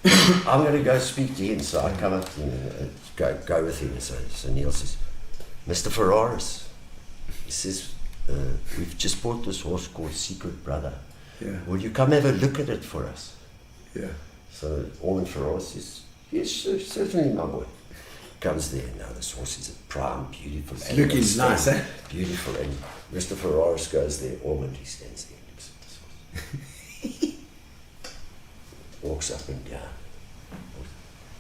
I'm going to go speak to him." So I come up and go with him. So Neil says, "Mr. Ferraris," he says, "we've just bought this horse called Secret Brother. Yeah. Will you come have a look at it for us?" Yeah. So Ormond Ferraris says, "Yes, certainly, my boy." Comes there. Now this horse is a prime, beautiful. Looking nice, eh? Beautiful. And Mr. Ferraris goes there. Ormond, he stands there and looks at this horse. Walks up and down.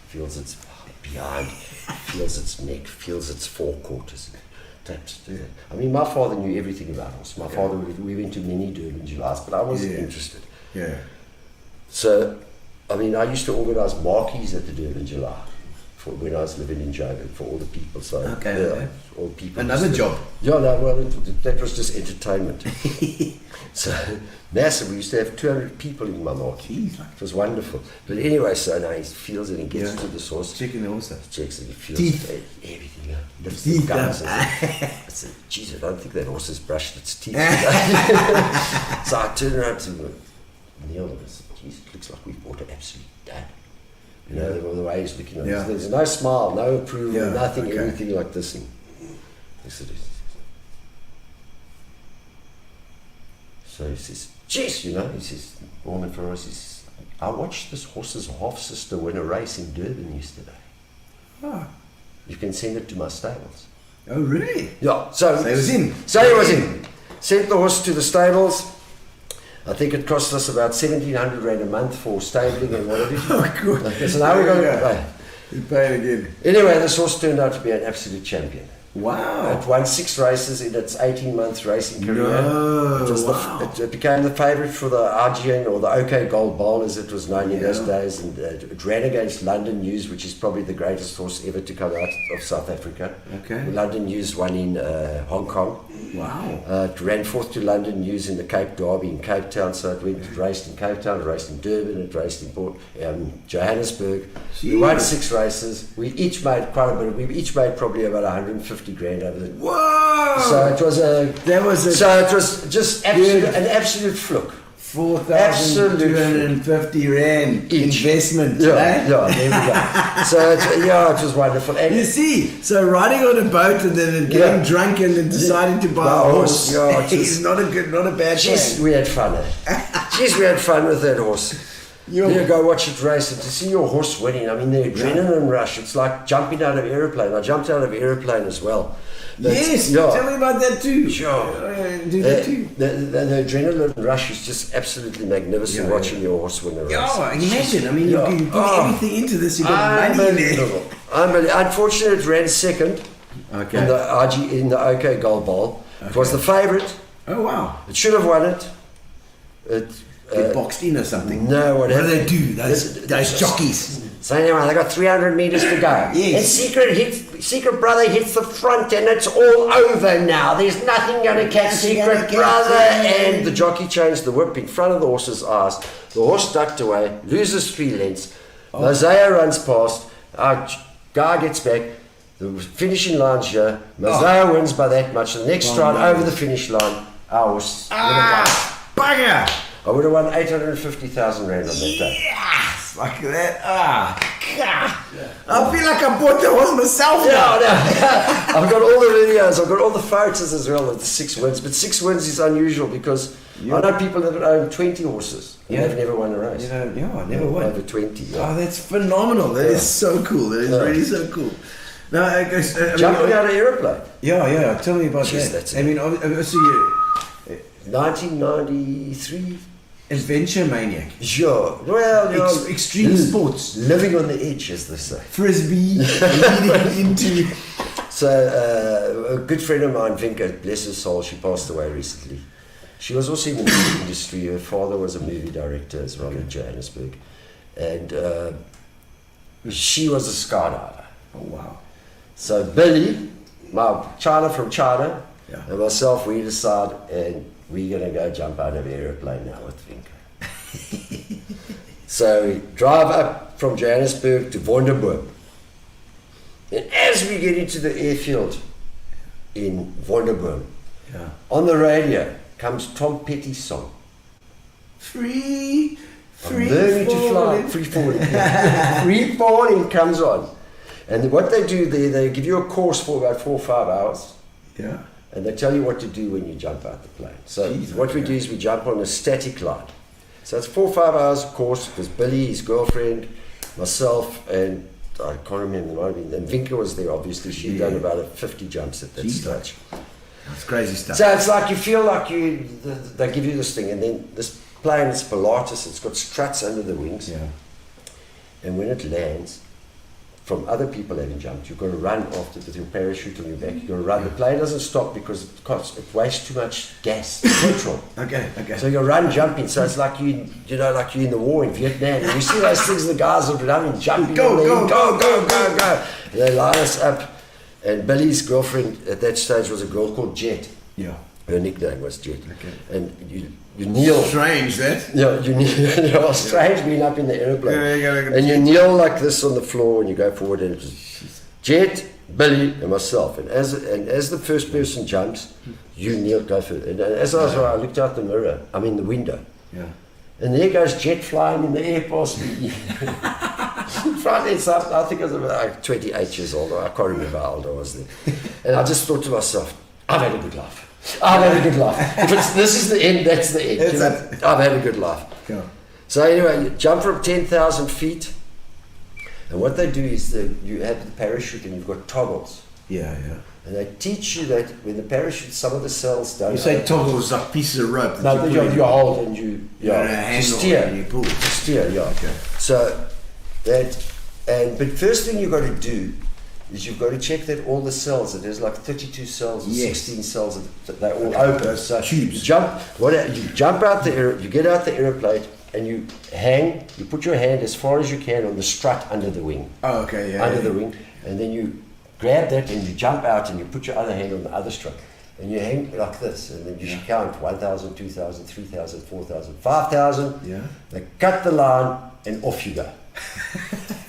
Feels its behind, feels its neck, feels its forequarters. Taps. I mean, my father knew everything about horse. My father, we went to many Durban Julys, but I wasn't interested. Yeah. So, I mean, I used to organise marquees at the Durban July for when I was living in Joburg for all the people. So, all people. Another job. Yeah, no, well, that was just entertainment. So massive. We used to have 200 people in my marquee. It was wonderful. But anyway, so now he feels it and gets to the source. Checking the horse. Checks it, he feels Teeth. Everything. Yeah. Lifts the gums. I said, "Geez, I don't think that horse has brushed its teeth." So I turned around to Neil and I said, "Geez, it looks like we've bought an absolute dud." You know, the way he's looking at it. There's no smile, no approval, nothing, anything like this. And I said, so he says, "Geez, you know," he says, "Ormond Ferraris, he says, I watched this horse's half-sister win a race in Durban yesterday. Oh. You can send it to my stables." Oh, really? Yeah. So he was in. So he was in. Sent the horse to the stables. I think it cost us about 1,700 rand a month for stabling and whatever. Oh, good. So now we're going to pay. You pay it again. Anyway, this horse turned out to be an absolute champion. Wow. It won 6 races in its 18-month racing career. No, It was it became the favourite for the RGN, or the OK Gold Bowl as it was known in those days, and it ran against London News, which is probably the greatest horse ever to come out of South Africa. Okay. London News won in Hong Kong. Wow. It ran fourth to London News in the Cape Derby in Cape Town, so it raced in Cape Town, it raced in Durban, it raced in Johannesburg. We won 6 races. We each made quite a bit. We each made probably about 150 grand over the. Whoa! So it was So it was just an absolute fluke. 4,250 rand investment. Yeah, there we go. So it was wonderful. And you see, so riding on a boat and then getting drunk and then deciding to buy a horse is not a bad thing. We had fun. Jeez, we had fun with that horse. You go watch it race and to see your horse winning. I mean, the adrenaline rush. It's like jumping out of an aeroplane. I jumped out of an aeroplane as well. Yes, tell me about that too. Sure. Do that too. The adrenaline rush is just absolutely magnificent watching your horse win a race. Yeah, imagine. I mean, you put everything into this. You got money in there. Unfortunately, it ran second in the OK Gold Bowl. Okay. It was the favourite. Oh, wow. It should have won it. Get boxed in or something. No, what do they do? Those jockeys. So anyway, they got 300 metres to go. Yes. And Secret Brother hits the front, and it's all over now. There's nothing going to catch Secret Brother. And the jockey changed the whip in front of the horse's eyes. The horse ducked away, loses 3 lengths. Mosiah runs past. Our guy gets back. The finishing line's here. Mosiah wins by that much. The next stride over the finish line, our horse. Bugger! I would have won 850,000 rand on that day. Yes! Like that. I feel like I bought the horse myself now. Yeah, I've got all the videos, I've got all the photos as well of the 6 wins. But 6 wins is unusual because I know people that own 20 horses and they've never won a race. I never won. Over 20. Yeah. Oh, that's phenomenal. That is so cool. That is really so cool. Now, Jumping out of an aeroplane. Yeah. Tell me about Jeez, that. that's I mean, obviously, you 1993. adventure maniac. Sure. Well, extreme sports. Living on the edge, as they say. Frisbee. leading into. So, a good friend of mine, Vinka, bless her soul, she passed away recently. She was also in the movie industry. Her father was a movie director as well in Johannesburg. And she was a skydiver. Oh, wow. So Billy, my China from China, and myself, we decide, and we're going to go jump out of an aeroplane now with Vinka. So we drive up from Johannesburg to Wonderboom. And as we get into the airfield in Wonderboom, on the radio comes Tom Petty's song. Free Learning to fly, free falling. Free falling comes on. And what they do there, they give you a course for about 4 or 5 hours. Yeah. And they tell you what to do when you jump out the plane. So what we do is we jump on a static line. So it's 4 or 5 hours of course, because Billy, his girlfriend, myself, and I can't remember the name, and Vinka was there obviously. She'd done about 50 jumps at that stage. That's crazy stuff. So it's like you feel like they give you this thing, and then this plane is Pilatus, it's got struts under the wings. Yeah. And when it lands, from other people having jumped, you've got to run after with your parachute on your back. You've got to run. The plane doesn't stop because it wastes too much gas, petrol. Okay. So you run jumping. So it's like like you're in the war in Vietnam. And you see those things the guys are running, jumping. Go. And they line us up. And Billy's girlfriend at that stage was a girl called Jet. Yeah. Her nickname was Jet. Okay. And you kneel. Strange that. Yeah, you kneel. Strange being up in the aeroplane. And you kneel like this on the floor and you go forward, and it's Jet, Billy, and myself. And as the first person jumps, you kneel, go for it. And as I looked out the window. Yeah. And there goes Jet flying in the air past me. Front and side, I think I was about 28 years old. I can't remember how old I was then. And I just thought to myself, I've had a good life. If this is the end, that's the end. I've had a good life. Yeah. So anyway, you jump from 10,000 feet, and what they do is you have the parachute and you've got toggles. Yeah. And they teach you that when the parachute, some of the cells don't. You say toggles like pieces of rope. No, you hold and you steer. And you pull. Steer, yeah. Okay. So but first thing you've got to do is you've got to check that all the cells, there's like 32 cells or 16 cells, they're all open. So tubes. You jump out you get out the aeroplane and you put your hand as far as you can on the strut under the wing. Oh, okay, Under the wing, and then you grab that and you jump out and you put your other hand on the other strut. And you hang like this, and then you count 1,000, 2,000, 3,000, 4,000, 5,000. Yeah. They cut the line and off you go.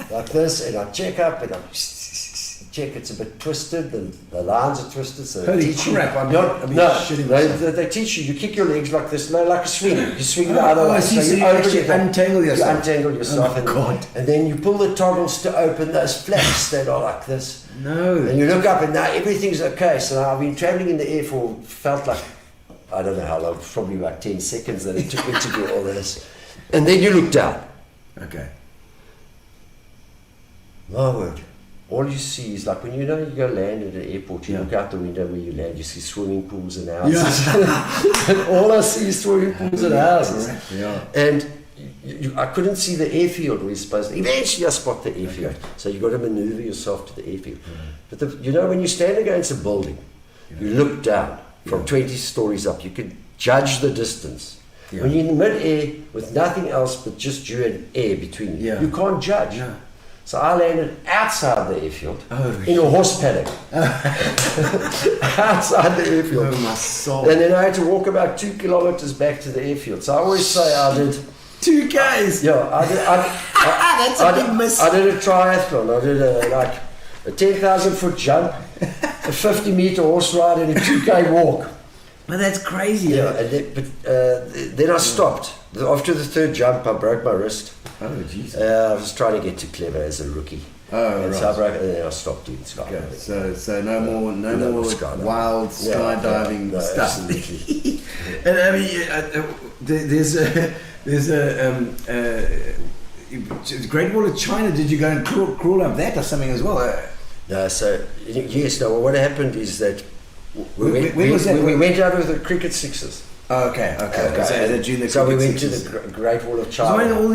Like this, and I check up and I check it's a bit twisted, the lines are twisted, so they teach crap, you. They teach you kick your legs like this, like a swing. You swing the other way. So you actually untangle yourself. You untangle yourself, and then you pull the toggles to open those flaps that are like this. No. And you look up and now everything's okay. So now I've been traveling in the air felt like, I don't know how long, probably about 10 seconds that it took me to do all this. And then you look down. Okay. My word. All you see is like when you go land at an airport, you look out the window where you land, you see swimming pools and houses. And all I see is swimming pools and houses. Yeah. And I couldn't see the airfield where you're supposed to. Eventually I spot the airfield. Okay. So you've got to maneuver yourself to the airfield. But when you stand against a building, you look down from 20 stories up, you can judge the distance. Yeah. When you're in mid-air with nothing else but just you and air between you, you can't judge. No. So I landed outside the airfield in a horse paddock. Outside the airfield. Oh, my soul. And then I had to walk about 2 kilometers back to the airfield. So I always say I did 2 Ks. Yeah, I did. That's a big miss. I did a triathlon. I did a 10,000 foot jump, a 50 meter horse ride, and a 2K walk. Well, that's crazy. Yeah, and then I stopped. After the third jump, I broke my wrist. Oh, jeez. I was trying to get too clever as a rookie. Oh, and right. so I broke, and then I stopped doing skydiving. Okay, so no more skydiving. wild skydiving no, stuff. Absolutely. And I mean, there's the Great Wall of China. Did you go and crawl up that or something as well? No, so yes. No. What happened is that When was that? we went out with the cricket sixes. Oh, okay. So we went to the Great Wall of China. So I know all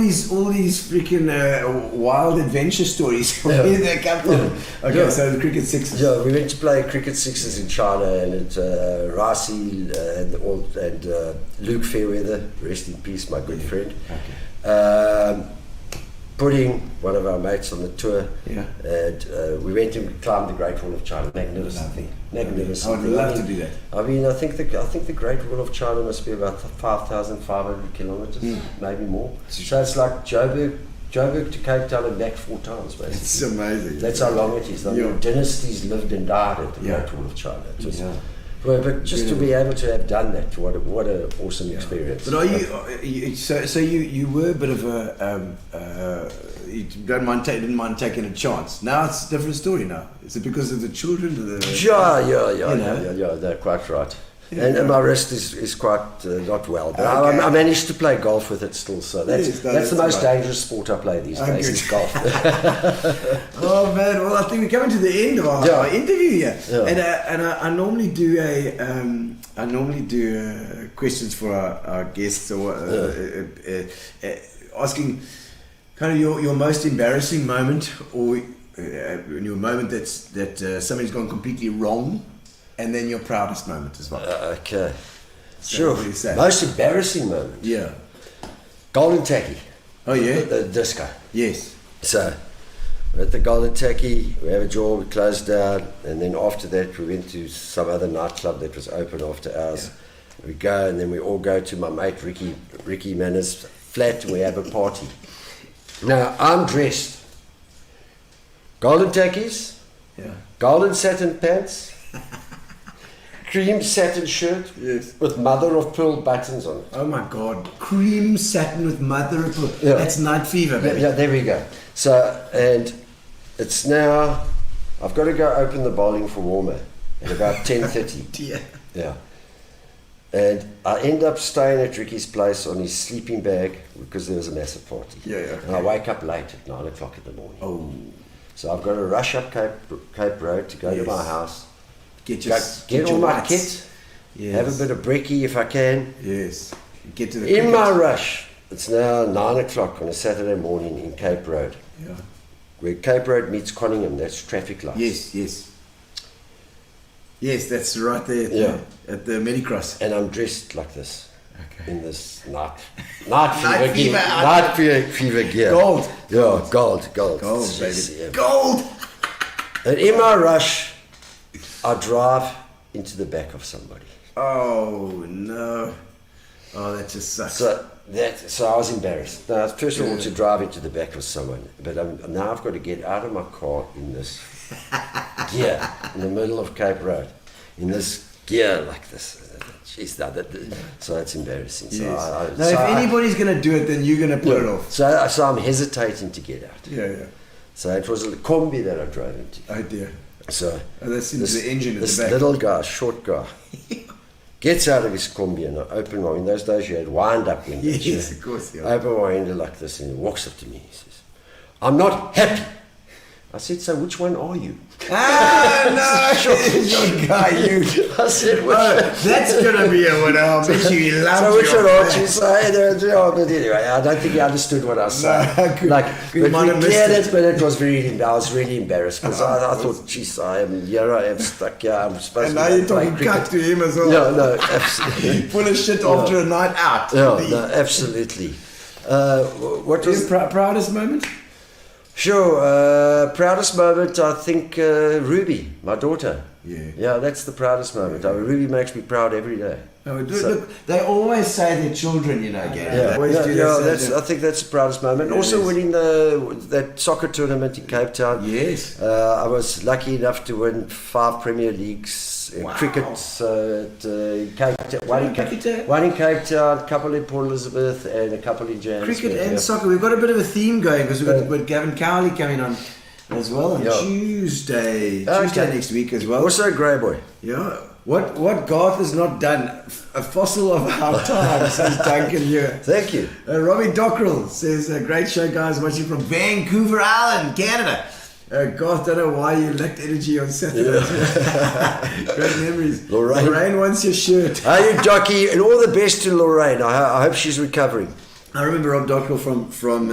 these freaking wild adventure stories. Where did they come from? Okay, so the cricket sixes. Yeah, we went to play cricket sixes in China, and at Rasi and Luke Fairweather, rest in peace, my good friend. Okay. Pudding, one of our mates on the tour, Yeah. and we went and climbed the Great Wall of China. Magnificent thing. Magnificent. I would love to do that. I mean, I think the Great Wall of China must be about 5,500 kilometers, maybe more. So it's like Joburg to Cape Town and back 4 times, basically. It's amazing. That's how long it is. I mean, dynasties lived and died at the Yeah. Great Wall of China. It was, Yeah. but just to be able to have done that, what an awesome experience. But are you so you were a bit of a you didn't mind taking a chance. Now it's a different story. Now is it because of the children? Yeah, they're quite right. Yeah, and my wrist is quite not well, but I managed to play golf with it still. So that's the most dangerous sport I play these days. Is golf. Oh man! Well, I think we're coming to the end of our interview here, and I normally do questions for our guests, or asking kind of your most embarrassing moment, or your moment that something's gone completely wrong. And then your proudest moment as well. Okay. So Sure. what do you say? Most embarrassing moment. Yeah. Golden Takkie. Oh yeah? The disco. Yes. So, we're at the Golden Takkie, we have a jaw, we closed down, and then after that we went to some other nightclub that was open after ours. Yeah. We go, and then we all go to my mate Ricky Manners' flat, and we have a party. Now, I'm dressed. Golden Takkies, golden satin pants, cream satin shirt with mother of pearl buttons on it. Oh my God! Cream satin with mother of pearl. Yeah. That's night fever, baby. Yeah, there we go. So, and it's now. I've got to go open the bowling for warmer at about 10:30. Yeah. And I end up staying at Ricky's place on his sleeping bag because there was a massive party. And I wake up late at 9 o'clock in the morning. Oh. So I've got to rush up Cape Road to go to my house. Get all my rights. kit. Yes. Have a bit of brekkie if I can. Yes. Get to the In cricket. my rush, it's now 9 o'clock on a Saturday morning in Cape Road. Yeah. Where Cape Road meets Conningham, that's traffic lights. Yes, that's right there at the Medicross. And I'm dressed like this. Okay. In this night fever fever gear. Gold. Yeah, gold. Gold, Yes, baby. yeah. Gold! And in my rush, I drive into the back of somebody. Oh, no. Oh, that just sucks. So I was embarrassed. Now, first of all, to drive into the back of someone, but now I've got to get out of my car in this gear in the middle of Cape Road, in this gear like this. Jeez, so that's embarrassing. Yes. If anybody's going to do it, then you're going to put it off. So I'm hesitating to get out. Yeah. So it was a combi that I drove into. Oh dear. So that's into the engine at this the back. little guy, short guy, gets out of his combi, and I open my. In those days, you had wind-up windows. Yes, of course. Yeah. I open my window like this, and he walks up to me. He says, "I'm not happy." I said, "So which one are you?" No, your guy, you. I said, that's going to be a winner. I'll bet you he loves so which your one aren't you? So, but anyway, I don't think he understood what I was saying. But we cleared it, but it was I was really embarrassed because I thought, geez, I am stuck here. I'm supposed and to now you're talking cut to him as well. No, absolutely. Full of shit after a night out. No, absolutely. What was proudest moment? Sure. Proudest moment, I think Ruby, my daughter. Yeah. Yeah, that's the proudest moment. Ruby makes me proud every day. Oh, look, they always say their children, you know, Gary. They always do that. I think that's the proudest moment. Also winning that soccer tournament in Cape Town. Yes. I was lucky enough to win 5 Premier Leagues in cricket at Cape Town. One in Cape Town, a couple in Port Elizabeth, and a couple in Johannesburg. Cricket and soccer. We've got a bit of a theme going because we've got Gavin Cowley coming on as well on Tuesday next week as well. Also a grey boy. Yeah. What Garth has not done, a fossil of our time, says Duncan here. Thank you. Robbie Dockrell says, great show, guys, watching from Vancouver Island, Canada. Garth, don't know why you lacked energy on Saturday. Great memories. Lorraine wants your shirt. Hey, Jockey, and all the best to Lorraine. I hope she's recovering. I remember Rob Dockrell from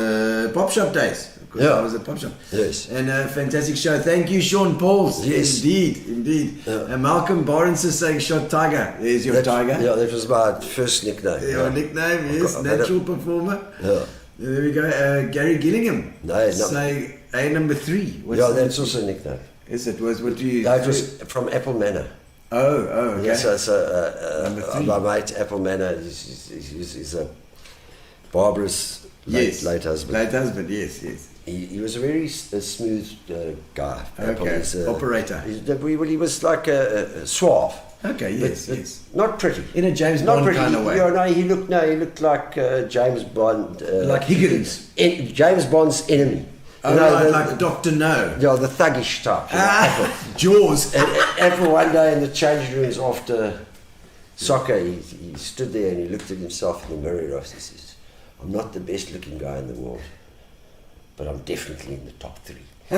Pop Shop days. I was at Pop Shop. Yes. And a fantastic show. Thank you, Sean Pauls. Yes. Indeed. And Malcolm Barnes is saying, shot Tiger. There's your Tiger. Yeah, that was my first nickname. Your nickname, yes. Natural performer. Yeah. There we go. Gary Gillingham. No. Saying A number 3. That's also a nickname. Is it? What do you... That was from Apple Manor. Oh, okay. Yes, so my mate Apple Manor is a Barbara's late husband. Late husband, yes. He was a very smooth guy. Okay, operator. He was like a suave. Okay, yes. Not pretty. In a James Bond kind of way. Yeah, no, he looked like James Bond. Like Higgins. James Bond's enemy. Like Dr. No. Yeah, the thuggish type. Jaws. And Apple one day in the change rooms after soccer, he stood there and he looked at himself in the mirror. He says, I'm not the best looking guy in the world, but I'm definitely in the top 3. So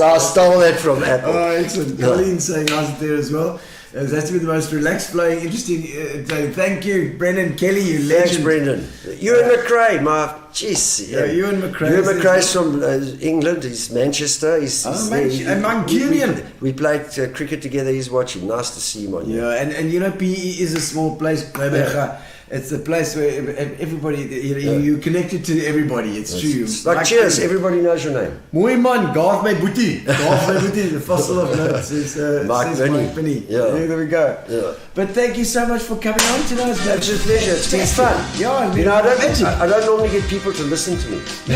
I stole that from Apple. Oh, excellent. Colleen saying how's it there as well. That's been the most relaxed, flowing, interesting. Thank you, Brendan Kelly, you legend. Thanks, Brendan. Ewan McRae, Ewan McRae. Ewan McRae's from England. He's Manchester. And Mancunian. We played cricket together. He's watching. Nice to see him on here. Yeah, and you know, PE is a small place. It's a place where everybody, you're connected to everybody. It's true. Like cheers, everybody knows your name. Mooi man, Garth my booty. The fossil of notes is Mike Penny. Yeah. There we go. Yeah. But thank you so much for coming on tonight. It's a pleasure. It's been fun. Yeah, I don't normally get people to listen to me. No.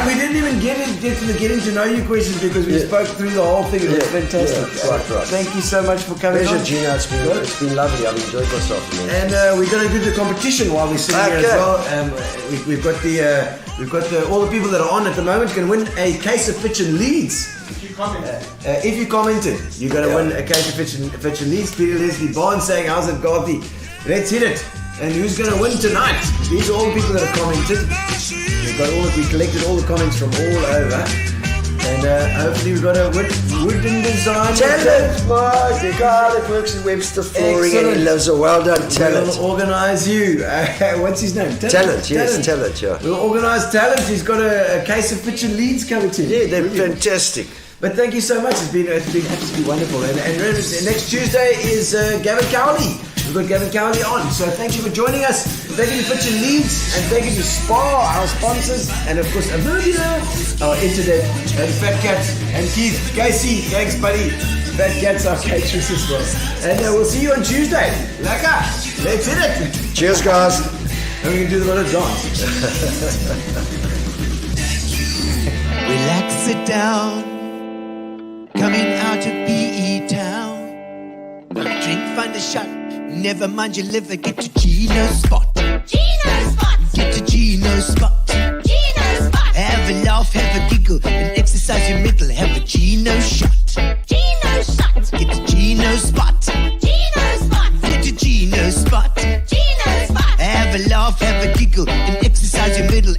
We didn't even get to the getting to know you questions because we spoke through the whole thing. It was fantastic. Right. Thank you so much for coming on. Pleasure, Gino. It's been lovely. I've enjoyed myself. And we're going to do the competition while we're sitting here as well. We've got all the people that are on at the moment can win a case of Fitch and Leeds. If you commented, you're going to win a case of Fitch and Leeds. Peter Leslie Barnes saying, how's it, Garthy? Let's hit it. And who's going to win tonight? These are all the people that have commented. We collected all the comments from all over. And hopefully we've got a wooden design. Talent, Mark, the guy that works at Websters Flooring and he lives a well-done talent. We'll organise you. What's his name? Talent, yeah. We'll organise Talent. He's got a case of Fitch and Leeds coming to you. Yeah, they're fantastic. But thank you so much. It's been absolutely wonderful. And next Tuesday is Gavin Cowley. We've got Gavin Cowley on. So thank you for joining us. Thank you to Fitch and Leeds. And thank you to Spa, our sponsors. And of course, Amelia, our internet. And Fat Cat. And Keith. Casey, thanks, buddy. Fat Cat's our caterers as well. And we'll see you on Tuesday. Laka, let's hit it. Cheers, guys. And we can do the little dance. Relax, sit down. Coming out of PE town. Drink, find a shot. Never mind your liver. Get to Gino Spot. Gino Spot. Get to Gino Spot. Gino Spot. Have a laugh, have a giggle, and exercise your middle. Have a Gino shot. Gino shot. Get to Gino Spot. Gino Spot. Get to Gino Spot. Gino Spot. Have a laugh, have a giggle, and exercise your middle.